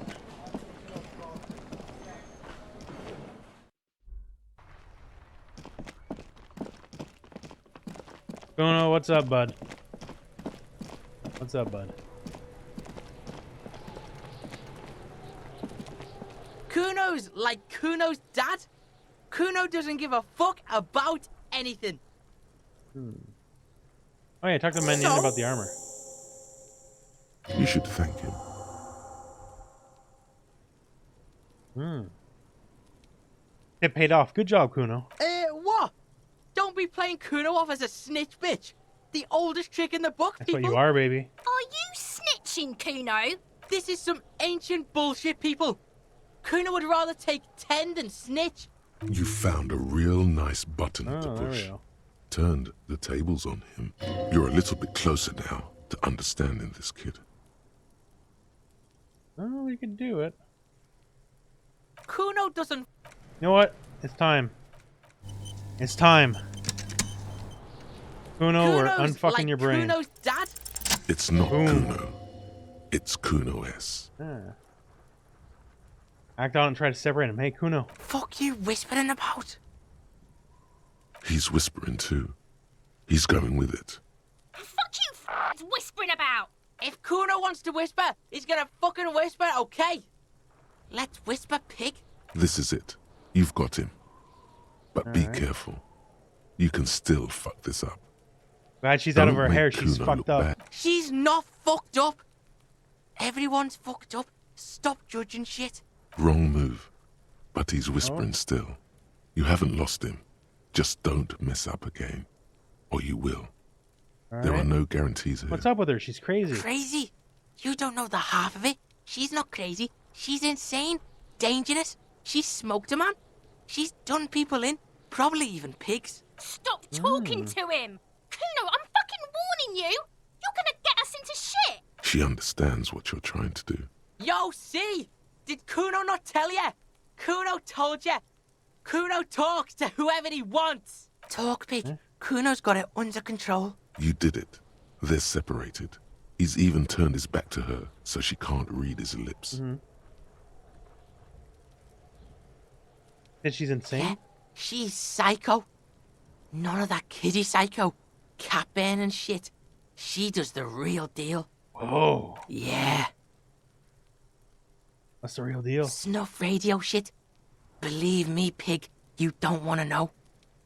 Kuno, what's up, bud? What's up, bud? Kuno's like Kuno's dad? Kuno doesn't give a fuck about anything. Oh yeah, talk to Mannion about the armor. You should thank him. It paid off. Good job, Kuno. What? Don't be playing Kuno off as a snitch bitch. The oldest trick in the book, That's people. what you are, baby. Are you snitching, Kuno? This is some ancient bullshit, people. Kuno would rather take 10 than snitch. You found a real nice button to there we push. go. Turned the tables on him. You're a little bit closer now to understanding this kid. Oh, we could do it. Kuno doesn't... You know what? It's time. It's time. Kuno, we're unfucking like your brain. Kuno's dad? It's not Kuno. It's Kuno S. Act out and try to separate him. Hey, Kuno. Fuck you whispering about? He's whispering too. He's going with it. Fuck you whispering about? If Kuno wants to whisper, he's gonna fucking whisper, okay? Let's whisper, pig. This is it. You've got him. But be careful. You can still fuck this up. Glad she's out of her hair. She's Kuno fucked up. bad. She's not fucked up. Everyone's fucked up. Stop judging shit. Wrong move. But he's whispering still. You haven't lost him. Just don't mess up again. or you will. All There right. are no guarantees here. What's up with her? She's crazy. Crazy? You don't know the half of it. She's not crazy. She's insane. Dangerous. She's smoked a man. She's done people in. Probably even pigs. Stop talking to him! Kuno, I'm fucking warning you! You're gonna get us into shit! She understands what you're trying to do. Yo, see? Did Kuno not tell you? Kuno told you. Kuno talks to whoever he wants. Talk, pig. Kuno's got it under control. You did it. They're separated. He's even turned his back to her, so she can't read his lips. And she's insane? Yeah, she's psycho. None of that kiddie psycho. Cat burning shit. She does the real deal. Whoa. Yeah. What's the real deal? Snuff radio shit. Believe me, pig, you don't want to know.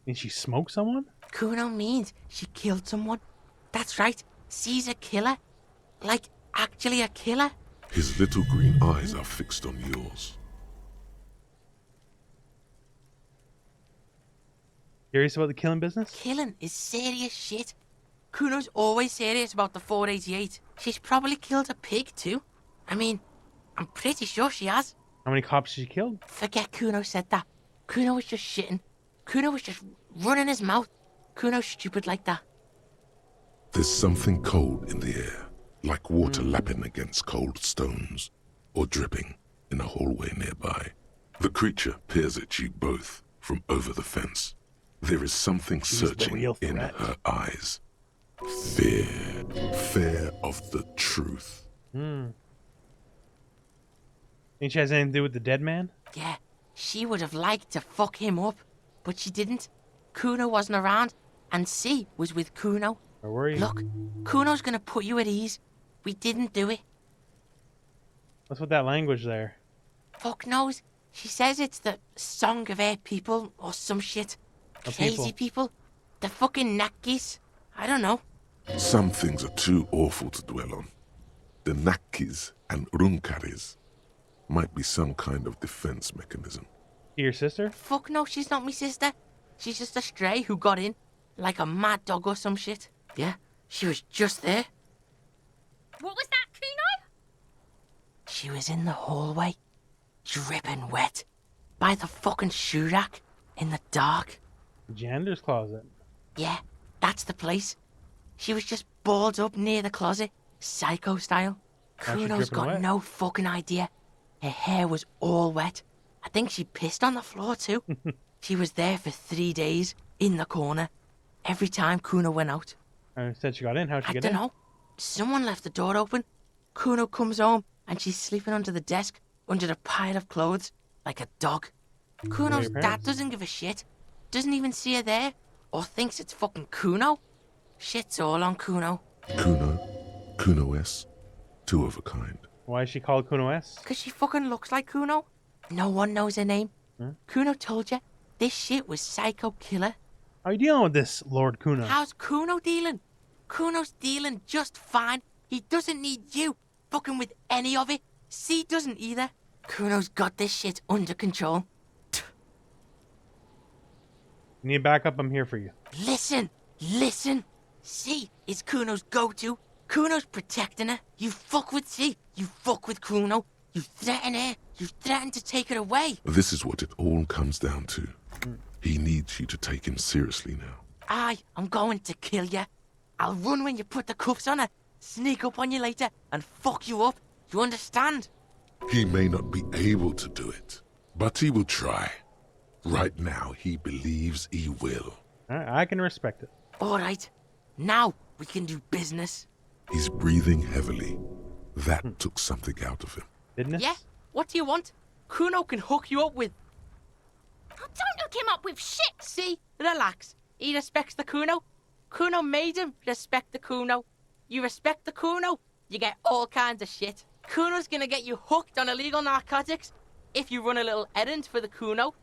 Did she smoke someone? Kuno means she killed someone. That's right. She's a killer. Like, actually a killer. His little green eyes are fixed on yours. Curious about the killing business? Killing is serious shit. Kuno's always serious about the 488. She's probably killed a pig, too. I mean, I'm pretty sure she has. How many cops she killed? Forget Kuno said that. Kuno was just shitting. Kuno was just running his mouth. Kuno's stupid like that. There's something cold in the air, like water lapping against cold stones, or dripping in a hallway nearby. The creature peers at you both from over the fence. There is something searching in her eyes. Fear. Fear of the truth. Think she has anything to do with the dead man? Yeah, she would have liked to fuck him up, but she didn't. Kuno wasn't around, and C was with Kuno. Where were you? Look, Kuno's gonna put you at ease. We didn't do it. What's with that language there? Fuck knows. She says it's the song of her people or some shit. Crazy people. The fucking Nakis. I don't know. Some things are too awful to dwell on. The Nakis and Runkaris might be some kind of defense mechanism. Your sister? Fuck no, she's not my sister. She's just a stray who got in. Like a mad dog or some shit. Yeah, she was just there. What was that, Kuno? She was in the hallway, dripping wet, by the fucking shoe rack, in the dark. Janitor's closet. Yeah, that's the place. She was just balled up near the closet, psycho style. Kuno's got wet? no fucking idea. Her hair was all wet. I think she pissed on the floor too. She was there for 3 days, in the corner, every time Kuno went out. I said she got in. How'd she get in? I don't know. Someone left the door open. Kuno comes home and she's sleeping under the desk, under the pile of clothes, like a dog. Kuno's dad doesn't give a shit. Doesn't even see her there, or thinks it's fucking Kuno. Shit's all on Kuno. Kuno S, two of a kind. Why is she called Kuno S? Because she fucking looks like Kuno. No one knows her name. Kuno told you, this shit was psycho killer. How are you dealing with this, Lord Kuno? How's Kuno dealing? Kuno's dealing just fine. He doesn't need you fucking with any of it. C doesn't either. Kuno's got this shit under control. You need backup, I'm here for you. Listen. C is Kuno's go-to. Kuno's protecting her. You fuck with C, you fuck with Kuno. You threaten her. You threaten to take her away. This is what it all comes down to. He needs you to take him seriously now. I'm going to kill you. I'll run when you put the cuffs on her, sneak up on you later, and fuck you up. You understand? He may not be able to do it, but he will try. Right now, he believes he will. I can respect it. All right. Now we can do business. He's breathing heavily. That took something out of him. Didn't Yeah? What do you want? Kuno can hook you up with... Oh, don't hook him up with shit! See? Relax. He respects the Kuno. Kuno made him respect the Kuno. You respect the Kuno, you get all kinds of shit. Kuno's gonna get you hooked on illegal narcotics if you run a little errand for the Kuno.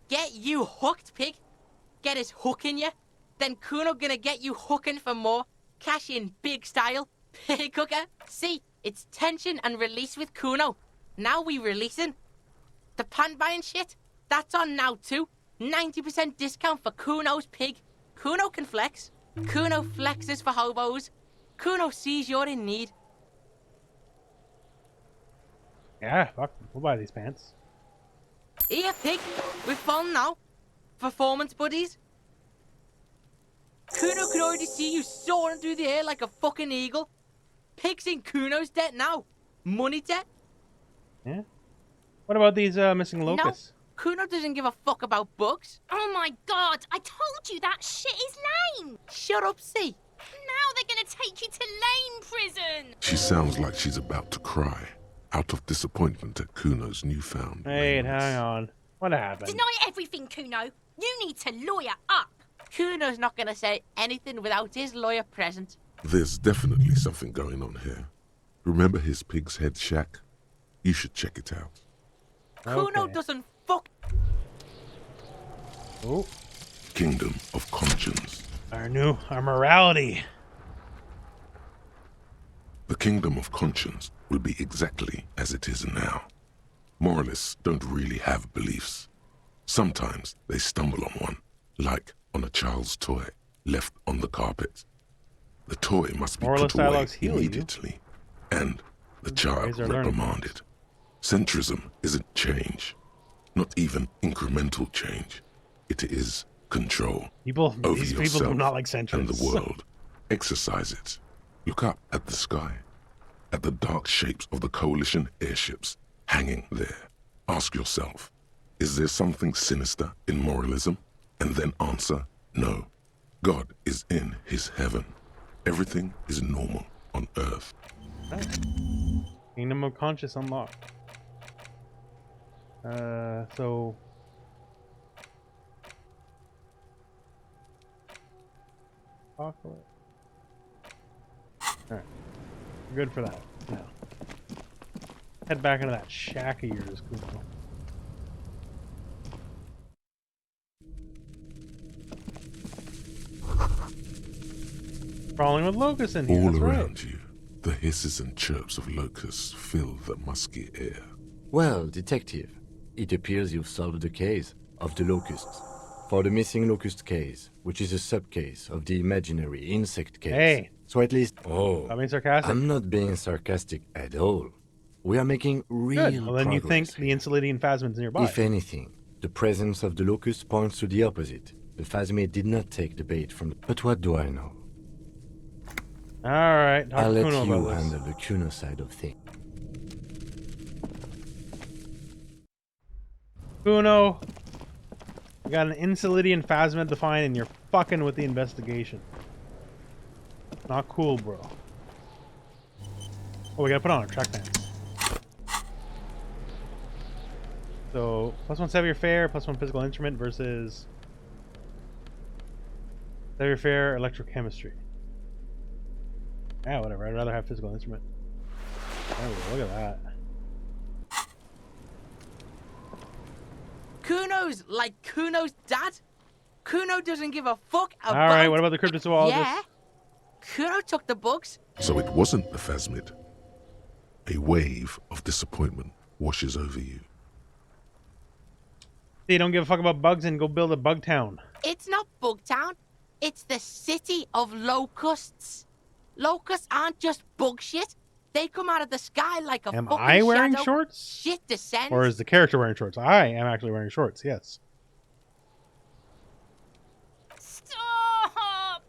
Get you hooked, pig. Get his hook in you. Then Kuno gonna get you hooking for more. Cash in big style. Pig hooker. See, it's tension and release with Kuno. Now we releasing. The pan buying shit, that's on now too. 90% discount for Kuno's pig. Kuno can flex. Kuno flexes for hobos. Kuno sees you're in need. Yeah, fuck. We'll buy these pants. Here, pig. We're fun now. Performance buddies. Kuno can already see you soaring through the air like a fucking eagle. Pig's in Kuno's debt now. Money debt. Yeah. What about these missing locusts? No, Kuno doesn't give a fuck about bugs. Oh my god, I told you that shit is lame. Shut up, see. Now they're gonna take you to lame prison. She sounds like she's about to cry, out of disappointment at Kuno's newfound. Wait, hang on. What happened? Deny everything, Kuno. You need to lawyer up. Kuno's not gonna say anything without his lawyer present. There's definitely something going on here. Remember his pig's head shack? You should check it out. Kuno doesn't fuck. Oh. Kingdom of Conscience. Our morality. The Kingdom of Conscience will be exactly as it is now. Moralists don't really have beliefs. Sometimes they stumble on one, like on a child's toy left on the carpet. The toy must be put away immediately, and the child reprimanded. Centrism isn't change, not even incremental change. It is control over these people yourself do not like centrists. and the world. Exercise it. Look up at the sky, at the dark shapes of the coalition airships hanging there. Ask yourself, is there something sinister in moralism? And then answer, no. God is in his heaven. Everything is normal on earth. Kingdom of Conscience unlocked. So... Apocalypse. Alright. Good for that. Now. Head back into that shack of yours, Kuno. Crawling with locusts in here. All That's around right. you, the hisses and chirps of locusts fill the musky air. Well, detective, it appears you've solved the case of the locusts. For the missing locust case, which is a sub-case of the imaginary insect case. Hey. So at least... I'm being sarcastic. I'm not being sarcastic at all. We are making real Good. Well, then progress. you think the Insulindian Phasmid's nearby. If anything, the presence of the locust points to the opposite. The Phasmid did not take the bait from the... But what do I know? Alright, I'll let Kuno you about this. handle the Kuno side of things. Kuno, you got an Insulindian Phasmid to find and you're fucking with the investigation. Not cool, bro. Oh, we gotta put on our track pants. So, +1 Savior Fair, +1 Physical Instrument versus Savior Fair Electrochemistry. Yeah, whatever. I'd rather have Physical Instrument. Oh, look at that. Kuno's like Kuno's dad. Kuno doesn't give a fuck about... Alright, what about the cryptozoologist? Yeah. Kuno took the bugs. So it wasn't the Phasmid. A wave of disappointment washes over you. You don't give a fuck about bugs and go build a bug town. It's not Bugtown. It's the city of locusts. Locusts aren't just bug shit. They come out of the sky like a Am fucking I wearing shadow. shorts? Shit descends. Or is the character wearing shorts? I am actually wearing shorts, yes. Stop!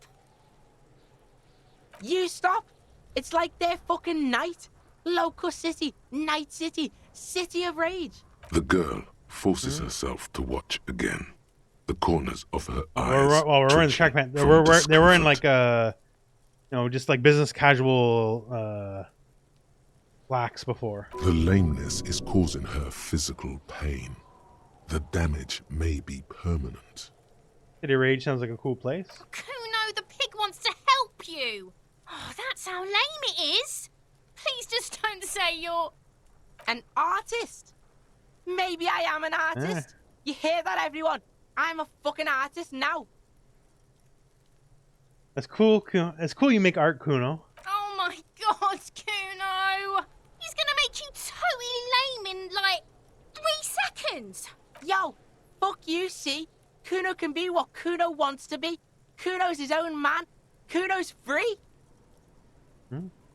You stop. It's like their fucking night. Locust City, Night City, City of Rage. The girl forces herself to watch again. The corners of her eyes. We're wearing the track pants. They were in like just like business casual blacks before. The lameness is causing her physical pain. The damage may be permanent. City of Rage sounds like a cool place. Kuno, the pig wants to help you. Oh, that's how lame it is. Please just don't say you're... An artist? Maybe I am an artist. You hear that, everyone? I'm a fucking artist now. That's cool. It's cool you make art, Kuno. Oh my god, Kuno. He's gonna make you totally lame in, like, 3 seconds. Yo, fuck you, see? Kuno can be what Kuno wants to be. Kuno's his own man. Kuno's free?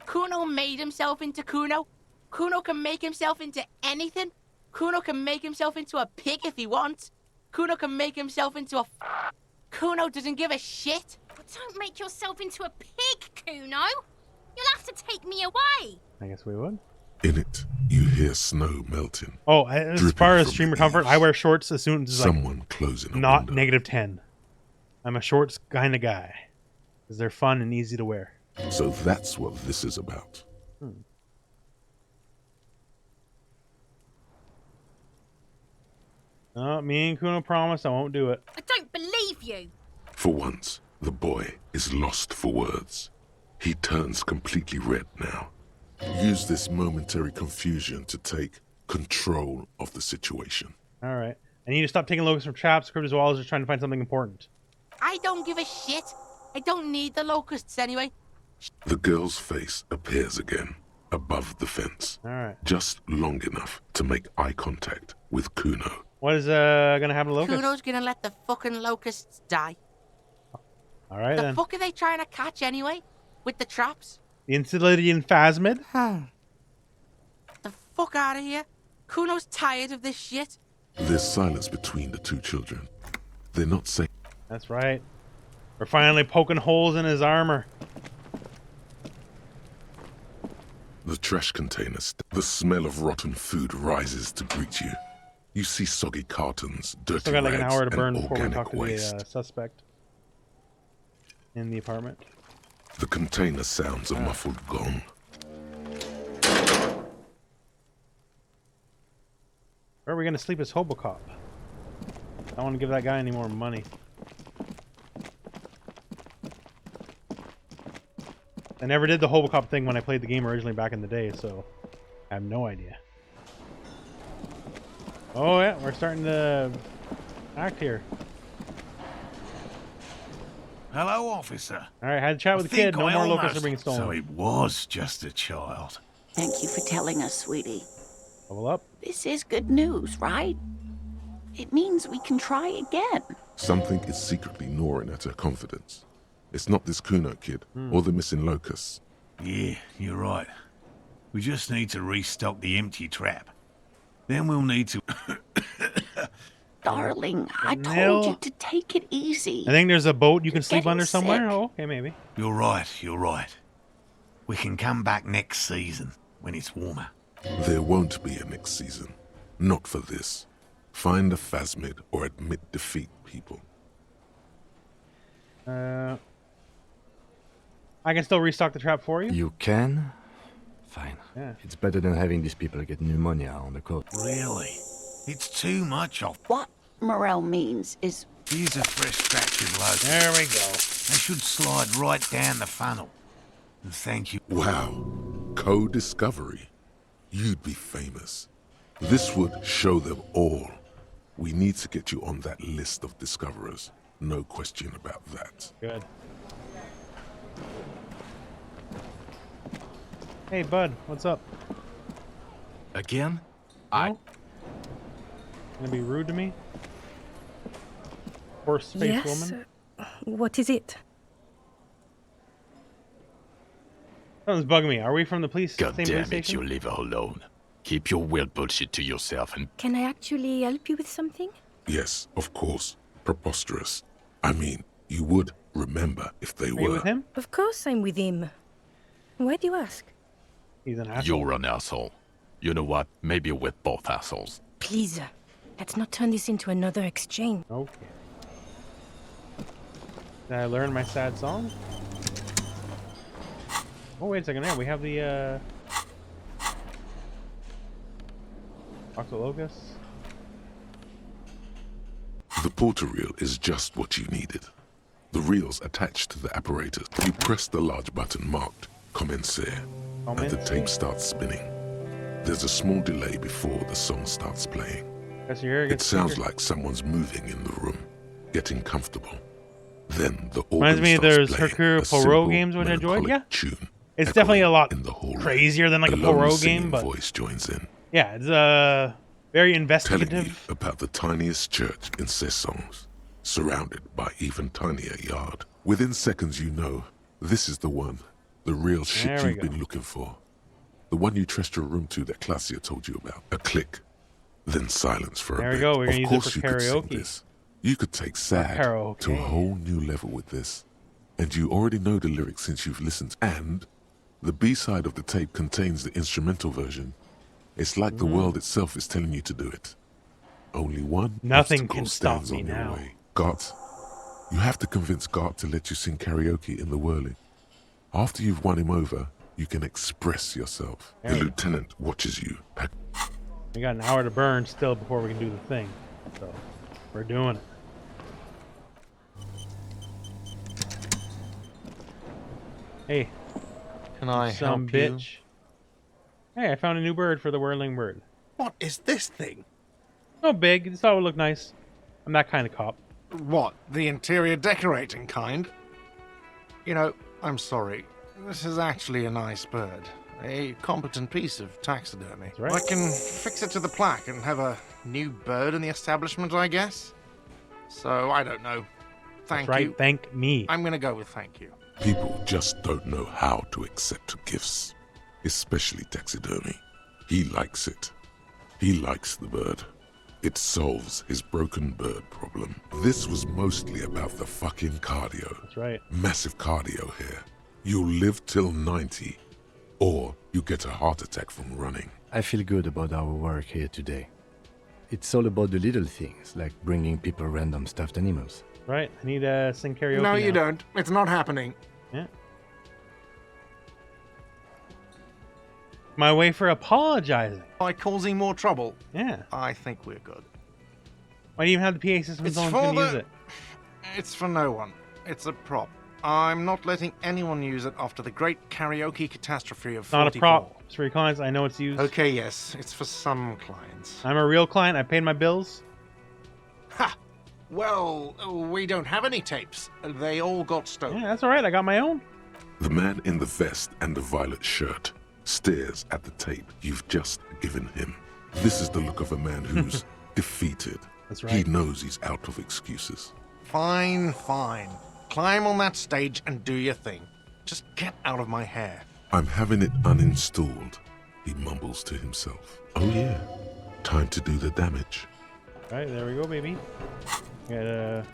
Kuno made himself into Kuno. Kuno can make himself into anything. Kuno can make himself into a pig if he wants. Kuno can make himself into a... Kuno doesn't give a shit. Well, don't make yourself into a pig, Kuno. You'll have to take me away. I guess we would. In it, you hear snow melting. Oh, as far as streamer comfort, I wear shorts as soon as it's someone like closing a not window. negative 10. I'm a shorts kind of guy because they're fun and easy to wear. So that's what this is about. Me and Kuno promise I won't do it. I don't believe you. For once, the boy is lost for words. He turns completely red now. Use this momentary confusion to take control of the situation. All right. I need to stop taking locusts from traps, cryptozoologists are trying to find something important. I don't give a shit. I don't need the locusts anyway. The girl's face appears again, above the fence. All right. Just long enough to make eye contact with Kuno. What is gonna happen to locusts? Kuno's gonna let the fucking locusts die. All right, the then. fuck are they trying to catch anyway? With the traps? The Insulindian Phasmid? The fuck out of here. Kuno's tired of this shit. There's silence between the two children. They're not saying... That's right. We're finally poking holes in his armor. The trash container. The smell of rotten food rises to greet you. You see soggy cartons, dirty Still got like an rags, hour to burn and before we organic talk to waste. the suspect in the apartment. The container sounds a muffled gong. Where are we gonna sleep as Hobocop? I don't want to give that guy any more money. I never did the Hobocop thing when I played the game originally back in the day, so I have no idea. Oh yeah, we're starting to act here. Hello, officer. All right, had a chat with the kid. No more locusts are being stolen. So it was just a child. Thank you for telling us, sweetie. Level up. This is good news, right? It means we can try again. Something is secretly gnawing at her confidence. It's not this Kuno kid or the missing locusts. Yeah, you're right. We just need to restock the empty trap. Then we'll need to... Darling, I told you to take it easy. I think there's a boat you can You're sleep under getting somewhere. sick. Oh, okay, maybe. You're right, you're right. We can come back next season, when it's warmer. There won't be a next season. Not for this. Find a Phasmid or admit defeat, people. I can still restock the trap for you? You can? Fine. Yeah. It's better than having these people get pneumonia on the coast. Really? It's too much of... What Morel means is... Here's a fresh batch of locusts. There we go. They should slide right down the funnel. And thank you. Wow. Co-discovery. You'd be famous. This would show them all. We need to get you on that list of discoverers. No question about that. Good. Hey, bud, what's up? Again? No? Gonna be rude to me? Horse-faced woman? What is it? Something's bugging me. Are we from the police? God same damn police it, station? you leave her alone. Keep your weird bullshit to yourself and... Can I actually help you with something? Yes, of course. Preposterous. I mean, you would remember if they Are were. you with him? Of course I'm with him. Why do you ask? He's an asshole. You're an asshole. You know what? Maybe we're both assholes. Please, let's not turn this into another exchange. Okay. Did I learn my sad song? Oh, wait a second. Yeah, we have the, Octolocus. The porter reel is just what you needed. The reel's attached to the apparatus. You press the large button marked Commencer, and the tape starts spinning. There's a small delay before the song starts playing. It sounds like someone's moving in the room, getting comfortable. Then the organ Reminds me of starts those playing Hercule a Poirot simple, games which I enjoyed. melancholic Yeah, tune it's echoing definitely a lot in the hallway. crazier than like a A lone Poirot singing game, but voice joins in, yeah, it's very telling you investigative. about the tiniest church in Cessons, surrounded by even tinier yard. Within seconds, you know This is the one. The real shit you've been looking for. The one you trust your room to that Claudia told you about. A click, then silence for a bit. There we go. We're going to use it for Of course you could sing karaoke. this. You could take sad to a whole new level with this. And you already know the lyrics since you've listened. And the B-side of the tape contains the instrumental version. It's like the world itself is telling you to do it. Only one Nothing can stop me now. Way. Gart, you have to convince Gart to let you sing karaoke in the whirling. After you've won him over, you can express yourself. The lieutenant watches you. We got an hour to burn still before we can do the thing. So, we're doing it. Hey. Can I some help you? bitch. Hey, I found a new bird for the whirling bird. What is this thing? No big, just thought it would look nice. I'm that kind of cop. What, the interior decorating kind? You know, I'm sorry. This is actually a nice bird. A competent piece of taxidermy. Right. I can fix it to the plaque and have a new bird in the establishment, I guess. So, I don't know. Thank That's right, you. thank me. I'm gonna go with thank you. People just don't know how to accept gifts, especially taxidermy. He likes it. He likes the bird. It solves his broken bird problem. This was mostly about the fucking cardio. That's right. Massive cardio here. You'll live till 90, or you get a heart attack from running. I feel good about our work here today. It's all about the little things, like bringing people random stuffed animals. Right, I need to sing karaoke No, you now. don't. It's not happening. Yeah. My way for apologizing. By causing more trouble. Yeah. I think we're good. Why do you even have the PA system if It's someone's for going to the- use it? It's for no one. It's a prop. I'm not letting anyone use it after the great karaoke catastrophe of It's not a 44. prop. It's for your clients. I know it's used. Okay, yes. It's for some clients. I'm a real client. I paid my bills. Ha! Well, we don't have any tapes. They all got stolen. Yeah, that's all right. I got my own. The man in the vest and the violet shirt stares at the tape you've just given him. This is the look of a man who's defeated. That's He right. knows he's out of excuses. Fine, fine. Climb on that stage and do your thing. Just get out of my hair. I'm having it uninstalled, he mumbles to himself. Oh yeah, time to do the damage. All right, there we go, baby. Got a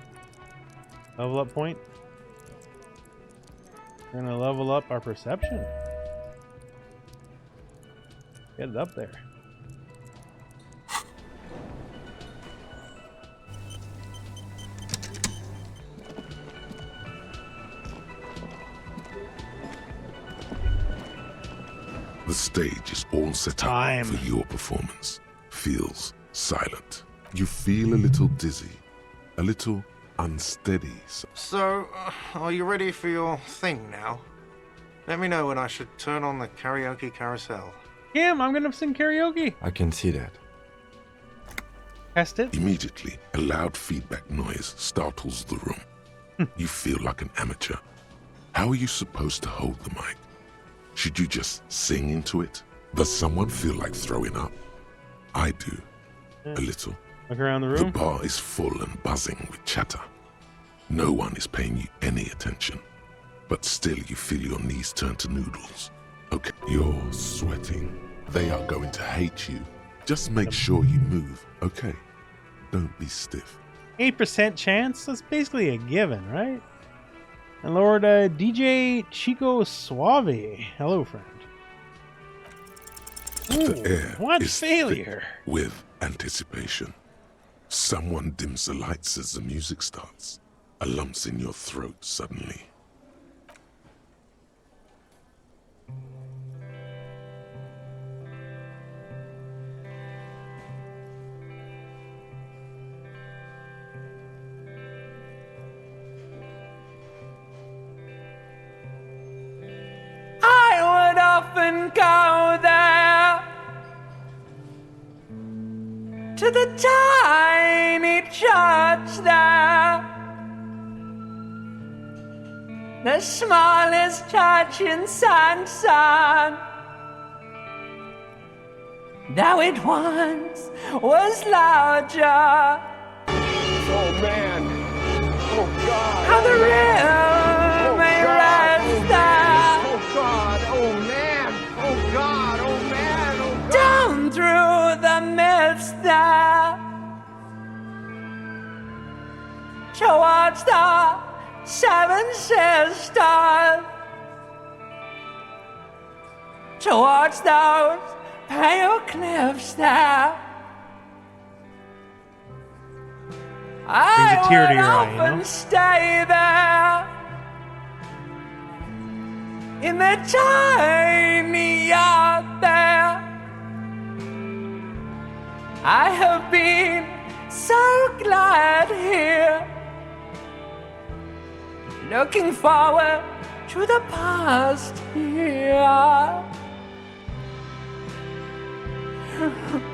level up point. We're gonna level up our perception. Get it up there. The stage is all set up for your performance. Feels silent. You feel a little dizzy, a little unsteady. So, are you ready for your thing now? Let me know when I should turn on the karaoke carousel. Yeah, I'm gonna sing karaoke. I can see that. Test it. Immediately, a loud feedback noise startles the room. You feel like an amateur. How are you supposed to hold the mic? Should you just sing into it? Does someone feel like throwing up? I do. A little. Look around the The room. bar is full and buzzing with chatter. No one is paying you any attention. But still you feel your knees turn to noodles. Okay, you're sweating. They are going to hate you. Just make sure you move, okay? Don't be stiff. 8% chance? That's basically a given, right? And Lord DJ Chico Suave. Hello, friend. The air what is failure? thick with anticipation. Someone dims the lights as the music starts. A lump's in your throat suddenly. I would often go there to the tiny church there, the smallest church in Sanson, though it once was larger. Oh man! Oh God! How the real may rest towards the Seven Sisters, towards those pale cliffs there. Brings a tear to your eye, often stay there in the tiny yard there. I have been so glad here, looking forward to the past here.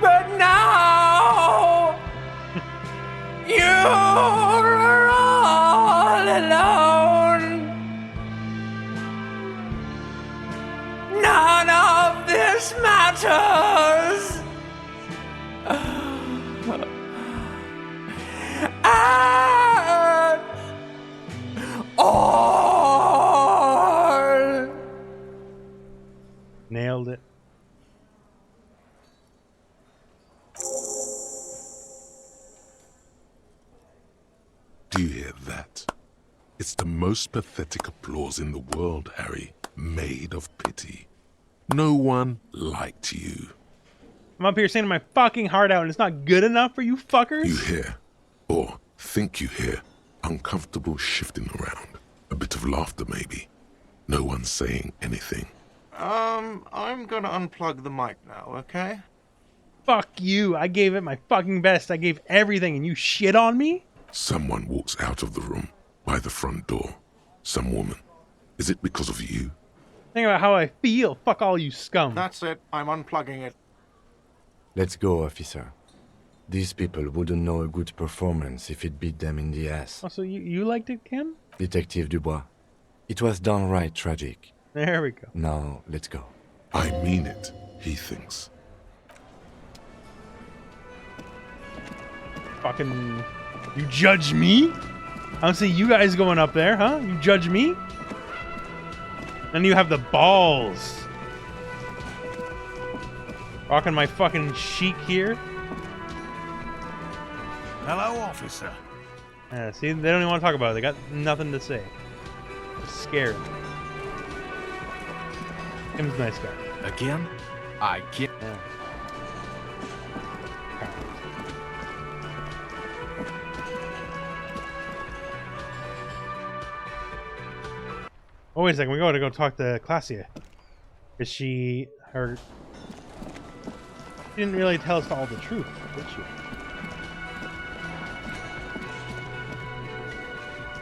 But now you're all alone. None of this matters. And all. Nailed it. Do you hear that? It's the most pathetic applause in the world, Harry, made of pity. No one liked you. I'm up here singing my fucking heart out and it's not good enough for you fuckers? You hear, or think you hear, uncomfortable shifting around. A bit of laughter, maybe. No one saying anything. I'm gonna unplug the mic now, okay? Fuck you. I gave it my fucking best. I gave everything and you shit on me? Someone walks out of the room by the front door. Some woman. Is it because of you? Think about how I feel. Fuck all you scum. That's it. I'm unplugging it. Let's go, officer. These people wouldn't know a good performance if it beat them in the ass. Oh, so you liked it, Ken? Detective Dubois. It was downright tragic. There we go. Now, let's go. I mean it, he thinks. Fucking... You judge me? I don't see you guys going up there, huh? You judge me? And you have the balls. Rocking my fucking chic here. Hello, officer. Yeah, see, they don't even want to talk about it. They got nothing to say. Just scared. Him's a nice guy. Again? I get... Yeah. Oh, wait a second. We gotta go talk to Classia. Is she... She didn't really tell us all the truth, did she?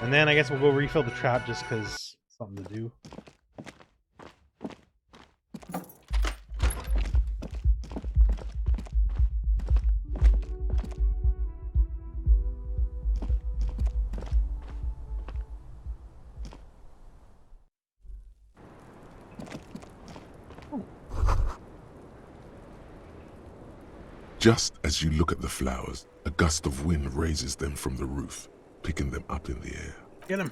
And then I guess we'll go refill the trap just because something to do. Just as you look at the flowers, a gust of wind raises them from the roof, picking them up in the air. Get him.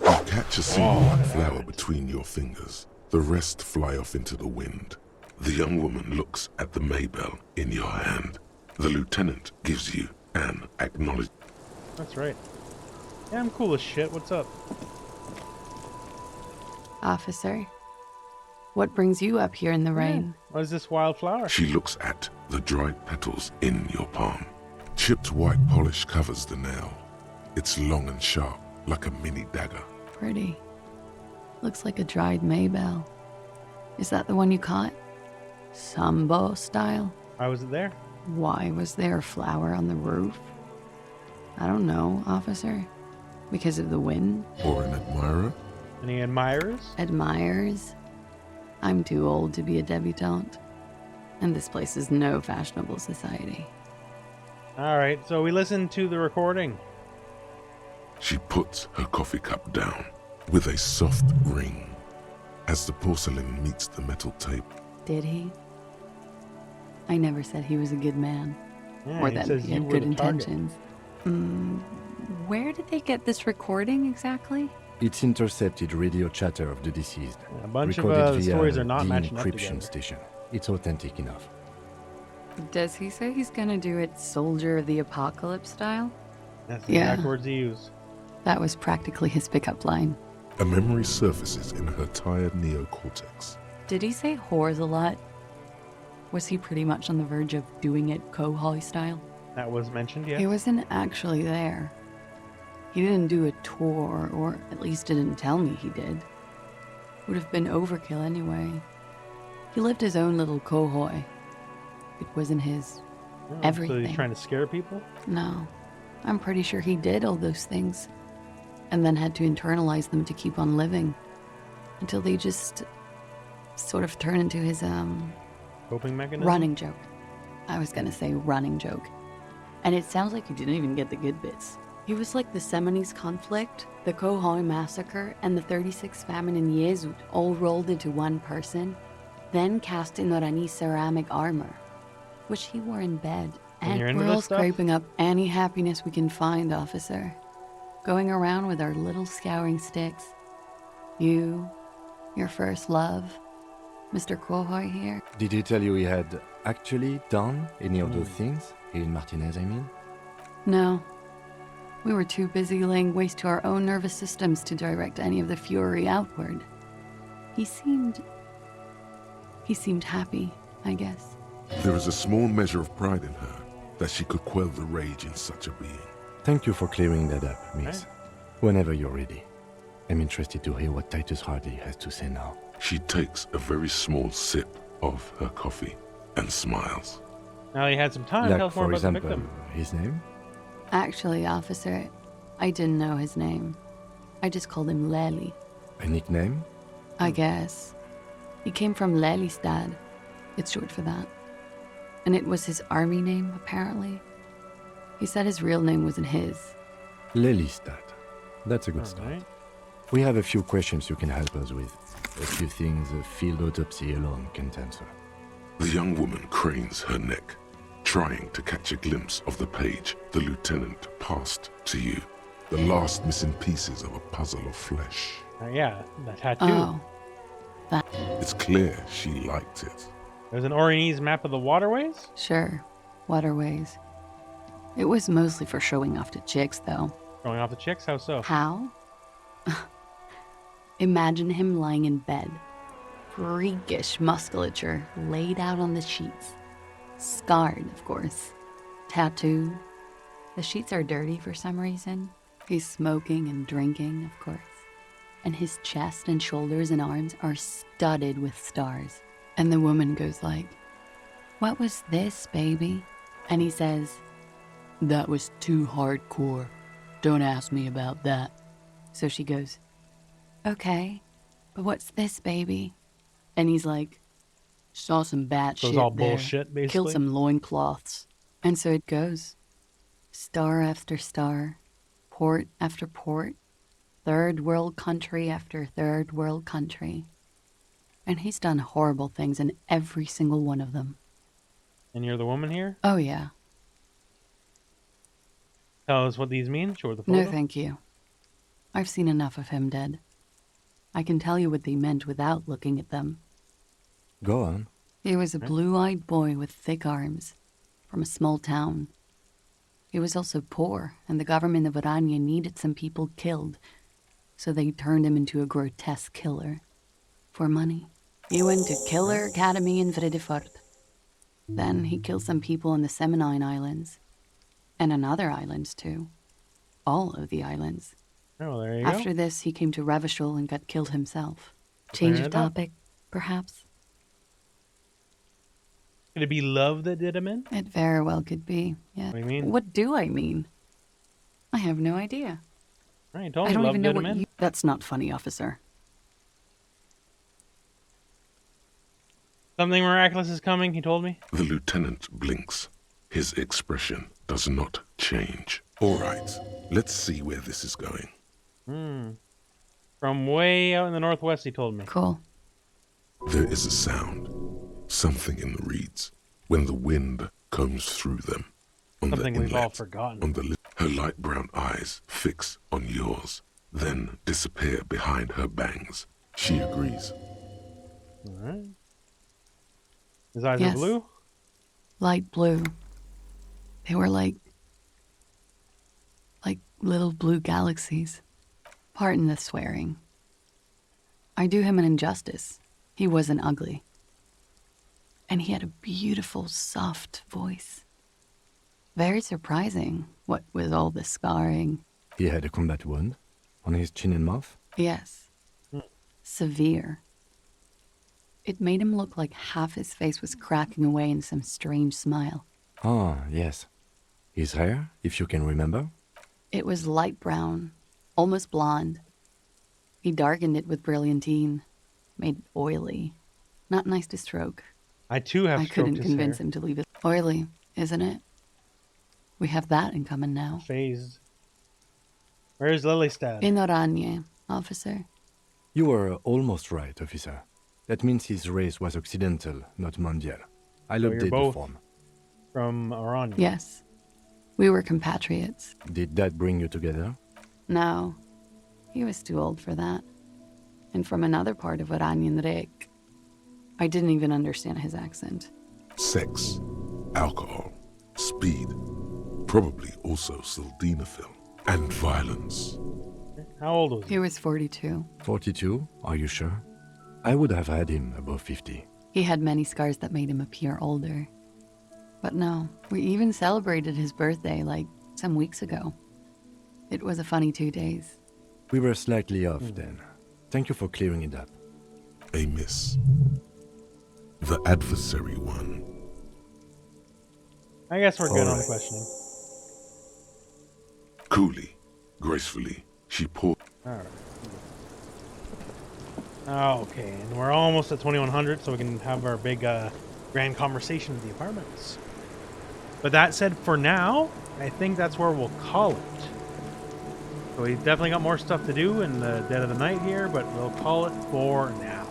You catch a single flower between your fingers. The rest fly off into the wind. The young woman looks at the Maybell in your hand. The lieutenant gives you an acknowledgement. That's right. Yeah, I'm cool as shit. What's up? Officer, what brings you up here in the rain? What is this wildflower? She looks at the dried petals in your palm. Chipped white polish covers the nail. It's long and sharp, like a mini dagger. Pretty. Looks like a dried Maybell. Is that the one you caught? Sambo style? Why was it there? Why was there a flower on the roof? I don't know, officer. Because of the wind? Or an admirer? Any admirers? Admirers? I'm too old to be a debutante. And this place is no fashionable society. Alright, so we listened to the recording. She puts her coffee cup down with a soft ring as the porcelain meets the metal tape. Did he? I never said he was a good man. Yeah, or he that says he you had were good the target. intentions. Where did they get this recording exactly? It's intercepted radio chatter of the deceased. A bunch of recorded the via stories are not the matching up encryption together. station. It's authentic enough. Does he say he's gonna do it Soldier of the Apocalypse style? That's the exact words he used. That was practically his pickup line. A memory surfaces in her tired neocortex. Did he say whores a lot? Was he pretty much on the verge of doing it Kohoi style? That was mentioned, yeah. He wasn't actually there. He didn't do a tour, or at least didn't tell me he did. Would have been overkill anyway. He lived his own little Kohoi. It wasn't his everything. So he's trying to scare people? No. I'm pretty sure he did all those things. And then had to internalize them to keep on living. Until they just sort of turn into his, coping mechanism? running joke. I was gonna say running joke. And it sounds like you didn't even get the good bits. He was like the Seminese conflict, the Kohoi massacre, and the 36 famine in Yezud all rolled into one person, then cast in Orani ceramic armor, which he wore in bed. And we're all scraping up any happiness we can find, officer. Going around with our little scouring sticks. You, your first love, Mr. Kohoi here. Did he tell you he had actually done any of those things? Here in Martinez, I mean? No. We were too busy laying waste to our own nervous systems to direct any of the fury outward. He seemed happy, I guess. There is a small measure of pride in her that she could quell the rage in such a being. Thank you for clearing that up, miss. Whenever you're ready. I'm interested to hear what Titus Hardy has to say now. She takes a very small sip of her coffee and smiles. Now he had some time. Like, Tell us more for about example, the victim. his name? Actually, officer, I didn't know his name. I just called him Lely. A nickname? I guess. He came from Lelystad. It's short for that. And it was his army name, apparently. He said his real name wasn't his. Lelystad. That's a good start. We have a few questions you can help us with. A few things a field autopsy alone can't answer. The young woman cranes her neck, trying to catch a glimpse of the page the lieutenant passed to you. The last missing pieces of a puzzle of flesh. Yeah, the tattoo. Oh. It's clear she liked it. There's an Orionese map of the waterways? Sure. Waterways. It was mostly for showing off to chicks, though. Showing off the chicks? How so? How? Imagine him lying in bed. Freakish musculature laid out on the sheets. Scarred, of course. Tattooed. The sheets are dirty for some reason. He's smoking and drinking, of course. And his chest and shoulders and arms are studded with stars. And the woman goes like, "What was this, baby?" And he says, "That was too hardcore. Don't ask me about that." So she goes, "Okay, but what's this, baby?" And he's like, "Saw some bat So shit it's all there. bullshit, basically? Killed some loincloths." And so it goes. Star after star, port after port, third world country after third world country. And he's done horrible things in every single one of them. And you're the woman here? Oh, yeah. Tell us what these mean? Show the photo. No, thank you. I've seen enough of him dead. I can tell you what they meant without looking at them. Go on. He was a blue-eyed boy with thick arms, from a small town. He was also poor, and the government of Orania needed some people killed, so they turned him into a grotesque killer. For money. He went to Killer Academy in Vredefort. Then he killed some people on the Seminine Islands. And on other islands, too. All of the islands. Oh, there you After go. this, he came to Revachol and got killed himself. Change Clearing of it up. topic, perhaps? Could it be love that did him in? It very well could be, yeah. What do you mean? What do I mean? I have no idea. Right, you told I me don't love even know did him what in. you... That's not funny, officer. Something miraculous is coming, he told me. The lieutenant blinks. His expression does not change. All right, let's see where this is going. From way out in the northwest, he told me. Cool. There is a sound, something in the reeds, when the wind comes through them. On Something the we've all inlet, forgotten. on the her light brown eyes fix on yours, then disappear behind her bangs. She agrees. All right. His eyes Yes. are blue? Light blue. They were like little blue galaxies. Pardon the swearing. I do him an injustice. He wasn't ugly. And he had a beautiful, soft voice. Very surprising, what with all the scarring. He had a combat wound on his chin and mouth? Yes. Severe. It made him look like half his face was cracking away in some strange smile. Ah, yes. His hair, if you can remember? It was light brown, almost blonde. He darkened it with brilliantine, made it oily. Not nice to stroke. I too have I stroked couldn't his convince hair. him to leave it oily, isn't it? We have that in common now. Phased. Where's Lilystad? In Oranje, officer. You were almost right, officer. That means his race was occidental, not mondial. I'll So update you're both the form. from Oranje? Yes. We were compatriots. Did that bring you together? No. He was too old for that. And from another part of Oranjenrijk. I didn't even understand his accent. Sex, alcohol, speed, probably also sildenafil, and violence. How old was he? He was 42. 42? Are you sure? I would have had him above 50. He had many scars that made him appear older. But no, we even celebrated his birthday like some weeks ago. It was a funny 2 days. We were slightly off then. Thank you for clearing it up. A miss. The adversary one. I guess we're good on Alright. questioning. Coolly, gracefully, she poured. Alright. Okay, and we're almost at 2100, so we can have our big grand conversation with the apartments. But that said, for now, I think that's where we'll call it. So we definitely got more stuff to do in the dead of the night here, but we'll call it for now.